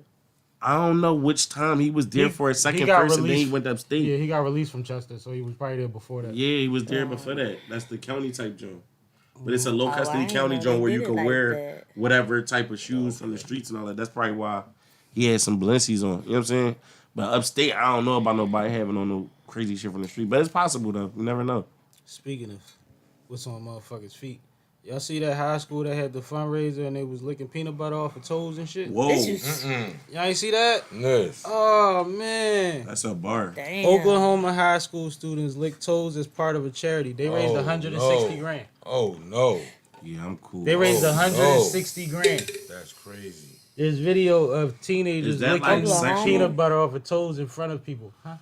I don't know which time he was there for a second
got
first, and then he
released.
went upstate.
Yeah,
Yeah,
he got released from Chester, so he was probably there before that.
he was there before that. That's the county type joint. But it's a low
Oh, I
custody
didn't
county
know
joint
they
where you
did it
can
like
wear
that.
whatever type of shoes from the streets and all that. That's probably why he had some Balenci's on. You know what I'm saying? But upstate, I don't know about nobody having on no crazy shit from the street. But it's possible though. You never know.
Speaking of what's on motherfuckers' feet, y'all see that high school that had the fundraiser and they was licking peanut butter off of toes and shit?
Whoa,
This is
Y'all ain't see that?
Yes.
Oh man.
that's a bar.
damn.
Oklahoma high school students lick toes as part of a charity. They raised
Oh,
160
no.
grand.
Oh, no.
Yeah, I'm cool.
They raised
Oh,
160 grand.
That's crazy.
There's video of teenagers
Is that
licking
like
sexual?
peanut butter off of toes in front of people. Huh?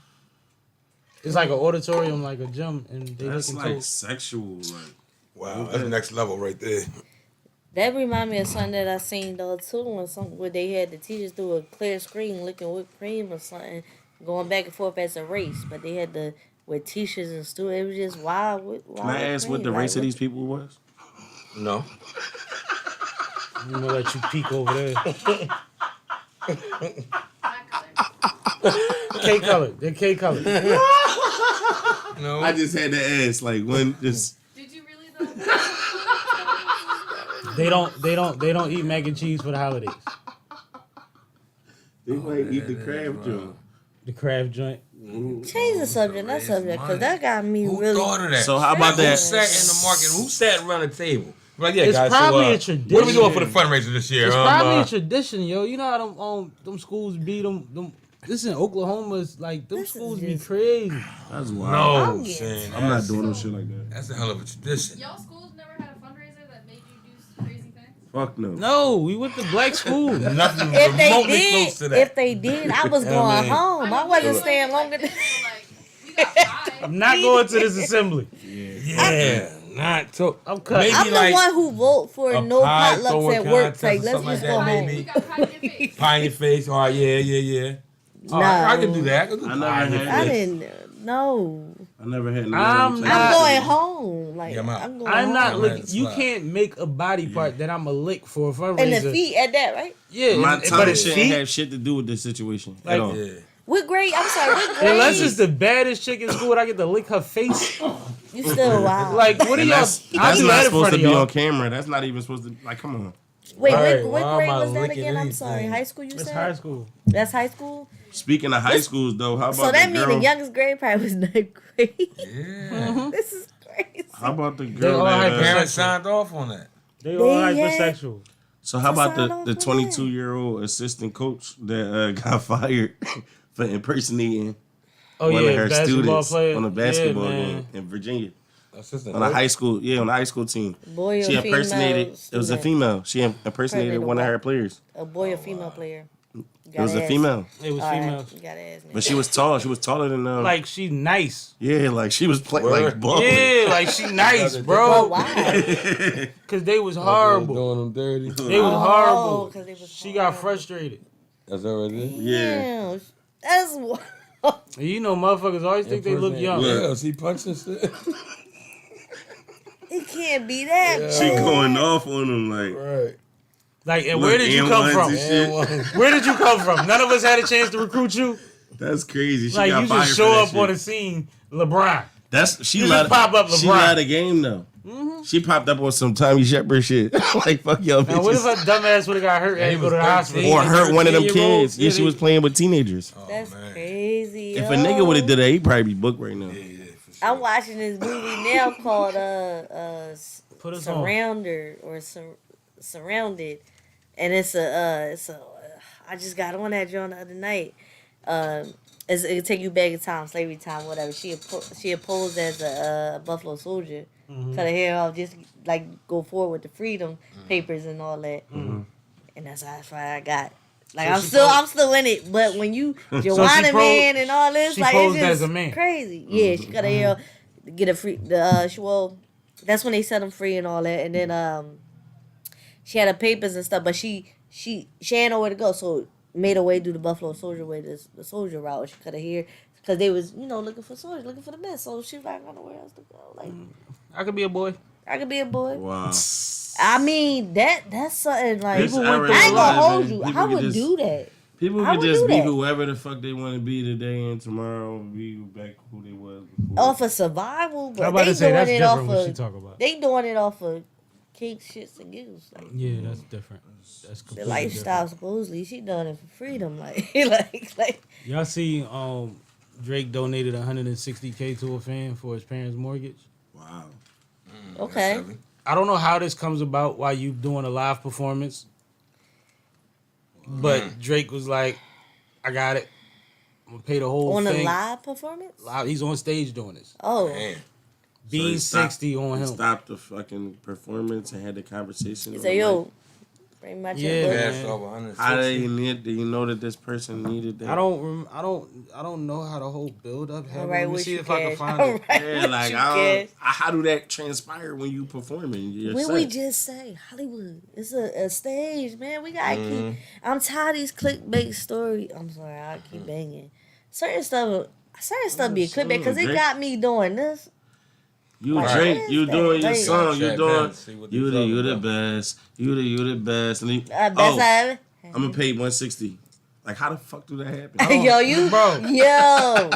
It's like an auditorium, like a gym, and they
That's
licking
like
toes.
sexual. Like
Wow, that's next level right there.
That remind me of something that I seen though too, where they had the teachers do a clear screen licking whipped cream or something, going back and forth as a race. But they had the with teachers and students. It was just wild.
can I ask what the race of these people was?
No.
I'm gonna let you peek over there. K color. They're K color.
No.
I just had to ask, like, when just
Did you really though?
They don't eat mac and cheese for the holidays.
they might eat the crab joint.
The crab joint.
Change the subject, that subject, because that got me
Who
really.
thought of that?
So how about
Who
that?
sat in the market? Who sat around the table? Like, yeah,
It's
guys,
probably a
What are we
tradition.
doing for the fundraiser this year?
It's probably a tradition, yo. You know how them schools be them. This in Oklahoma is like them
This is
schools be
just-
crazy.
That's wild.
No,
I'm
Shane.
I'm not doing no shit like that.
That's a hell of a tradition.
Y'all schools never had a fundraiser that made you do crazy things?
Fuck no.
No, we went to black school.
Nothing
If they
remotely close to
did,
that.
if they did, I was going home. I wasn't staying longer than.
Like, we got five.
I'm not going to this assembly.
Yeah, not so.
I'm cut.
Maybe
I'm the
like
one who vote for
a
no
pie
potlucks
throwing
at work.
contest
Like,
or
let's
something
just
like
go
that,
home.
maybe.
We got pie in your face.
pie in your face. Oh yeah.
No,
I can do that. I can do
I
pie
never
in your
had
I
face.
didn't. No,
I never had no.
I'm
I'm
not-
going home. Like
Yeah, I'm out.
I'm going
I'm
home.
not
I'm
licking.
at
You
slide.
can't make a body part that I'm a lick for a fundraiser.
And the feet at that, right?
Yeah,
My
but
tongue
it's
shouldn't
feet.
have shit to do with this situation
Like-
at all.
Yeah.
What grade? I'm sorry. What grade?
Unless it's the baddest chick in school, and I get to lick her face.
You still wild.
Like, what are
And
y'all?
that's
I'll do
not
that in
supposed
front
to
of
be
y'all.
on camera. That's not even supposed to. Like, come on.
Wait,
Right,
what
why
grade
am I
was that
licking
again? I'm sorry.
anything?
High school, you
It's
said?
high school.
That's high school?
Speaking of high schools, though, how about
So that
the
means
girl?
the youngest grade probably was 9th grade.
Yeah.
This is crazy.
How about the
They
girl
all
that?
hyper-
Parents signed off on that.
They all
They had-
hypersexual.
So how about
Sign
the
off
the
on that.
22-year-old assistant coach that got fired for impersonating
Oh
one
yeah,
of her
basketball
students
player
on a basketball
yeah,
game
man.
in Virginia
Assistant
on a
coach.
high school on the high school team.
Boy or
She impersonated.
female
It was a
student?
female. She impersonated
Pregnant
one of
or
her
what?
players.
A boy or female player?
It was a female,
It was
All right,
female.
you gotta ask me.
but she was tall. She was taller than
Like she nice.
yeah, like she was playing
Word.
like balling.
Yeah, like she nice,
But
bro.
why?
Cause they was horrible.
Doing them dirty.
They was
Oh,
horrible.
'cause they was
She got
horrible.
frustrated.
That's already it.
Yeah.
Damn, that's wild.
And you know, motherfuckers always think they look young.
Yeah, she punching shit.
It can't be that.
She
bad.
going off on him like.
Right.
Like, and
Look,
where did you come
N1s
from?
and shit.
Where did you come from? None of us had a chance to recruit you.
That's crazy. She
Like
got
you
fired
just
for
show
that
up
shit.
on the scene, LeBron.
That's she
You
lied.
just pop up
She
LeBron.
lied a game though. She popped up on some Tommy Shepard shit. Like fuck y'all
Now, what if
bitches.
her dumbass would have got hurt and
he
go to
was
the
13.
hospital?
Or hurt one of them
13-year-old?
kids. Yeah, she was playing with teenagers.
That's
man.
crazy.
If a nigga would have did that, he'd probably be booked right now.
Yeah, for sure.
I'm watching this movie now called
Put us on.
Surrounder or Surrounded, and it's a I just got on that joint the other night. It'll take you back in time, slavery time, whatever. She posed as a Buffalo Soldier, cut her hair off, just like go forward with the freedom papers and all that. And that's why I got. Like
So
I'm still in it, but when you Joanna
posed-
Man and all this,
she
like
posed
it's just
as a man.
crazy. Yeah, she cut her hair, off, get a free. That's when they set them free and all that, and then she had her papers and stuff, but she had nowhere to go, so made her way do the Buffalo Soldier way, the soldier route. She cut her hair because they was looking for soldiers, looking for the best. So she was like, I don't know where else to go. Like
I could be a boy.
I could be a boy.
Wow.
I mean that's something like
This era
I ain't gonna
is
hold
alive,
you.
man.
I would do that.
People
I
could
would
just
do
be
that.
whoever the fuck they want to be today and tomorrow be back who they was before.
Off of survival,
I'm
but
about
they
to say
doing
that's
it
different
off
what she
of
talk about.
they doing it off of kink shits and giggles. Like
Yeah, that's different. That's
the
completely
lifestyle supposedly she done it for freedom. Like like
Y'all see, Drake donated $160K to a fan for his parents' mortgage.
Wow.
okay.
I don't know how this comes about while you doing a live performance, but Drake was like, "I got it. I'm gonna pay the whole
On a
thing."
live performance?
Live. He's on stage doing this.
Oh.
Man.
Being
So he
60 on
He
him.
stopped the fucking performance and had the conversation.
He
on
said,
the
yo,
mic.
bring my
Yeah,
checkbook.
man.
Passed over 160.
How do you know that this person needed that?
I don't know how the whole build up happened.
All right,
Let me
with
see
you,
if I can
Cash.
find
All
it.
right,
Yeah,
with
like
you,
I
Cash.
don't, how do that transpire when you performing? Your
When
set?
we just say Hollywood, it's a stage, man. We gotta keep. I'm tired of these clickbait stories. I'm sorry, I keep banging. Certain stuff be a clickbait because it
Drake.
got me doing this.
You
Like,
Drake,
what
you
is
doing
that?
your
Like-
song, you
Check
doing
them, see what they
you
talking
the
about.
best, you the best, and he,
Best
oh,
I ever.
I'm gonna pay 160. Like how the fuck do that happen?
Yo, you,
Bro.
yo,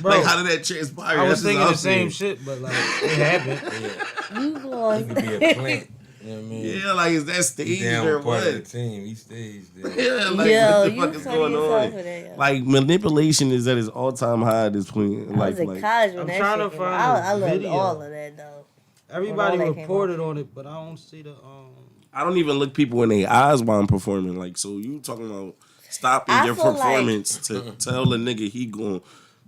Bro,
Like how did that transpire?
I was
That's
thinking
what
the
I'm
same
saying.
shit, but like it happened.
you
He
going?
could be a plant. You know what I mean?
Yeah, like is that
He
staged
down
or
with part
what?
of the team. He stays there.
Yeah, like
Yo,
what the
you
fuck is
funny
going
yourself
on?
for that, yo.
Like manipulation is at its all time high at this point.
I was in
Like
college when
I'm
that
trying
shit
to
came
find
out.
a
I loved
video.
all of that though.
Everybody
When all that came
reported on it, but I don't see the
I don't even look people in their eyes while I'm performing. Like so, you talking about stopping
I
your
feel like-
performance to tell a nigga he gonna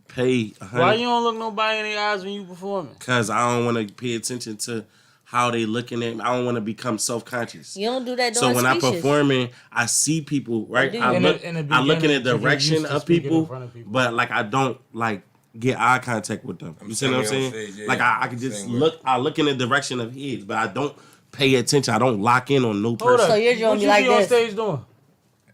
pay
Why you
$100
don't look nobody in the eyes when you performing?
because I don't want to pay attention to how they looking at me. I don't want to become self-conscious.
You don't do that
So
during
when I'm
speeches.
performing, I see people, right?
do you?
I
In the-
look,
in the
I look in the
beginning to get
direction
used to
of
speaking in
people,
front of people.
but like I don't like get eye contact with them. You see what I'm
same way on
saying?
stage, yeah.
Like I can just
Same way.
look. I look in the direction of his, but I don't pay attention. I don't lock in on no
Hold
person.
up.
So you're
what
doing
you
like
be on
this.
stage doing?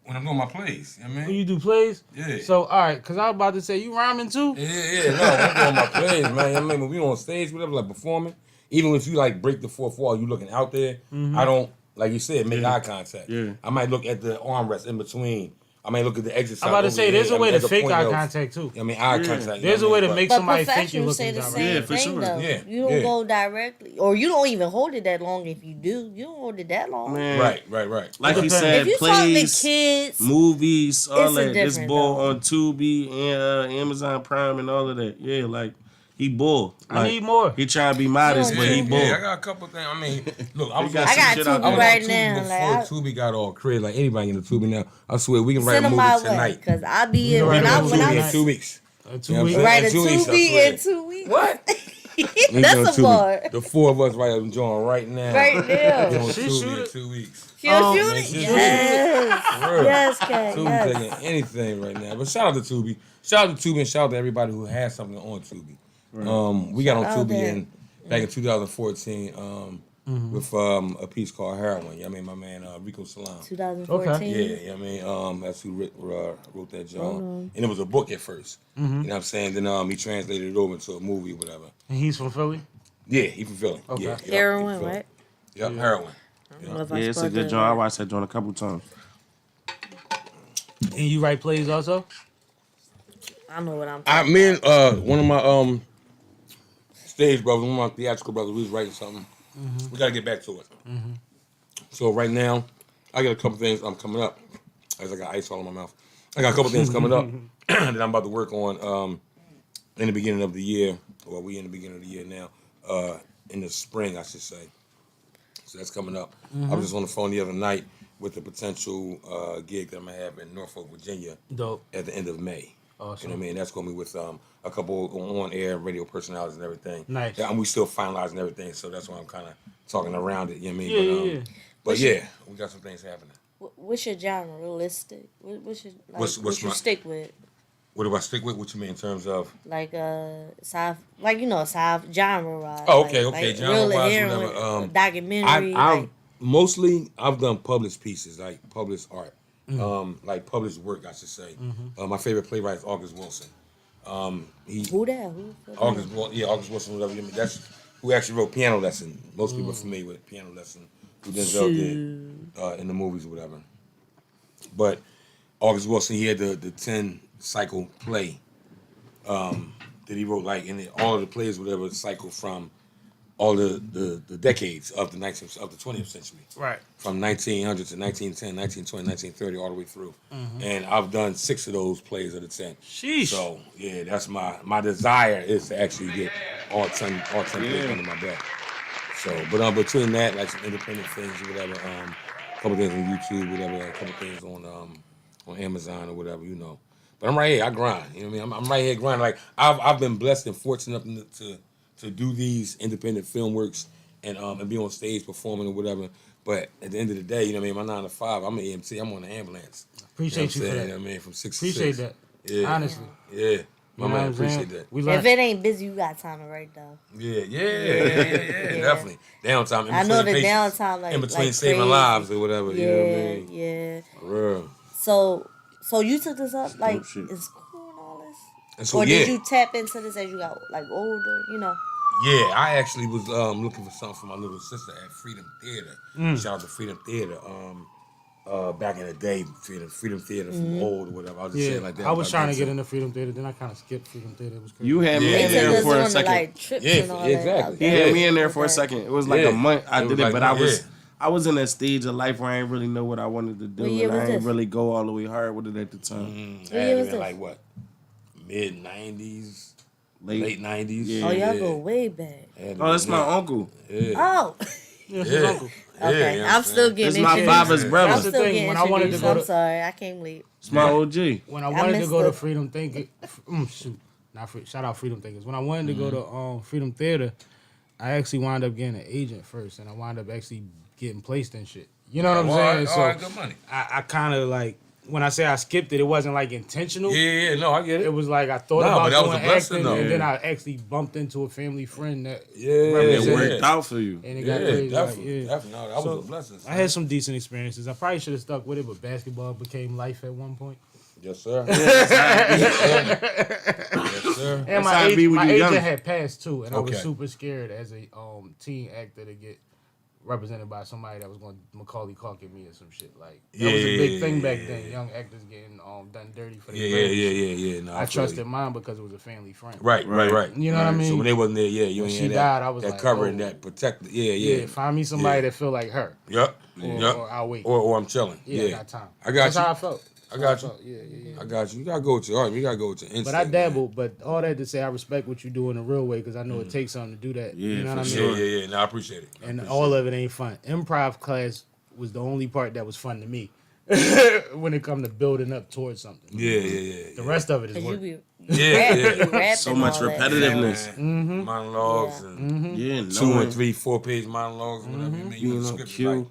When I'm doing my plays, you know what I
When
mean?
you do plays?
Yeah.
So, all right, because I was about to say, you rhyming too?
Yeah, no, I'm doing my plays, man. You know what I mean? When we on stage, whatever, like performing, even if you like break the fourth wall, you looking out there, I don't, like you said, make eye contact.
Yeah.
I might look at the armrest in between. I might look at the exit side.
I'm about to say, there's a way to fake eye
contact.
contact too.
I mean, eye contact.
There's a way to make
But
somebody think you're
professionals say
looking
the
direct.
same
Yeah, for
thing
sure.
though.
Yeah,
You don't
yeah.
go directly, or you don't even hold it that long. If you do, you don't hold it that long.
Man,
Right.
like you
If
said,
If you talking to
plays,
kids,
movies, all
It's a
that. This
different,
bull
though.
on Tubi and Amazon Prime and all of that. Yeah, like he bull.
I
Like,
need more.
He trying to be modest,
You
but
don't
he
need
bull.
Yeah, I got a couple things. I mean, look, I was
got
I
some
got
shit out
Tubi
there.
I was
right
on Tubi
now.
before
Like,
Tubi got all crazy. Like anybody in the Tubi now, I swear we can write
send
a
them
movie
my way,
tonight.
cause I be
You
in
can
when
write a
I
movie
when
Tubi
I
in 2 weeks.
2
You know what I'm
weeks.
saying?
write a
In 2 weeks, I
Tubi
swear.
in 2 weeks.
What?
That's a bar.
The four of us right joint right now.
Right now.
We on
She
Tubi
shoot
in
it.
2 weeks.
She'll shoot
man,
it.
she'll
Yes.
For real.
Yes, Kat.
Tubi
Yes.
taking anything right now. But shout out to Tubi. Shout out to Tubi and shout out to everybody who has something on Tubi. We got on
Shout out
Tubi
to-
back in 2014 with a piece called Heroin. I mean, my man Rico Salam.
2014.
Yeah, I mean, that's who wrote that joint. And it was a book at first. You know what I'm saying? Then he translated it over into a movie or whatever.
And he's from Philly?
Yeah, he from Philly.
Okay.
Yeah, he
Heroin,
from Philly.
right?
Yep, Heroin.
I don't know if I
Yeah, it's a
spelled
good
that
joint. I
right.
watched that joint a couple times.
And you write plays also?
I know what I'm
I
talking
mean, one of my stage brothers, one of my theatrical brothers, we was writing something. We gotta get back to it. So right now, I got a couple things coming up. As I got ice all in my mouth. I got a couple things coming up that I'm about to work on in the beginning of the year. Well, we in the beginning of the year now. In the spring, I should say. So that's coming up. I was just on the phone the other night with a potential gig that I'm gonna have in Norfolk, Virginia,
Dope.
at the end of May.
Awesome.
You know what I mean? That's gonna be with a couple on-air radio personalities and everything.
Nice.
Yeah, and we still finalizing everything, so that's why I'm kind of talking around it. You know what I
Yeah,
mean?
yeah.
But yeah, we got some things happening.
What's your genre? Realistic? What's your like,
What's
what you
my-
stick with?
What do I stick with? What you mean in terms of?
Like sci, like sci genre wise.
Oh, okay,
like
genre-wise,
heroin,
whatever,
documentary.
I've done published pieces, like published art, like published work, I should say. My favorite playwright is August Wilson.
who that? Who?
August Wilson, whatever you mean. That's who actually wrote Piano Lesson. Most people are familiar with Piano Lesson, who Denzel did in the movies or whatever. But August Wilson, he had the 10 cycle play that he wrote, like, and all of the plays, whatever, cycle from all the decades of the 20th century.
Right.
From 1900 to 1910, 1920, 1930, all the way through. And I've done 6 of those plays out of 10.
Sheesh.
So, yeah, that's my desire is to actually get all 10 plays under my belt. So, but between that, like some independent things or whatever, a couple things on YouTube, whatever, a couple things on Amazon or whatever, But I'm right here, I grind. You know what I mean? I'm right here grinding. Like, I've been blessed and fortunate enough to do these independent film works and be on stage performing or whatever. But at the end of the day, you know what I mean? My 9 to 5, I'm an EMT. I'm on the ambulance.
Appreciate you for that.
You know what I mean? From 6
Appreciate
to 6.
that.
Yeah.
Honestly.
Yeah.
You
My
know
man,
what I'm saying?
appreciate that.
We
If
learned.
it ain't busy, you got time to write though.
Yeah, definitely. Downtime.
I know the
patients.
downtime, like
in between
like
saving
crazy.
lives or whatever.
Yeah,
You know what I mean?
yeah.
For real.
So you took this up like
Oh, shit.
in school and all this,
And so
or
yeah,
did you tap into this as you got like older?
yeah. I actually was looking for something for my little sister at Freedom Theater. Shout out to Freedom Theater. Back in the day, Freedom Theater from old or whatever. I was just
Yeah,
saying like that.
I was
Back
trying
then,
to get
so-
into Freedom Theater, then I kind of skipped Freedom Theater. It was crazy.
You had me
Yeah.
in
They
there
took us
for a
on to
second.
like trips
Yeah,
and all
exactly.
that.
He had me in there
Okay.
for a second. It was like
Yeah.
a month I
It was
did it,
like
but
that,
I was in a stage of life where I didn't really know what I wanted to do,
What year
and I
was
didn't
this?
really go all the way hard with it at the time.
It
year
had
was
been
this?
like what? Mid 90s,
Late.
late 90s.
Yeah.
Oh, y'all go way back.
Oh, that's my uncle.
Yeah.
Oh,
Yeah, it's
Yeah.
his uncle.
okay.
Yeah,
I'm still
It's
getting
my
introduced.
father's
I'm
brother.
That's the
still
thing,
getting
when I wanted to
introduced.
go
I'm
to-
sorry, I came late.
It's my OG.
When I wanted to
missed
go to
it.
Freedom Thinker, shoot, not free, shout out Freedom Thinkers. When I wanted to go to Freedom Theater, I actually wound up getting an agent first, and I wound up actually getting placed in shit. You know what I'm
All
saying?
right, all right, good money.
I kind of like, when I say I skipped it, it wasn't like intentional.
Yeah, no, I get it.
It was like I thought
Nah, but
about
that was
doing
a blessing,
acting,
though.
and then I actually bumped into a family friend that
It
represented,
worked out for you.
and it
Yeah,
got crazy.
definitely,
Like,
definitely. No, that
So,
was a blessing.
I had some decent experiences. I probably should have stuck with it, but basketball became life at one point.
Yes, sir. Yes, sir.
And
That's how it be when
my
you
agent
young.
had passed too, and I was
Okay.
super scared as a teen actor to get represented by somebody that was going to Macaulay Culkin me or some shit. Like that was a big thing back then. Young actors getting done dirty for their
Yeah. No,
I
feel
trusted
you.
mine because it was a family friend.
Right.
You know what I mean?
So when they wasn't there, you
When
ain't
she
had
died, I
that,
was
that
like,
covering,
oh.
that protect. Yeah.
Yeah, find me somebody
Yeah.
that feel like her.
Yep.
Or I'll wait.
Or I'm chilling.
Yeah, I got time.
I got
That's
you.
how I felt.
I got you.
Yeah.
I got you. You gotta go with your heart. You gotta go with your instinct.
But I
man.
dabbled. But all that to say, I respect what you do in a real way because I know it takes something to do that.
Yeah,
you know what I
for
mean?
sure.
Yeah. No, I appreciate it.
And all of it ain't fun. Improv class was the only part that was fun to me when it come to building up towards something.
Yeah.
The rest of it is
Cause you
work.
be you
Yeah.
rapping
So much
all that.
repetitiveness.
Monologues
Yeah.
and
Yeah,
2
knowing.
and 3, 4 page monologues, whatever. You mean, you
Being
the
on
script is
cue.
like, you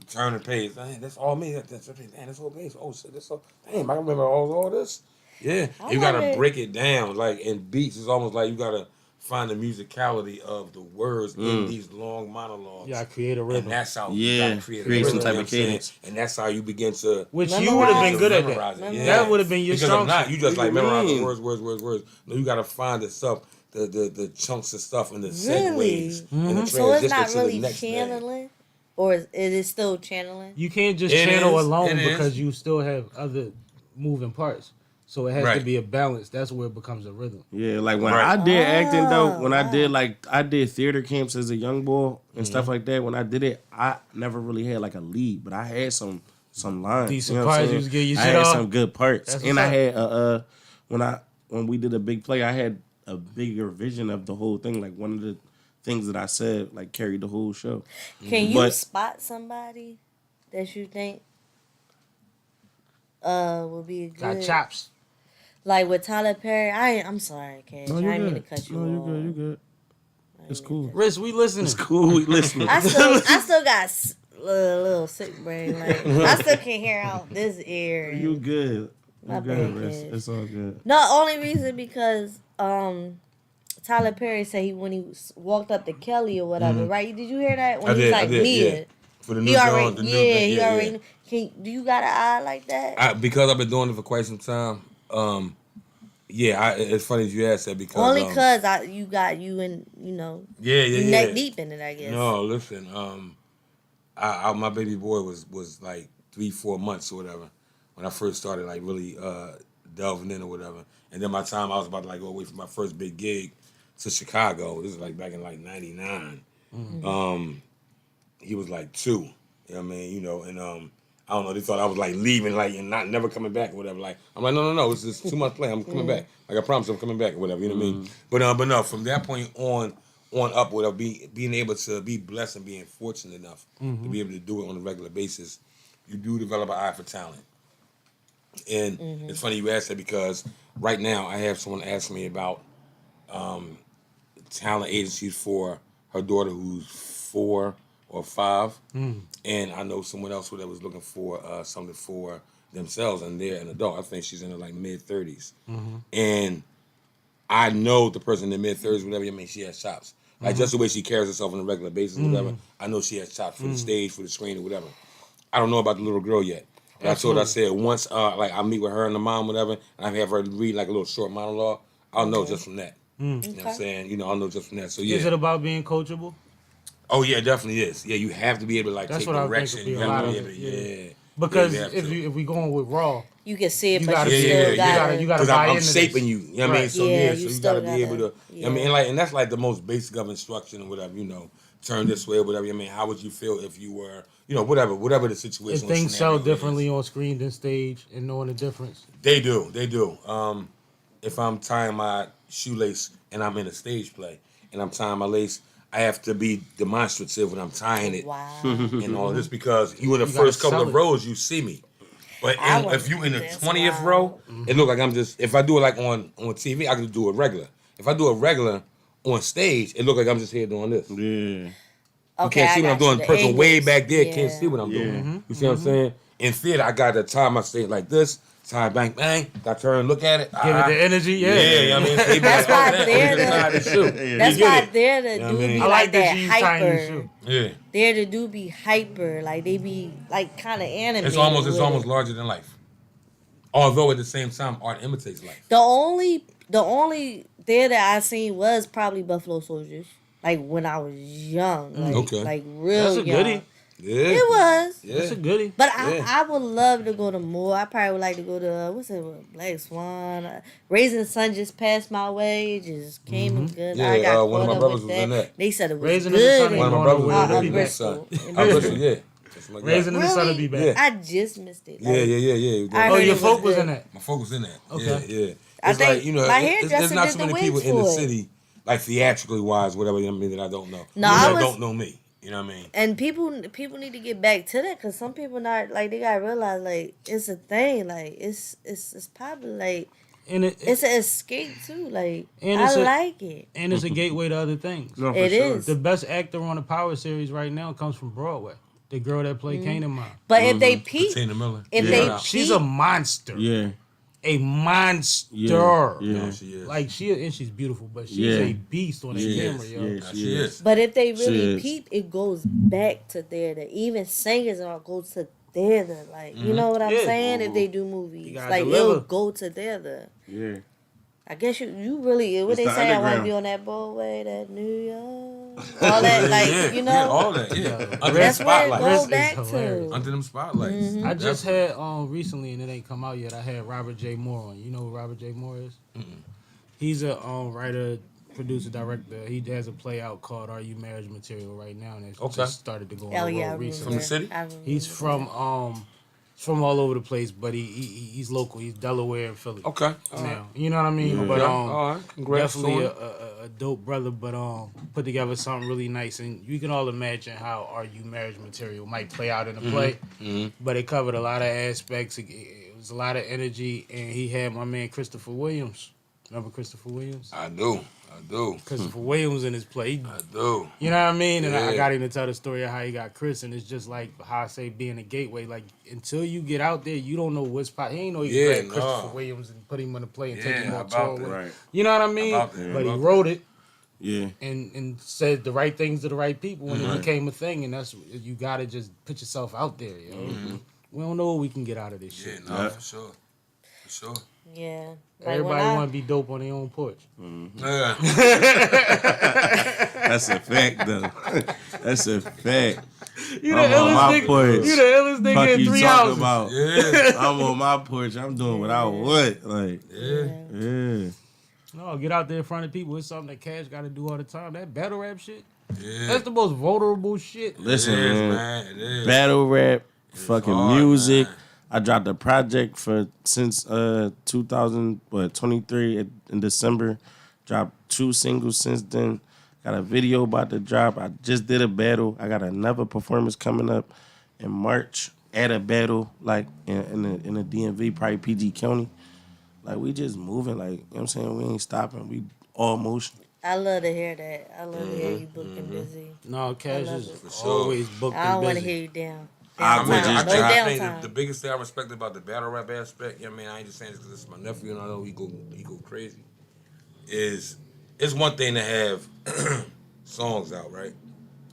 turn the page. Dang, that's all me. That's whole page. Oh shit, that's all. Damn, I remember all this. Yeah,
I
you gotta
wonder-
break it down. Like in beats, it's almost like you gotta find the musicality of the words in these long monologues.
Yeah, I create a rhythm.
And that's how
Yeah,
you gotta create
create
a
some
rhythm,
type
you know
of
what I'm saying?
cadence.
And that's how you begin to
Which
Memorize
you would have been good at
memorize
that.
it. Yeah.
That would have been your
Because
strong
I'm not.
suit.
You just like
What do you
memorize
mean?
words. No, you gotta find the stuff, the chunks of stuff and the
Really?
segues and the
So it's
transition
not
to the
really
next thing.
channeling, or it is still channeling.
You can't just
It
channel
is,
alone
it is.
because you still have other moving parts. So it has to
Right.
be a balance. That's where it becomes a rhythm.
Yeah, like when
Right.
I did acting though,
Oh,
when I did theater camps as a young boy and stuff like that. When I did it, I never really had like a lead, but I had some lines.
Decent
you know what I'm
parts,
saying?
you was getting your
I
shit
had
off.
some good parts,
That's
and
what's
I
up.
had when we did a big play, I had a bigger vision of the whole thing. Like one of the things that I said like carried the whole show.
Can you
But-
spot somebody that you think would be a
Got
good
chops.
like with Tyler Perry? I'm sorry, Cash. I didn't mean to cut you off.
You good. It's cool.
Riz, we listening.
It's cool. We listening.
I still got a little sick brain. Like I still can hear out this ear.
You good.
My
You
bad,
good, Riz.
kid.
It's all good.
No, only reason because Tyler Perry said when he walked up to Kelly or whatever, right? Did you hear that when
I
he was
did,
like
I did,
Mia?
yeah. For the new
He already,
song, the new
he already. Do you got an eye like that?
because I've been doing it for quite some time. It's funny that you asked that because
Only cause you got you in, you neck deep in it, I guess.
No, listen. My baby boy was like 3-4 months or whatever when I first started like really delving in or whatever. And then by the time I was about to like go away from my first big gig to Chicago, this is like back in like '99. He was like 2. You know what I mean? And I don't know. They thought I was like leaving, like and never coming back or whatever. Like I'm like, no. It's just too much play. I'm coming back. Like I promise, I'm coming back or whatever. You know what I mean? But no. From that point on up, whatever, being able to be blessed and being fortunate enough to be able to do it on a regular basis, you do develop an eye for talent. And it's funny you asked that because right now I have someone ask me about talent agencies for her daughter who's 4 or 5, and I know someone else that was looking for something for themselves, and they're an adult. I think she's in her like mid-30s, and I know the person in the mid-30s, whatever. I mean, she has chops. Like just the way she carries herself on a regular basis, whatever. I know she has chops for the stage, for the screen, or whatever. I don't know about the little girl yet. But I told her, I said once, like I meet with her and the mom, whatever, and I have her read like a little short monologue. I'll know just from that. You know what I'm saying? I'll know just from that. So yeah.
Is it about being coachable?
Oh yeah, it definitely is. Yeah, you have to be able to like
That's
take
what I think
direction.
would be
You
a
have
lot
to be
of
able to,
it,
yeah.
Because
Yeah, you have to.
if we going with Raw,
You can see it,
You
but
gotta-
you still gotta.
you gotta
Because
buy
I'm
into
shaping
this.
you. You know what I mean?
Right.
So
Yeah,
yeah,
you
so you
still
gotta be able to.
gotta-
I mean, and that's like the most basic of instruction or whatever. Turn this way or whatever. I mean, how would you feel if you were, whatever the situation.
if
or
things
scenario
sell differently
is.
on screen than stage and knowing the difference.
They do. If I'm tying my shoelace and I'm in a stage play and I'm tying my lace, I have to be demonstrative when I'm tying it
Wow.
and all this because you in the
You gotta
first couple
sell
of
it.
rows you see me, but
I
if you in the
that's
20th
wild.
row, it look like I'm just. If I do it like on TV, I can do it regular. If I do it regular on stage, it look like I'm just here doing this.
Yeah.
You can't see what I'm doing. The person way back there can't see what I'm
Yeah.
doing. You see what I'm saying? In theater, I got to time my stage like this. Time, bang, bang. Got to turn and look at it.
Give it the energy, yeah.
Yeah, you know what I mean? So
That's why they're
That's
they're the
I
do
mean?
be
I
like that
you tying your
hyper.
shoe.
Yeah.
They're the do be hyper. Like they be like kind of animated.
It's almost
with it.
larger than life. Although at the same time, art imitates life.
The only theater I seen was probably Buffalo Soldiers. Like when I was young. Like,
Okay.
Like real
That's a
young.
goodie.
Yeah.
It was.
Yeah.
That's a goodie.
But
Yeah.
I would love to go to more. I probably would like to go to what's it? Black Swan. Raising Sun just passed my way. It just came and good.
Yeah,
I got
one of
caught
my
up
brothers
with
was in that.
They said it was
Raising the
good.
Sun ain't
One of my
going
brothers
nowhere.
was in
Bristol.
that.
In
Bristol, yeah. Something like that.
Raising in the Sun will be back.
Yeah.
I just missed it.
Yeah,
Like,
yeah.
I
Oh,
heard
your
it
folk was
good.
in that.
My folk was in that.
Okay.
Yeah.
I
It's
think
like, you know,
my
there's
hairdresser
not
did
so
the
many
wigs
people in the
for it.
city, like theatrically wise, whatever, I mean, that I don't know.
No,
that
I was-
don't know me. You know what I mean?
And people need to get back to that because some people not like they gotta realize like it's a thing like it's probably like
And
it's an escape too like
And
I
it's
like it.
And it's a gateway to other things.
No, for
It
sure.
is.
The best actor on the Power series right now comes from Broadway. The girl that played Canaan Mom.
But if they peep,
Tina Miller.
if
Yeah.
they
Yeah.
peep,
She's a monster.
Yeah.
A monster.
Yeah.
No, she is.
Like she's beautiful, but she's
Yeah.
a beast on the
Yeah.
camera, yo.
Yeah.
Nah, she is.
but if they
She
really
is.
peep, it goes back to theater. Even singers all go to theater. Like you know what I'm
Yeah.
saying? If they do movies,
gotta
like
deliver.
it'll go to theater.
Yeah.
I guess you really what
It's
they
the
say. I want to
underground.
be on that Broadway, that New York, all that. Like
Yeah,
you know,
yeah, all that, yeah. Under them
that's where it
spotlights.
goes
Riz
back
is hilarious.
to.
Under them spotlights.
I just had recently, and it ain't come out yet. I had Robert J. Moore on. You know who Robert J. Moore is? He's a writer, producer, director. He has a play out called "Are You Marriage Material" right now, and it's
Okay.
just started to go on
Oh
the
yeah, I
road
remember.
recently.
From the city?
I remember
He's from all over the place, but he's local. He's Delaware and Philly.
Okay.
Now, you know what I mean? But
all right. Congrats
definitely
to him.
a dope brother, but put together something really nice, and you can all imagine how "Are You Marriage Material" might play out in the play. But it covered a lot of aspects. It was a lot of energy, and he had my man Christopher Williams. Remember Christopher Williams?
I do.
Christopher Williams in his play.
I do.
You know what I mean? And I
Yeah.
got him to tell the story of how he got Chris, and it's just like how I say being a gateway. Like until you get out there, you don't know what's He ain't know you
Yeah,
could grab
no.
Christopher Williams and put him on the play and take
Yeah,
him on
about
tour.
that.
with him.
Right.
You know what I mean?
About that,
But he
about
wrote it
Yeah.
and said the right things to the right people, and
Mm-hmm.
it became a thing. And that's you gotta just put yourself out there, yo. We don't know what we can get out of this
Yeah,
shit.
no,
Yeah.
for sure. For sure.
Yeah, like
Everybody
when
want to be dope on their own porch.
Yeah.
That's a fact, though. That's a fact.
You the
I'm on my
illest nigga.
porch.
You the illest
Fuck
nigga in
you
3
talking
houses.
about?
Yeah.
I'm on my porch. I'm doing what I want. Like, yeah.
No, get out there in front of people. It's something that Cash got to do all the time. That battle rap shit.
Yeah.
That's the most vulnerable shit.
Listen,
It is,
man.
It is.
Battle rap, fucking
hard,
music.
man.
I dropped a project since 2023 in December. Dropped 2 singles since then. Got a video about to drop. I just did a battle. I got another performance coming up in March at a battle, like in the DMV, probably PG County. Like we just moving, like you know what I'm saying. We ain't stopping. We all motion.
I love to hear that. I love to hear you booked and busy.
No, Cash
love
is
it.
For sure.
always booked
I don't
and
want to
busy.
hear you down.
I
Downtime.
would just
No
drop-
I think
downtime.
the biggest thing I respect about the battle rap aspect, you know what I mean, I ain't just saying this because it's my nephew and I know he go crazy, is it's one thing to have songs out, right?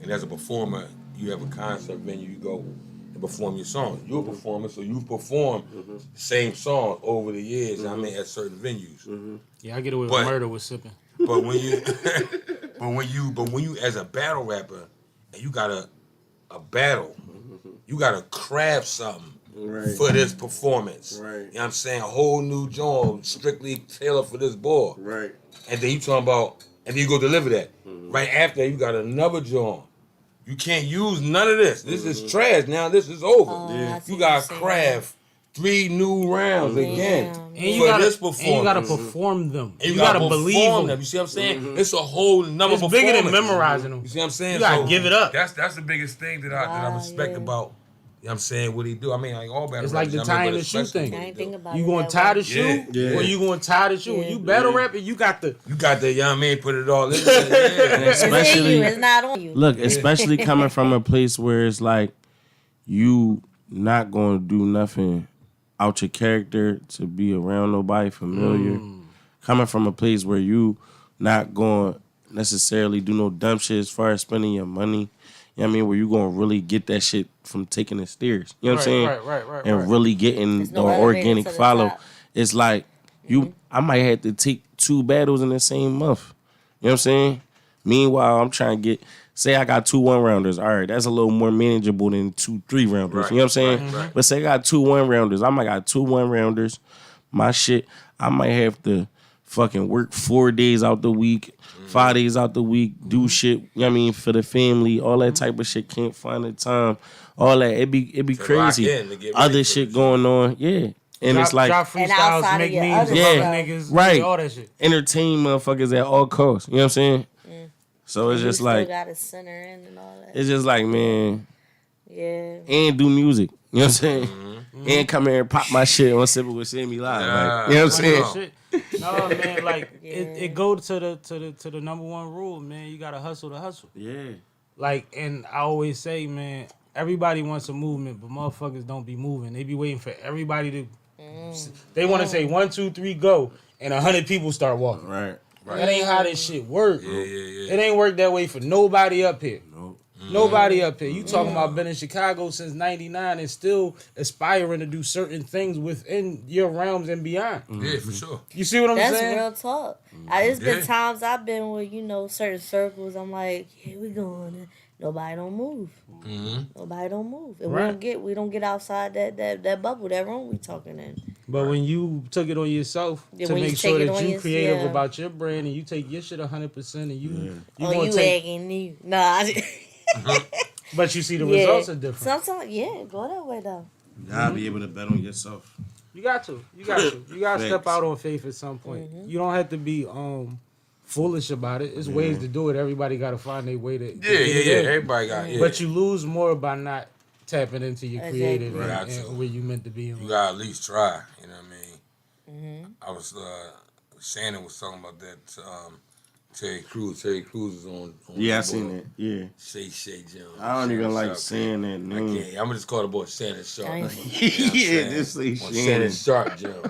And as a performer, you have a concert venue, you go and perform your song. You're a performer, so you've performed the same song over the years, I mean, at certain venues.
Yeah, I get away with
But-
murder with sipping.
But when you but when you as a battle rapper and you got a battle, you gotta craft something
Right.
for this performance.
Right.
You know what I'm saying? A whole new joint strictly tailored for this boy.
Right.
And then you talking about and then you go deliver that. Right after you got another joint. You can't use none of this. This is trash. Now this is over.
Oh, I see
You
what
gotta
you're saying.
craft 3 new rounds again.
And you
for
gotta,
this
and
performance.
you gotta perform them.
And
You gotta
perform
believe
them.
them.
You see what I'm saying? It's a whole number
It's
of
bigger than
performances.
memorizing them.
You see what I'm saying?
You gotta give it up.
That's the biggest thing that I
Wow,
respect
yeah.
about, you know know what I'm saying? What he do? I mean, like all battle
It's like
rappers,
the
I mean,
tie
but
and the shoe
especially
thing.
what
I
he
ain't
do.
think about
You
it.
gonna
that
tie
way.
the shoe,
Yeah.
or you gonna tie the shoe? When you battle rapping, you got the.
You got the young man put it all in. Yeah.
It's in
Especially-
you. It's not on you.
Look, especially coming from a place where it's like you not gonna do nothing out your character to be around nobody familiar. Coming from a place where you not gonna necessarily do no dumb shit as far as spending your money. You know what I mean? Where you gonna really get that shit from taking the stairs. You know what I'm saying?
Right.
And really getting
There's
the
no elevator
organic
to the
follow.
top.
It's like I might have to take 2 battles in the same month. You know what I'm saying? Meanwhile, I'm trying to get, say I got 2 1-rounders. All right, that's a little more manageable than 2 3-rounders.
Right,
You know what I'm saying?
right.
But say I got 2 1-rounders. I might got 2 1-rounders. My shit, I might have to fucking work 4 days out the week, 5 days out the week, do shit, you know what I mean, for the family, all that type of shit. Can't find the time. All that. It be
To
crazy.
lock in, to get ready
Other
for
shit
the
going on. Yeah. And it's like
drop
And
freestyles,
outside
make
of your
memes
other
about
stuff.
niggas,
Right.
all that shit.
entertain motherfuckers at all costs. You know what I'm saying? So it's
You
just
still
like,
got to center in and all that.
it's just like, man,
Yeah.
and do music. You know what I'm saying? And come here and pop my shit on SippinWitSammie live. Like, you know what I'm saying?
Shit. No man, like
Yeah.
it goes to the number one rule, man. You gotta hustle to hustle.
Yeah.
Like, and I always say, man, everybody wants a movement, but motherfuckers don't be moving. They be waiting for everybody to. They want to say 1, 2, 3, go, and 100 people start walking.
Right.
That ain't how this shit work.
Yeah.
It ain't work that way for nobody up here.
Nope.
Nobody up here. You talking about been in Chicago since '99 and still aspiring to do certain things within your realms and beyond.
Yeah, for sure.
You see what I'm
That's
saying?
real talk. It's been
Yeah.
times I've been with, certain circles. I'm like, here we going. And nobody don't move. Nobody don't move. And
Right.
we don't get outside that bubble, that room we talking in.
But when you took it on yourself
Yeah,
to
when you
make sure
take it
that
on
you
your-
creative
yeah.
about your brand and you take your shit 100% and you
You
take,
egging you. Nah.
but you see the
Yeah.
results are different.
Sometimes, yeah, go that way though.
You gotta be able to bet on yourself.
You got to step
Facts.
out on faith at some point. You don't have to be foolish about it. There's ways to do it. Everybody got to find their way to
Yeah.
get it in.
Everybody got. Yeah.
But you lose more by not tapping into your
Exactly.
creative
Right.
and where you meant to be in
You
life.
gotta at least try. You know what I mean? I was Shannon was talking about that. Terry Crews. Terry Crews is on
Yeah, I
the
seen
board.
it. Yeah.
Shay Jones.
I don't even like
Shannon
saying that
Sharp. I
name.
can't. I'm gonna just call the boy Shannon Sharp.
Shannon.
Yeah, just say
on Shannon
Shannon.
Sharp, Joe.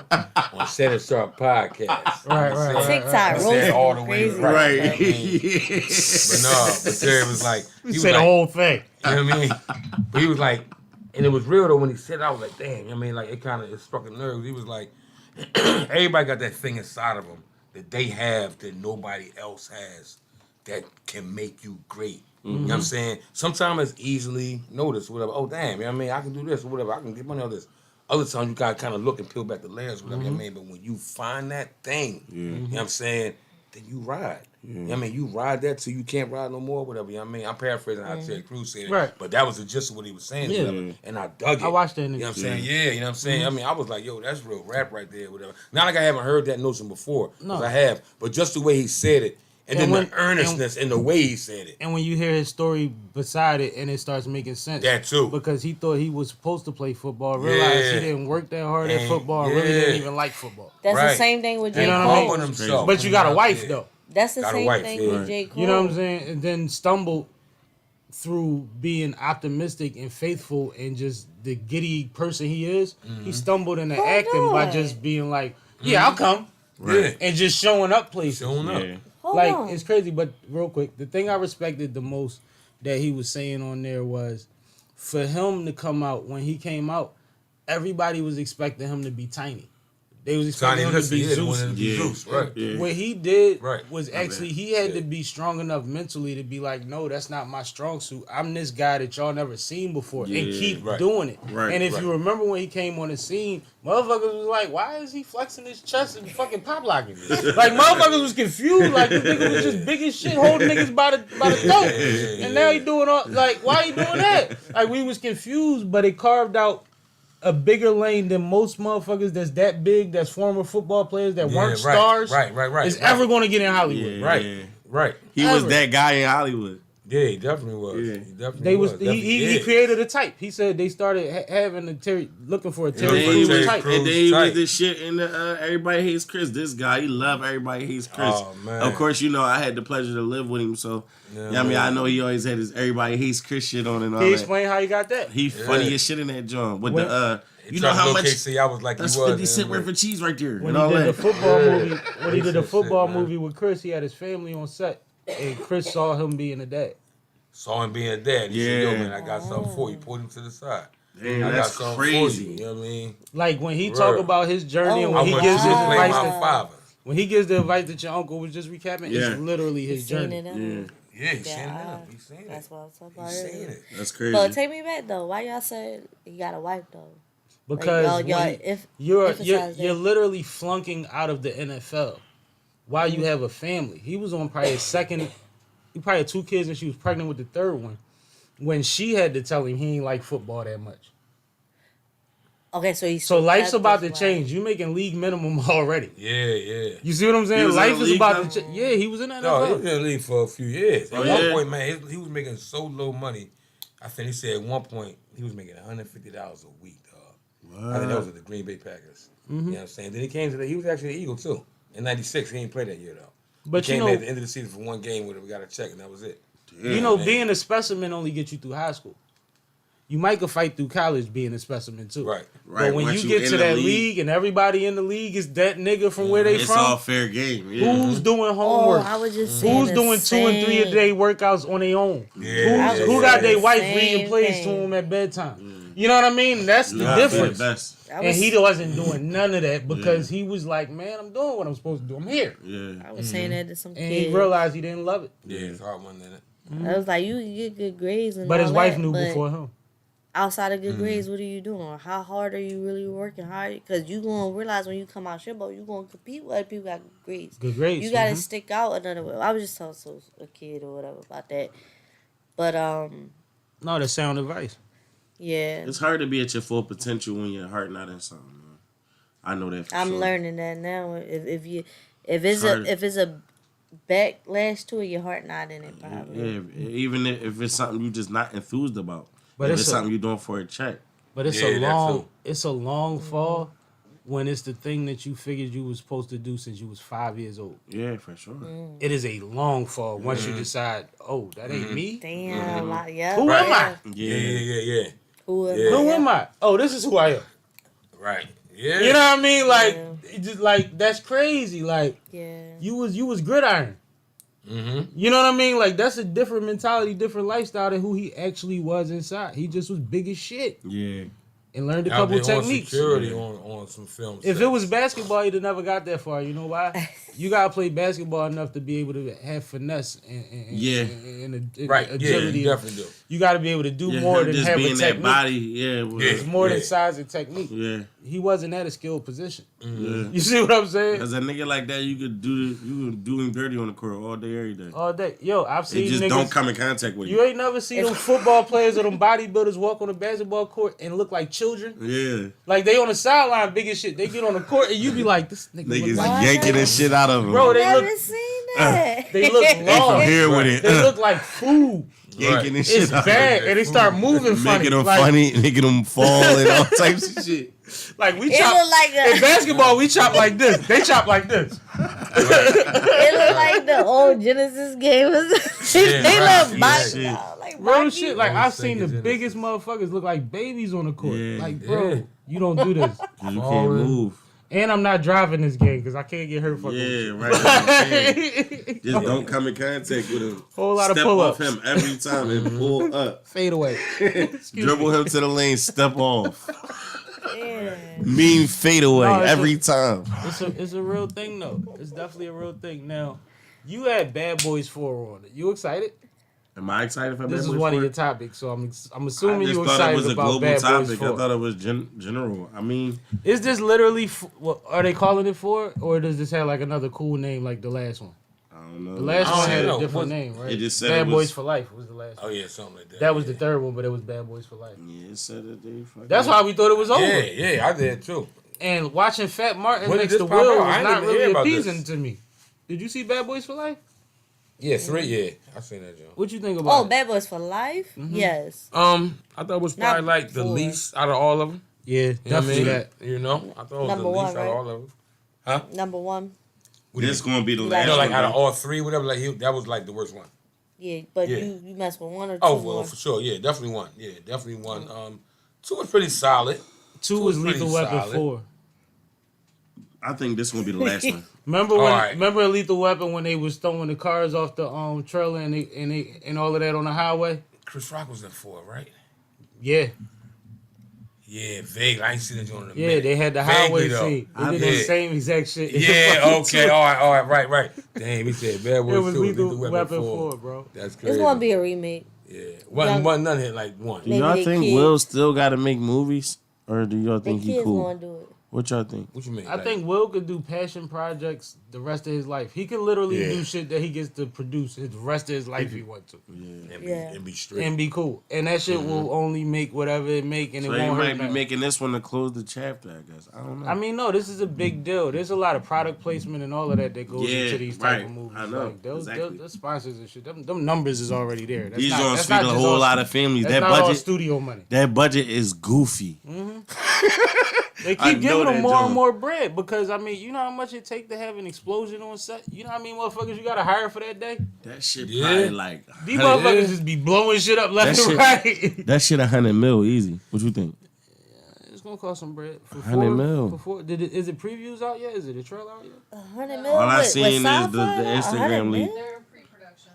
On Shannon Sharp podcast.
Right.
TikTok,
Said all the
roasting,
way
crazy.
right.
Right.
But no, but Terry was like, he was
Say the
like,
whole thing.
you know what I mean? But he was like, and it was real though when he said it, I was like, damn, you know what I mean? Like it struck a nerve. He was like, everybody got that thing inside of them that they have that nobody else has that can make you great. You know what I'm saying? Sometimes it's easily noticed, whatever. Oh, damn, you know what I mean? I can do this or whatever. I can get money on this. Other times you got to kind of look and peel back the layers, whatever, you know what I mean? But when you find that thing, you know what I'm saying, then you ride. You know what I mean? You ride that till you can't ride no more, whatever, you know what I mean? I'm paraphrasing how Ted Cruz said it,
Right.
but that was the gist of what he was saying,
Yeah.
whatever. And I dug it.
I watched that
You know what I'm saying?
interview.
Yeah, you know what I'm saying? I mean, I was like, yo, that's real rap right there, whatever. Not like I haven't heard that notion before, because
No.
I have, but just the way he said it, and
And
then
when-
the earnestness and the way he said it.
And when you hear his story beside it, and it starts making sense.
That too.
Because he thought he was supposed to play football, realized
Yeah.
he didn't work that hard at
And-
football, really
yeah.
didn't even like football.
That's
Right.
the same thing with J.
You know what I
Cole.
mean?
Humbled himself.
But you got a
Yeah.
wife though.
That's the
Got a
same
wife,
thing
yeah.
with J. Cole.
You know what I'm saying? And then stumbled through being optimistic and faithful and just the giddy person he is. He stumbled into
Hold
acting by
on.
just being like, yeah, I'll come.
Yeah.
And just showing up places.
Showing up.
Yeah.
Hold
Like,
on.
it's crazy, but real quick, the thing I respected the most that he was saying on there was for him to come out, when he came out, everybody was expecting him to be tiny. They was expecting
Tiny
him to
listen,
be
yeah, the one
Zeus.
that be Zeus, right.
Yeah.
What he did
Right.
was actually, he had to be strong enough mentally to be like, no, that's not my strong suit. I'm this guy that y'all never seen before, and
Yeah,
keep
right.
doing it.
Right,
And if
right.
you remember when he came on the scene, motherfuckers was like, why is he flexing his chest and fucking pop locking this? Like, motherfuckers was confused. Like, this nigga was just big as shit, holding niggas by the throat. And now he doing all, like, why he doing that? Like, we was confused, but it carved out a bigger lane than most motherfuckers that's that big, that's former football players that
Yeah,
weren't
right,
stars,
right,
is
right.
ever going to get in Hollywood.
Yeah.
Right, right.
He was
Ever.
that guy in Hollywood.
Yeah, he definitely was.
Yeah.
He definitely
They was
Definitely
he
did.
created a type. He said they started having a looking for a
And
Terry
then he
Crews
was,
type.
and then he
Tight.
was this shit in the Everybody Hates Chris. This guy, he loved Everybody Hates Chris.
Oh, man.
Of course, you know I had the pleasure to live with him, so I mean I know he always had his Everybody Hates Chris shit on and all
Can you
that.
explain how you got that?
He funny as shit in that joint with
When-
the
He
you know
tried to
how
go
much
KC, I was like,
that's
he was.
50 cent worth of cheese right there
When
and all
he did the
that.
football movie, when he did the
Shit,
football
man.
movie with Chris, he had his family on set, and Chris saw him being a dad.
Saw him being a dad. He said,
Yeah.
yo, man, I got something for you. Pulled him to the side.
Damn,
I
that's
got something
crazy.
for you. You know what I mean?
Like when he
Word.
talk about his journey and
Oh,
when
I
he
went
gives
to
his
play
advice,
my
that,
father.
when he gives the advice that your uncle was just recapping,
Yeah.
it's literally his
He's seen
journey.
it.
Yeah,
Yeah, he's seen
Yeah,
it. He's seen it.
That's what I was talking
He's
about
seen
earlier.
it.
that's crazy.
But take me back though. Why y'all said he got a wife though?
Because
Like, y'all,
when
if
you're
emphasize
you're
that.
literally flunking out of the NFL while you have a family. He was on probably his second. He probably had 2 kids and she was pregnant with the third one. When she had to tell him he ain't like football that much.
Okay, so he's
So life's about to
that's
change. You making league minimum already.
Yeah.
You see what I'm saying?
was in
Life
the
is
league
about
now?
to change. Yeah, he was in the
No, he
NFL.
was in the league for a few years. At
Oh,
one
yeah?
point, man, he was making so low money. I think he said at one point he was making $150 a week, dog. I think that was at the Green Bay Packers. You know what I'm saying? Then he came to he was actually an Eagle too. In '96, he didn't play that year though.
But
he
you
came
know,
at the end of the season for one game where we got a check and that was it.
you know,
man.
being a specimen only gets you through high school. You might could fight through college being a specimen too.
Right.
Right,
But when
once
you
you
get
in
to
the
that
league-
league and everybody in the league is that nigga from where they
It's
from,
all fair game. Yeah.
who's doing
Oh,
homework?
I was just saying
Who's
the
doing 2 and 3 a
same.
day workouts on their own?
Yeah.
Who got their wife
Same
reading plays
thing.
to them at bedtime? You know what I mean? That's the
Nah,
difference.
best.
I
And
was,
he wasn't doing none of that because he was like, man, I'm doing what I'm supposed to do. I'm here.
Yeah.
I was saying that to some
And
kids.
he realized he didn't love it.
Yeah, it's hard one in it.
I was like, you get good grades and
But
all
his wife
that,
knew
but
before him.
outside of good grades, what are you doing? How hard are you really working hard? Because you gonna realize when you come out shipboat, you gonna compete with other people got good grades.
Good grades.
You gotta
mhm.
stick out another way. I was just telling a kid or whatever about that. But
No, that's sound advice.
yeah,
It's hard to be at your full potential when your heart not in something. Man. I know that for
I'm
sure.
learning that now. If
It's hard.
it's a backlash to it, your heart not in it probably.
Yeah, even if it's something you just not enthused about.
But
If
it's
it's
a-
something you're doing for a check.
But it's
Yeah,
a
that
long
too.
it's a long fall when it's the thing that you figured you was supposed to do since you was 5 years old.
Yeah, for sure.
It is a long fall once you decide, oh, that ain't me.
Damn, yeah.
Who am I?
Yeah.
Who am
Yeah.
Who
I?
am I? Oh, this is who I am.
Right. Yeah.
You know what I mean? Like,
Yeah.
it just like that's crazy. Like
Yeah.
you was gridiron. You know what I mean? Like that's a different mentality, different lifestyle than who he actually was inside. He just was big as shit
Yeah.
and learned a
Out
couple
there on
techniques.
security on some films.
If it was basketball, he'd have never got that far. You know why? You gotta play basketball enough to be able to have finesse and
Yeah.
right, yeah,
agility.
you definitely do.
You gotta be able to do
Yeah,
more
him
than
just
have a
being that
technique.
body. Yeah. well,
Yeah.
It's more than size and technique.
Yeah.
He wasn't at a skilled position.
Yeah.
You see what I'm saying?
As a nigga like that, you could do him dirty on the court all day, every day.
All day. Yo, I've
They
seen
just
niggas.
don't come in contact with
You
you.
ain't never seen them football players or them bodybuilders walk on the basketball court and look like children.
Yeah.
Like they on the sideline, big as shit. They get on the court and you be like, this nigga look
Niggas
like,
yanking the shit out of him.
bro. They
Never
look,
seen that.
they look
They from
long.
here with it.
They look like food.
yanking the shit
It's
out
bad,
of him.
and they start moving funny.
Making them
like,
funny, making them fall and all types of shit.
Like we
It
chop.
look like
In basketball, we chop like this. They chop like this.
it looked like the old Genesis game was.
Yeah,
they
right.
look
Yeah,
boxed
shit.
out, like
Real
Rocky.
shit. Like
Those
I've seen the
things in
biggest motherfuckers look like babies on the court.
Yeah.
Like bro,
Yeah.
you don't do this.
'Cause you can't
Falling.
move.
And I'm not driving this game because I can't get hurt fucking.
Yeah,
with
right. That's what I'm saying.
you.
Just don't come in contact with him.
Whole lot of
Step
pull-ups.
off him every time and pull up.
Fade away.
Dribble him to the lane, step off.
Yeah.
Mean fade away
No, it's
every time.
It's a real thing though. It's definitely a real thing. Now, you had Bad Boys 4 on it. You excited?
Am I excited for Bad
This is
Boys
one of
4?
your topics, so I'm
I
assuming
just
you
thought it
excited
was a
about
global
Bad Boys
topic.
4.
I thought it was general. I mean,
Is this literally? What are they calling it for, or does this have like another cool name like the last one?
I don't know.
The last
I
one
don't
had
know.
a different
What-
name, right?
It just said
Bad
it was-
Boys for Life was the last
Oh
one.
yeah, something like that.
That was the
yeah.
third one, but it was Bad Boys for Life.
Yeah, it said that they fucking.
That's why we thought it was over.
Yeah, I did too.
And watching Fat Martin
When did
next
this
to
pop
Will
out? I
was
ain't
not
even
really
hear about
appeasing
this.
to me. Did you see Bad Boys for Life?
Yeah, 3. Yeah, I seen that joint.
What you think about
Oh,
it?
Bad Boys for Life? Yes.
I thought it was probably
Not
like the
4.
least out of all of them.
Yeah,
You know what I
definitely
mean?
that.
You know, I thought it was
Number
the least
1,
out
right?
of all of them.
Number 1.
This gonna be the
You
last.
You know, like
one,
out of
though.
all 3, whatever, like that was like the worst one.
Yeah, but
Yeah.
you mess with 1 or 2
Oh, well,
more.
for sure. Yeah, definitely 1. Yeah, definitely 1. 2 was pretty solid.
2
Two
was
was
Lethal
pretty
Weapon
solid.
4.
I think this gonna be the last one.
Remember when?
Alright.
Remember in Lethal Weapon when they was throwing the cars off the trailer and all of that on the highway?
Chris Rock was in 4, right?
Yeah,
Yeah, vague. I ain't seen that joint in a
yeah.
minute.
They had the
Vaguely,
highway
though.
scene. They did
Yeah.
the same exact shit. in
Yeah,
fucking
okay,
2.
all right, right. Damn, he said Bad Boys
It was
2,
Lethal
Weapon
Weapon
4.
4, bro.
That's crazy.
It's gonna be a remake.
Yeah,
Young-
wasn't none hit like 1.
Do
Maybe
y'all
they
think
kids-
Will still got to make movies, or do y'all
The
think he
kids
cool?
gonna do it.
What y'all think?
What you mean?
I think Will could do passion projects the rest of his life. He can literally
Yeah.
do shit that he gets to produce the rest of his life if he wants to.
and be straight.
And be cool. And that shit will only make whatever it make and
So
it
they
won't hurt
might be
nothing.
making this one to close the chapter, I guess. I don't know.
I mean, no, this is a big deal. There's a lot of product placement and all of that goes
Yeah,
into these type
right.
of movies.
I know,
Like, those
exactly.
sponsors and shit. Them numbers is already there. That's
These
not,
joints
that's
feed
not
a
just
whole
all
lot
stu-
of families.
That's
That
not all
budget,
studio money.
that budget is goofy.
They
I
keep
know
giving
that
them more and
joint.
more bread because, I mean, you know how much it take to have an explosion on set? You know how many motherfuckers you got to hire for that day?
That shit
Yeah.
probably like
These
100
motherfuckers just be blowing shit up left
That
and
shit-
right.
that shit 100 mil easy. What you think?
It's going to cost some bread. For
100 mil.
For 4. Is it previews out yet? Is it a trailer out yet?
100 mil.
All I
with
seen is the
sci-fi?
Instagram
100
leak.
mil?
They're in pre-production.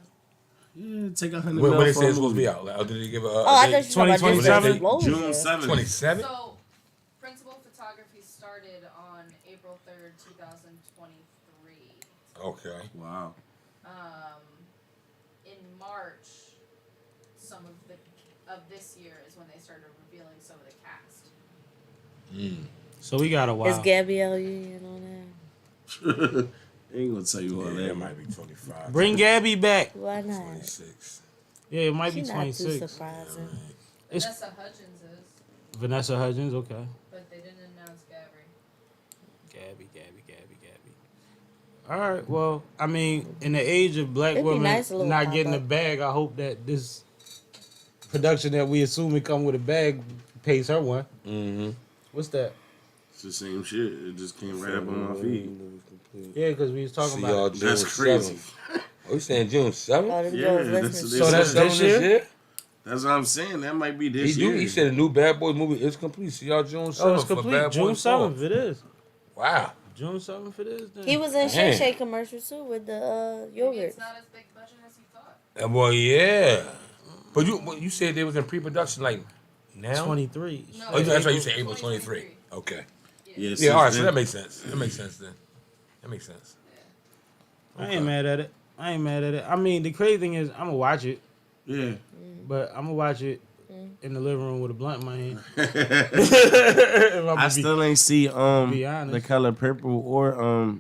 Yeah, take 100
When
mil
they
for
say
a
it's supposed to
movie.
be out? Like, did they give a
Oh, I
date?
thought you were talking about just
2027?
explosion.
June 7th.
27?
So, principal photography started on April 3rd, 2023.
Okay.
Wow.
In March, some of this year is when they started revealing some of the cast.
So we got a while.
Is Gabrielle Union on there?
Ain't gonna tell you all
Yeah,
that.
that might be 25.
Bring Gabby back.
Why not?
26.
Yeah, it might
She
be
not too
26.
surprising.
It's-
Vanessa Hudgens is,
Vanessa Hudgens, okay.
but they didn't announce Gabby.
Gabby. All right, well, I mean, in the age of black
It'd be
women
nice, a little
not getting a
pop-up.
bag, I hope that this production that we assume it come with a bag pays her one.
Mm-hmm.
What's that?
It's the same shit. It just came right up on my feed.
Yeah, because we was talking
See y'all
about it.
June
That's crazy.
7th. Oh, you saying June 7th?
Oh, them
Yeah,
girls
that's-
listening.
So that's
Seven
this year?
That's what I'm saying. That might be
He
this year.
He said the new Bad Boys movie is complete. See y'all June 7th
Oh, it's
for
complete.
Bad
June
Boys 4.
7th, it is.
Wow.
June 7th, it is. Then.
He was in
Damn.
Shake Shake commercial too with the
Maybe
yogurt.
it's not as big budget as you thought.
Well, yeah. But you said they was in pre-production like now?
23.
No,
Oh, that's right. You
April
said April 23.
2023.
Okay.
Yeah,
Yeah, all right. So
then.
that makes sense. That makes sense then. That makes sense.
I ain't mad at it. I mean, the crazy thing is, I'm going to watch it,
Yeah.
but I'm going to watch it in the living room with a blunt in my hand.
I still ain't see
be honest.
the color purple or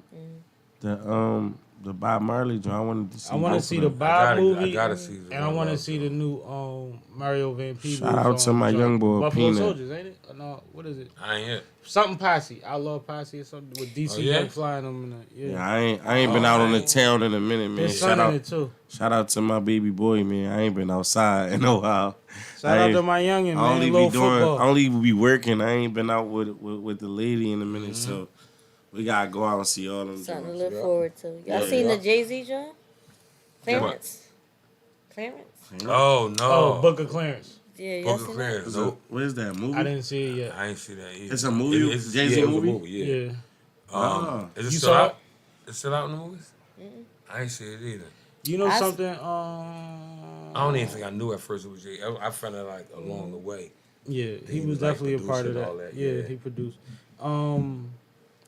the Bob Marley joint. I wanted to see.
I want to
both
see
of
the
them.
Bob movie,
I gotta see.
and I want to see the new Mario Van Peebles.
Shout out to my young boy,
Buffalo
Peanut.
Soldiers, ain't it? Or no, what is it?
I ain't here.
Something Posse, Outlaw Posse or something with DC
Oh, yeah?
Young flying them. In the,
Yeah, I ain't been out on the town in a minute, man.
His son in it too.
Shout out to my baby boy, man. I ain't been outside in a while.
Shout out
I
to my youngin',
I only
man.
be
Little
doing.
football.
I only be working. I ain't been out with the lady in a minute, so we gotta go out and see all them.
Something to
joints.
look forward to. Y'all
Yeah,
seen
yeah.
the Jay-Z joint? Clarence. Clarence?
Oh no.
Oh, Book of Clarence.
Yeah, y'all
Book of
seen
Clarence.
Is
Nope.
What is that movie?
I didn't see it yet.
I ain't see that either.
It's a movie? Jay-Z
yeah, it was a
movie?
Yeah.
Yeah.
Ah.
Is it
You
still
saw
out? It's still out in the movies? I ain't see it either.
You know
I s-
something?
I don't even think I knew at first it was Jay. I found it like along the way.
Yeah, he
He
was
was, like,
definitely a part of
producing
that.
all that,
Yeah,
yeah.
he produced.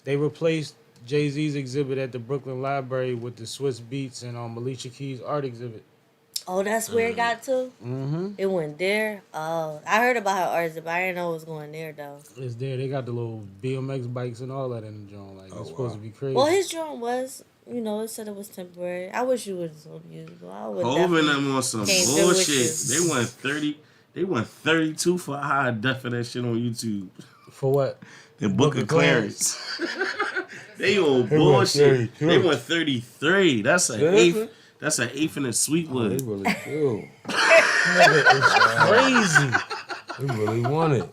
They replaced Jay-Z's exhibit at the Brooklyn Library with the Swiss Beats and Alicia Keys art exhibit.
Oh, that's where it got to?
Mm-hmm.
It went there? Oh, I heard about her art exhibit, but I didn't know it was going there, though.
It's there. They got the little BMX bikes and all that in the joint. Like, it's supposed to be crazy.
Well, his joint was, it said it was temporary. I wish you was so beautiful. I would
Hov and
definitely
them on some
came through with
bullshit.
you.
They went 30. They went 32 for high def of that shit on YouTube.
For what?
The Book of Clarence. They on
They went
bullshit.
33.
They went 33. That's a eighth. That's an eighth in a sweet
They
wood.
really do.
Crazy.
We really want it.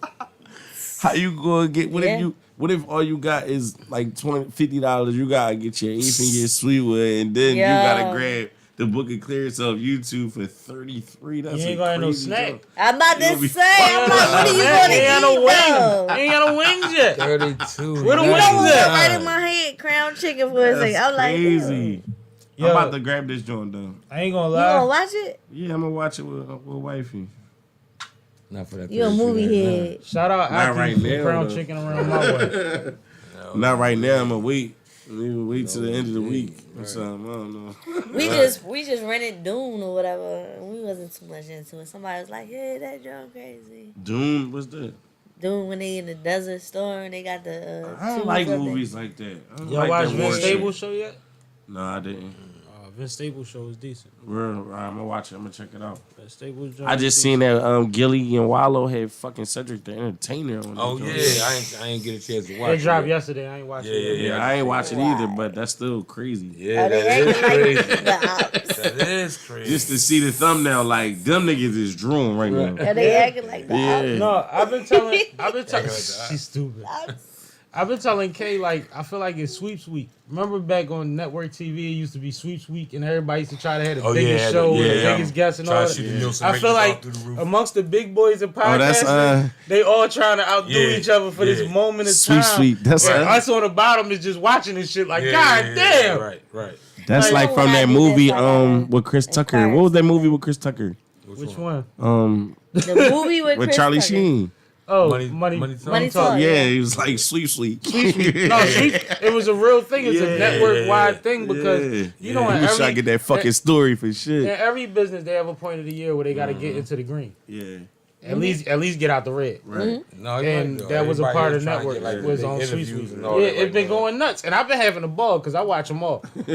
How you gonna get? What
Yeah.
if you? What if all you got is like $50? You gotta get your eighth and your sweet wood, and then you gotta
Yo.
grab the book of clearance of YouTube for $33. That's
You ain't
a
gonna have no
crazy
snack.
joke.
I'm about
You
to
gonna be
say, I'm like, what are you
Man,
gonna
ain't got no
eat though?
wings. Ain't got no wings yet.
32.
Where the
You know
wings
what
at?
went right in my head? Crown chicken for a second. I'm like,
Crazy.
Yo,
I'm about to grab this joint though.
I ain't gonna
you gonna
lie.
watch it?
Yeah, I'm gonna watch it with wifey.
Not for that.
You a movie head.
Shout out
Not
Aki
right
for
now,
crown
though.
chicken around my way.
Not right now. I'm gonna wait. Wait till the end of the week or something. I don't know.
We just rented Dune or whatever. And we wasn't too much into it. Somebody was like, "Yeah, that John crazy."
Dune, what's that?
Dune when they in the desert store and they got the.
I don't
tubes
like
up there.
movies like that. I don't
Y'all
like
watch
that
Vince
war
Staples
shit.
show yet?
No, I didn't.
Vince Staples show is decent.
I'm gonna watch it. I'm gonna check it out.
Vince Staples joint
I
is
just
decent.
seen that Gilly and Wallow had fucking Cedric the Entertainer on.
Oh
that
yeah,
joint.
I ain't get a chance to watch
It dropped
it.
yesterday. I ain't watching
Yeah,
it.
yeah,
Yeah, I ain't watch it either, but that's still crazy.
Yeah,
Oh,
that
they
is
acting like
crazy.
the ops.
That is crazy.
Just to see the thumbnail, like them niggas is drooling right now.
And they acting like the
Yeah.
ops.
No, I've been telling.
that.
She's stupid. I've been telling Kay, like, I feel like it's Sweeps Week. Remember back on Network TV, it used to be Sweeps Week, and everybody used to try to have the
Oh,
biggest
yeah,
show,
yeah,
the
yeah.
biggest guests, and
Try
all
to
that.
see the Nielsen
I
ratings
feel
all
like
through the roof.
amongst the big boys and
Oh, that's,
podcasters, they all trying to outdo
Yeah,
each other for this
yeah.
moment of
Sweet,
time.
sweet. That's
and us on the bottom is just watching this shit like, God damn.
Right, right.
That's
Like,
like from that
when I do
movie
this, I gotta
with Chris Tucker. What was that movie with Chris Tucker?
Which one?
The movie with
With
Chris
Charlie
Tucker.
Sheen.
Oh,
Money
money
Talk.
talk.
Yeah, he was like sweet.
No, it was a real thing. It's a network-wide thing because you know, in
you try to get that fucking story for
in
shit.
every business they have a point of the year where they got to get into the green.
Yeah,
At least get out the red.
right.
No, you're
And
right, though.
that was a
Everybody
part
here
of
trying to
network.
get,
Like
like,
was
big
on Sweet
interviews
Sweet.
and all
Yeah,
that
it's
right
been
now.
going nuts, and I've been having a ball because I watch them all. I've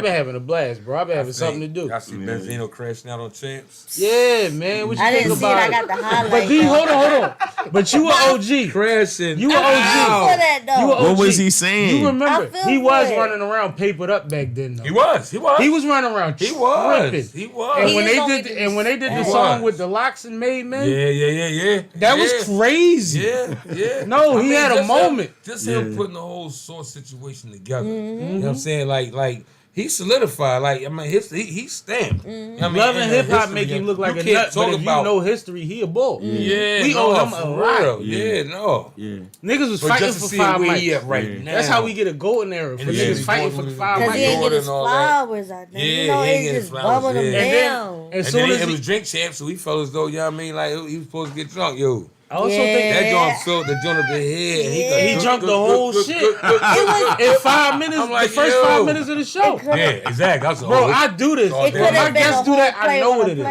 been having a blast, bro. I've been having something to do.
I see Benzino crashing out on champs.
Yeah, man. What you
I
think
didn't see it.
about
I got the highlights.
But D, hold on. But you were OG.
Crashing.
You were
I feel
OG.
that though.
You were
What
OG.
was he saying?
You remember?
I feel
He was
good.
running around papered up back then, though.
He was.
He was running around.
He was.
tripping.
He was.
And
He
when
is
they
only
did the
He
song
was.
with the Locks and Made Men,
Yeah.
that was crazy.
Yeah.
No, he had a
just
moment.
Just him putting the whole source situation together. You know what I'm saying? Like he solidified. Like I mean, he stamped. I mean,
Love and
in
hip hop
history,
make him look like
you
a
can't
nut, but
talk
if you
about-
know history, he a bull.
yeah,
we
no,
owe him a
for
lot.
real. Yeah, no.
Yeah,
Niggas was
But
fighting
just to
for
see
5
where he
mics.
at right
Yeah.
now.
That's how we get a golden era for
And
niggas
then
fighting
he's
for the
going
5
Because he
mics.
ain't get his
and all that.
flowers, I think.
Yeah,
You know,
he ain't
he
get his
just
flowers,
bumming them
yeah.
And then-
down.
and
And
soon
then
as
he
he,
was drink champ, so he felt as though, you know what I mean? Like he was supposed to get drunk, yo.
I also
Yeah.
think
That joint filled the joint up the head. And
Yeah.
he drunk the whole shit
It
in 5 minutes.
I'm like,
the first
yo.
5 minutes of the show.
Yeah, exactly. That's
Bro, I do this.
It
When
could have
my
been
guests
a
do
whole
that, I
play
know
on
what
the
it is.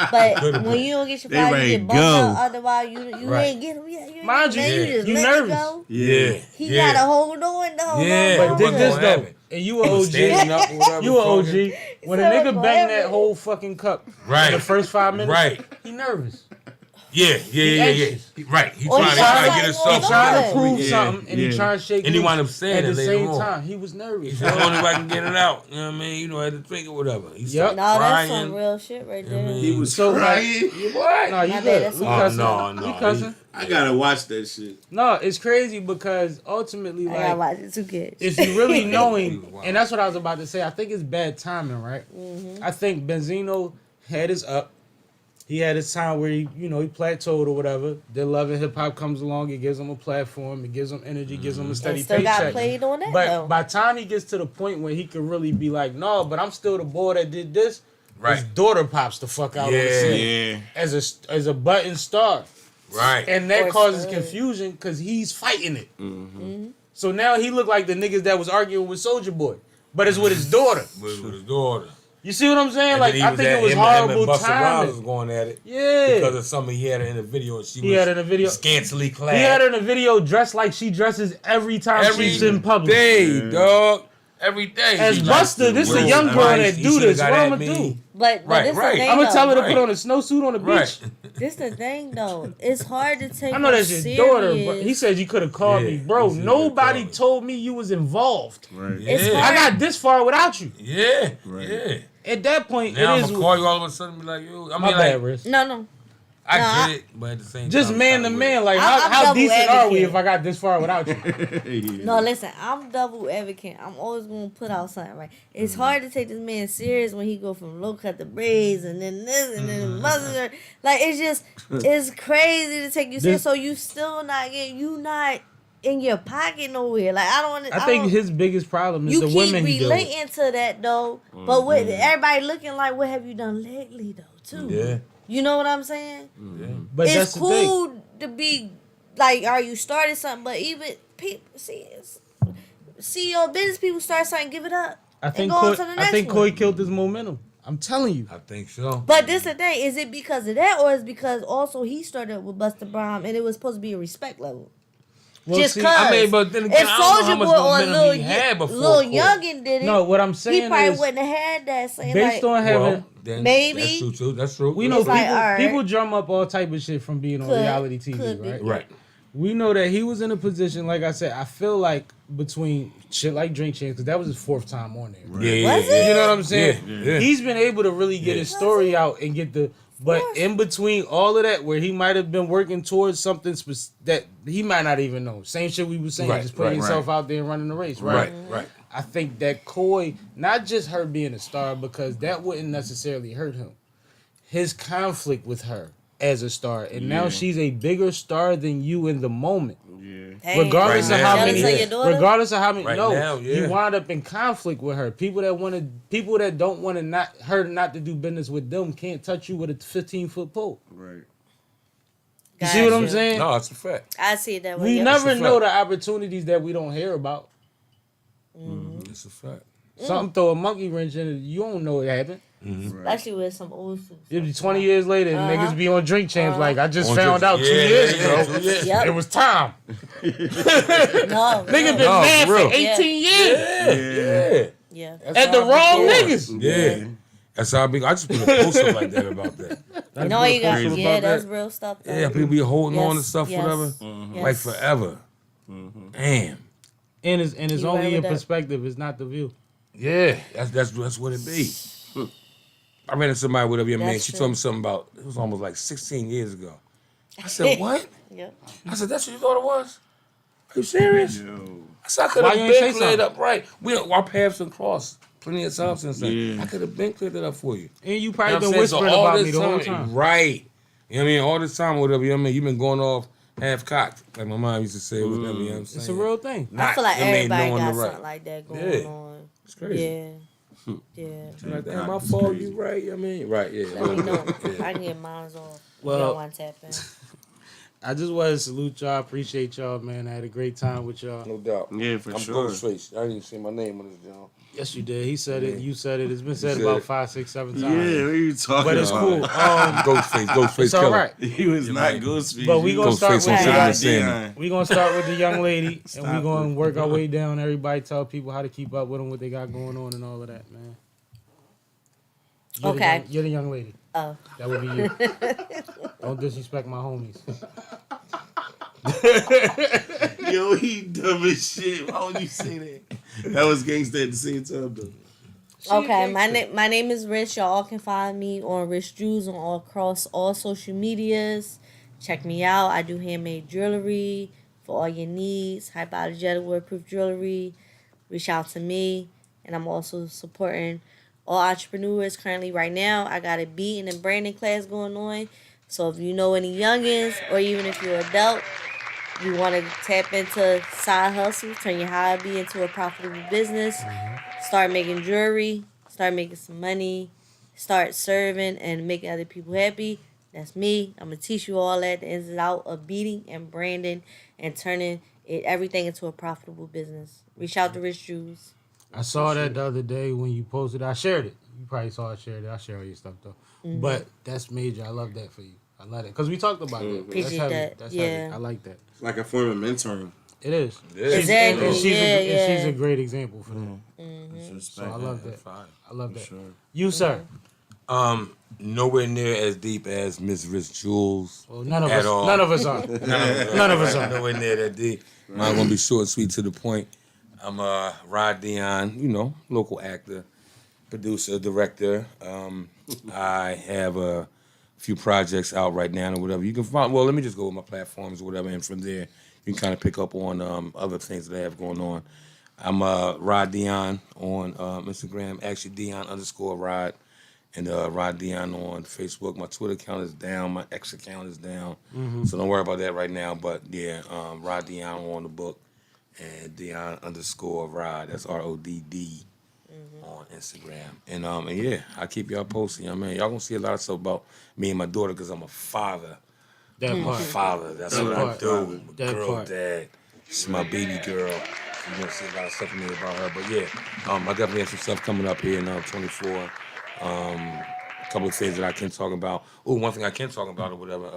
play too. But when you don't get your
They
flowers,
ready
you
to
get bumped
go.
out. Otherwise, you
Right.
ain't get them yet. You
Mind you,
man,
yeah.
just
You
let
nervous.
It go.
Yeah.
He
yeah.
got to hold on the whole
Yeah.
But
long
dig
time.
this
gonna
though,
happen.
and you a
He was standing
OG.
up or whatever.
You a
talking.
OG. When a
So
nigga
forever.
bang that whole fucking cup
Right.
in the first 5 minutes,
Right.
he nervous.
Yeah.
anxious.
Right. He
Or
trying
he
to
trying
get
to
himself
hold
He trying to
on.
prove
Yeah,
something, and he
yeah.
trying to shake
And he
loose.
wound up saying
at
it
the
later
same
on.
time. He was nervous.
He said, only way I can get it out. You know what I mean? You know, I had to drink or whatever. He
Yep.
started
No, that's
crying.
some real shit right there.
mean,
he was
So, like,
crying.
What?
No, you
My bad,
good.
that's
We
all.
cussing.
No,
We cussing.
I gotta watch that shit.
No, it's crazy because ultimately,
I gotta
like,
watch it too, kids.
if you really knowing,
Wow.
and that's what I was about to say, I think it's bad timing, right? I think Benzino had his up. He had his time where he plateaued or whatever. Then Love and Hip Hop comes along. It gives him a platform. It gives him energy. Gives him a steady
And still got
paycheck.
played on that
But
though.
by the time he gets to the point where he could really be like, no, but I'm still the boy that did this.
Right.
His daughter pops the fuck out on the
Yeah.
scene as a button star.
Right.
And that
Or
causes
son.
confusion because he's fighting it. So now he look like the niggas that was arguing with Soulja Boy, but it's with his daughter.
With his daughter.
You see what I'm saying?
And
Like,
then
I think it was
him and
horrible
Busta Rhymes was
timing.
going at it.
Yeah.
Because of something he had in the video. And she
He
was
had in the video.
scantily clad.
He had her in a video dressed like she dresses every time she's in public.
day, dog. Every day.
As
She
Busta, this
Real
a young girl
nice.
that
He
do
shoulda
this.
got
What
at
I'm gonna
me.
do?
But But
Right,
this
right.
the thing,
I'm gonna tell her to
though.
put on a snowsuit on the beach.
Right.
This the thing though. It's hard to take.
I know that's your
serious.
daughter, but he said you could have called
Yeah,
me, bro.
he said you
Nobody
could've called
told me you was involved.
Right.
It's
Yeah.
hard.
I got this far without you.
Yeah.
Right.
Yeah.
At that point,
Now
it
I'm
is.
gonna call you all of a sudden and be like, yo. I
My
mean,
bad,
like,
Riz.
No.
I
Nah,
get it, but at the same
Just
time,
man to
it's
man,
not
like
I'm
how
double
decent are we
advocate.
if I got this far without you?
Yeah.
No, listen, I'm double advocate. I'm always gonna put out something right. It's hard to take this man serious when he go from low cut to braids and then this and then mustard. Like it's crazy to take you serious. So you still not getting, you not in your pocket nowhere. Like
I think his biggest problem is
you
the
keep
women he deals with.
relating to that though, but with everybody looking like, what have you done lately though? Too.
Yeah.
You know what I'm saying?
But
It's
that's the thing.
cool to be like, are you started something? But even people see your business people start something, give it up.
I think
go on
Coy,
to the
I
next
think
one.
Coy killed his momentum. I'm telling you.
I think so.
But this the thing, is it because of that, or is it because also he started with Busta Rhymes and it was supposed to be a respect level?
Well,
Just
see,
cause.
I mean, but then again,
if
I don't know how
Soulja
much
Boy or
momentum
Lil,
he had before
Lil
Coy.
Youngin did it,
No, what I'm
he
saying
probably
is,
wouldn't have had that saying
based
like,
on having,
Well, then
Maybe.
That's true, too. That's true.
we know
It's
people,
like, all right.
people drum up all type of shit from being on
Could-
reality TV,
could be.
right?
Right.
We know that he was in a position, like I said, I feel like between shit like Drink Champs, because that was his 4th time on there.
Yeah, yeah,
Was
yeah.
it?
You know what I'm saying?
Yeah.
He's been able to really get
Yeah.
his story out and get the. But in between all of that, where he might have been working towards something that he might not even know. Same shit we were saying,
Right,
just putting
right,
yourself out there and running the race,
Right,
right?
right.
I think that Coy, not just her being a star, because that wouldn't necessarily hurt him. His conflict with her as a star, and now she's a bigger star than you in the moment.
dang,
Regardless
Right
of
now,
how
yeah.
many,
Jealous of your daughter?
regardless of how many,
Right
no,
now, yeah.
you wind up in conflict with her. People that don't want to not her not to do business with them can't touch you with a 15-foot pole.
Right.
You see what I'm
Gotcha.
saying?
No, it's a fact.
I see it that way.
We
yeah.
never
That's a
know
fact.
the opportunities that we don't hear about.
It's a fact.
Something throw a monkey wrench in it, you don't know it happened.
Especially with some old suits.
It'll be 20 years later, and niggas be on Drink Champs like, I just
On
found
Drink-
out 2
yeah,
years
yeah,
ago.
2 years.
Yep.
It was time.
No.
Nigga been
No,
mad
for
for
real.
18 years.
Yeah.
Yeah.
That's
At
how
the
I be
wrong
going.
niggas.
Yeah. That's how I be. I just put a post up like that about that.
No, you got
crazy
yeah,
about
that's
that.
real stuff. Though.
Yeah, people be holding on to
Yes,
stuff,
yes,
whatever.
yes.
Like forever. Damn.
And it's
You
only
right
your
with that.
perspective, it's not the view.
Yeah, that's what it be. I ran into somebody with a young man.
That's
She
true.
told me something about, it was almost like 16 years ago. I said, what?
Yep.
I said, that's what you thought it was? Are you serious?
Yo.
I said, I could
Why
have
you ain't say
been cleared
something?
up right. Our paths and crossed plenty of times since then.
Yeah.
I could have been cleared it up for you.
And you
You
probably
know what I'm
been
saying? So
whispering
all
about
this
me the whole time.
Right. You know what I mean? All this time, whatever, you know what I mean? You've been going off half cocked. Like my mom used to say, whatever, you know what I'm saying?
It's a real thing.
I feel like
you know what I mean,
everybody
knowing
got
the right.
something like that going
Yeah.
on.
It's crazy.
Yeah. Yeah.
Like, damn, my fault, you right, you know what I mean? Right, yeah.
Let me know.
Yeah.
I can get mine off.
Well-
you don't want to tap in.
I just want to salute y'all. Appreciate y'all, man. I had a great time with y'all.
No doubt.
Yeah, for
I'm
sure.
Ghostface. I didn't even say my name on this, John.
Yes, you did. He said it. You said it. It's been said
said
about
it.
5, 6, 7 times.
Yeah, what are you talking
But it's
about?
cool.
Ghostface
It's all
killer.
right.
He was not
right.
Ghostface.
But we gonna
Ghostface
start
on
with
SippinWitSammie.
we gonna start with the young lady, and we
Stop
gonna
it.
work our way down. Everybody tell people how to keep up with them, what they got going on, and all of that, man.
Okay.
You're the young lady.
Oh.
That would be you. Don't disrespect my homies.
Yo, he dumb as shit. Why would you say that? That was gangsta at the same time, though.
Okay, my name is Rich. Y'all can find me on Rich Drews on across all social medias. Check me out. I do handmade jewelry for all your needs. Hypoallergenic waterproof jewelry. Reach out to me, and I'm also supporting all entrepreneurs. Currently, right now, I got a beating and branding class going on. So if you know any youngins, or even if you're an adult, you want to tap into side hustle, turn your hobby into a profitable business, start making jewelry, start making some money, start serving and making other people happy. That's me. I'm going to teach you all that, the ins and outs of beating and branding and turning everything into a profitable business. Reach out to Rich Drews.
I saw that the other day when you posted. I shared it. You probably saw I shared it. I share all your stuff though. But that's major. I love that for you. I love it because we talked about that.
Appreciate
That's heavy.
that.
That's
Yeah.
heavy. I like that.
It's like a form of mentoring.
It is.
Exactly.
And she's
Yeah,
she's
yeah.
a great example for that.
It's
So
respect.
I love that.
Fine.
I love that.
Sure.
You sir.
Nowhere near as deep as Miss Rich Jules.
Well, none of
at
us.
all.
None of us are.
None of us are. Nowhere near that deep. Mine gonna be short and sweet to the point. I'm Rod Deon, you know, local actor, producer, director. I have a few projects out right now or whatever. You can find. Well, let me just go with my platforms or whatever, and from there you can kind of pick up on other things that I have going on. I'm Rod Deon on Instagram. Actually, Deon_Rod. And Rod Deon on Facebook. My Twitter account is down. My X account is down. So don't worry about that right now. But yeah, Rod Deon on the book. And Deon_Rod. That's RODD on Instagram. And yeah, I keep y'all posted. You know what I mean? Y'all gonna see a lot of stuff about me and my daughter because I'm a father.
That part.
Father. That's
That
what
part.
I do. I'm a
That
girl
part.
dad. She's my baby girl. You're gonna see a lot of stuff from me about her. But yeah, I definitely have some stuff coming up here in 24. A couple of things that I can talk about. Oh, one thing I can talk about or whatever,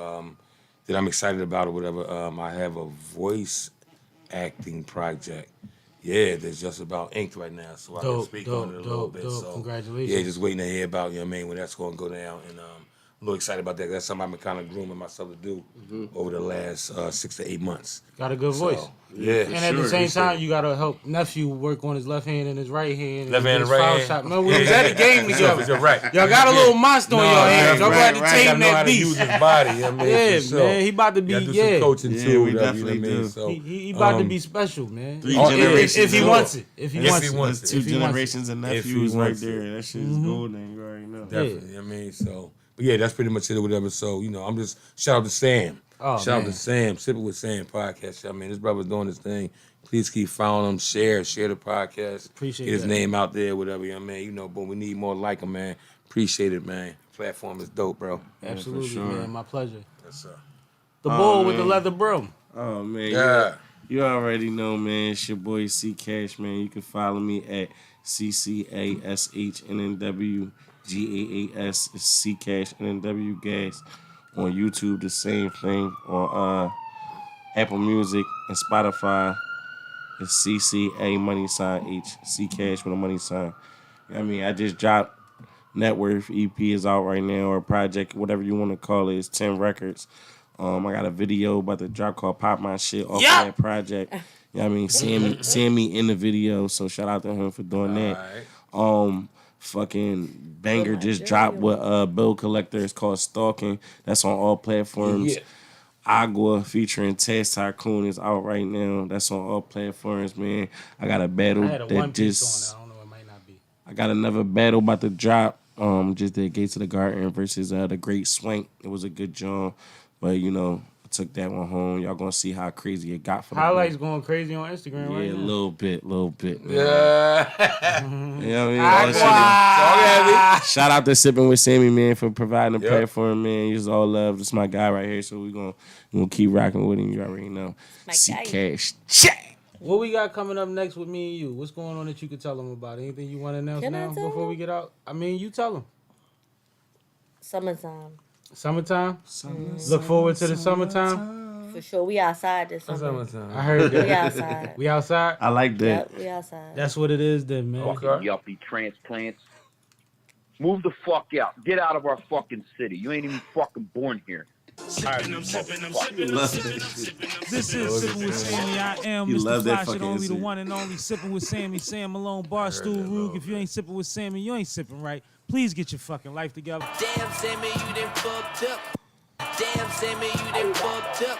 that I'm excited about or whatever, I have a voice acting project. Yeah, that's just about inked right now, so I can speak on it a little bit. So
Congratulations.
yeah, just waiting to hear about, you know what I mean, when that's going to go down. And I'm a little excited about that. That's something I've been kind of grooming myself to do over the last 6 to 8 months.
Got a good voice.
So, yeah.
And at the same time, you gotta help nephew work on his left hand and his right hand.
Left hand and right hand.
Man, we was at the game together.
You're right.
Y'all got a little monster on your hands. Y'all got to tame that
beast. Use
beast.
his body. You know what I mean?
Yeah,
For sure.
man. He about to be,
do some coaching
Yeah,
too.
we
whatever,
definitely
you know what I mean?
do.
So,
He about to be special, man.
Three
If
generations
he
of-
wants it. If he
Yes,
wants
he
it.
wants it.
Two
If he wants it.
generations of
If he
nephews right
wants it.
there. That shit is golden. You already know.
Definitely. You know what I mean? So, but yeah, that's pretty much it or whatever. So, you know, I'm just, shout out to Sam.
Oh,
Shout out
man.
to Sam, Sipping with Sam podcast. I mean, this brother's doing his thing. Please keep following him. Share the podcast.
Appreciate
Get his
that.
name out there, whatever. You know what I mean? You know, but we need more like him, man. Appreciate it, man. Platform is dope, bro.
Absolutely,
sure.
man. My pleasure.
Yes, sir.
The bull with the
man.
leather brim.
Oh, man.
Yeah.
You already know, man. It's your boy CCASH, man. You can follow me at CCASHNNWGAAS. It's CCASH NNW Gas. On YouTube, the same thing. On Apple Music and Spotify, it's CCA money sign H. CCASH with a money sign. I mean, I just dropped Net Worth EP is out right now, or project, whatever you want to call it. It's 10 records. I got a video about to drop called Pop My Shit off of that project. You know what I mean? Sammy in the video, so shout out to him for doing that. Fucking banger just dropped with Bill Collector. It's called Stalking. That's on all platforms.
Yeah.
Agua featuring Taz Tycoon is out right now. That's on all platforms, man. I got a battle
I had a
that
one piece
just.
on it. I don't know. It might not be.
I got another battle about to drop. Just the Gates of the Garden versus the Great Swank. It was a good job, but you know, I took that one home. Y'all gonna see how crazy it got for the
Highlights going crazy on Instagram
Yeah,
right
a
now.
little bit. Man.
Yeah.
You know what I mean? All shit is- Shout out to SippinWitSammie, man, for providing the platform, man. You all love. This is my guy right here, so we're gonna keep rocking with him. You already know.
My
CCASH. Check.
What we got coming up next with me and you? What's going on that you could tell them about? Anything you want to announce
Can I
now
tell
before
them?
we get out? I mean, you tell them.
Summertime.
Summertime? Look forward to the summertime?
For sure. We outside this summer.
Summertime.
I heard
We
that.
outside.
We outside?
I like that.
Yep, we outside.
That's what it is then, man.
Yuppie transplants. Move the fuck out. Get out of our fucking city. You ain't even fucking born here.
Sippin', I'm sippin', I'm sippin', I'm sippin', I'm sippin', I'm
This
sippin',
is Sippin' with Sammy. I am
You
Mr.
love that
Flash,
fucking
only the
incident.
one and only Sippin' with Sammy. Sam Malone, Barstool Rug. If you ain't sippin' with Sammy, you ain't sippin' right. Please get your fucking life together.
Damn, Sammy, you done fucked up. Damn, Sammy, you done fucked up.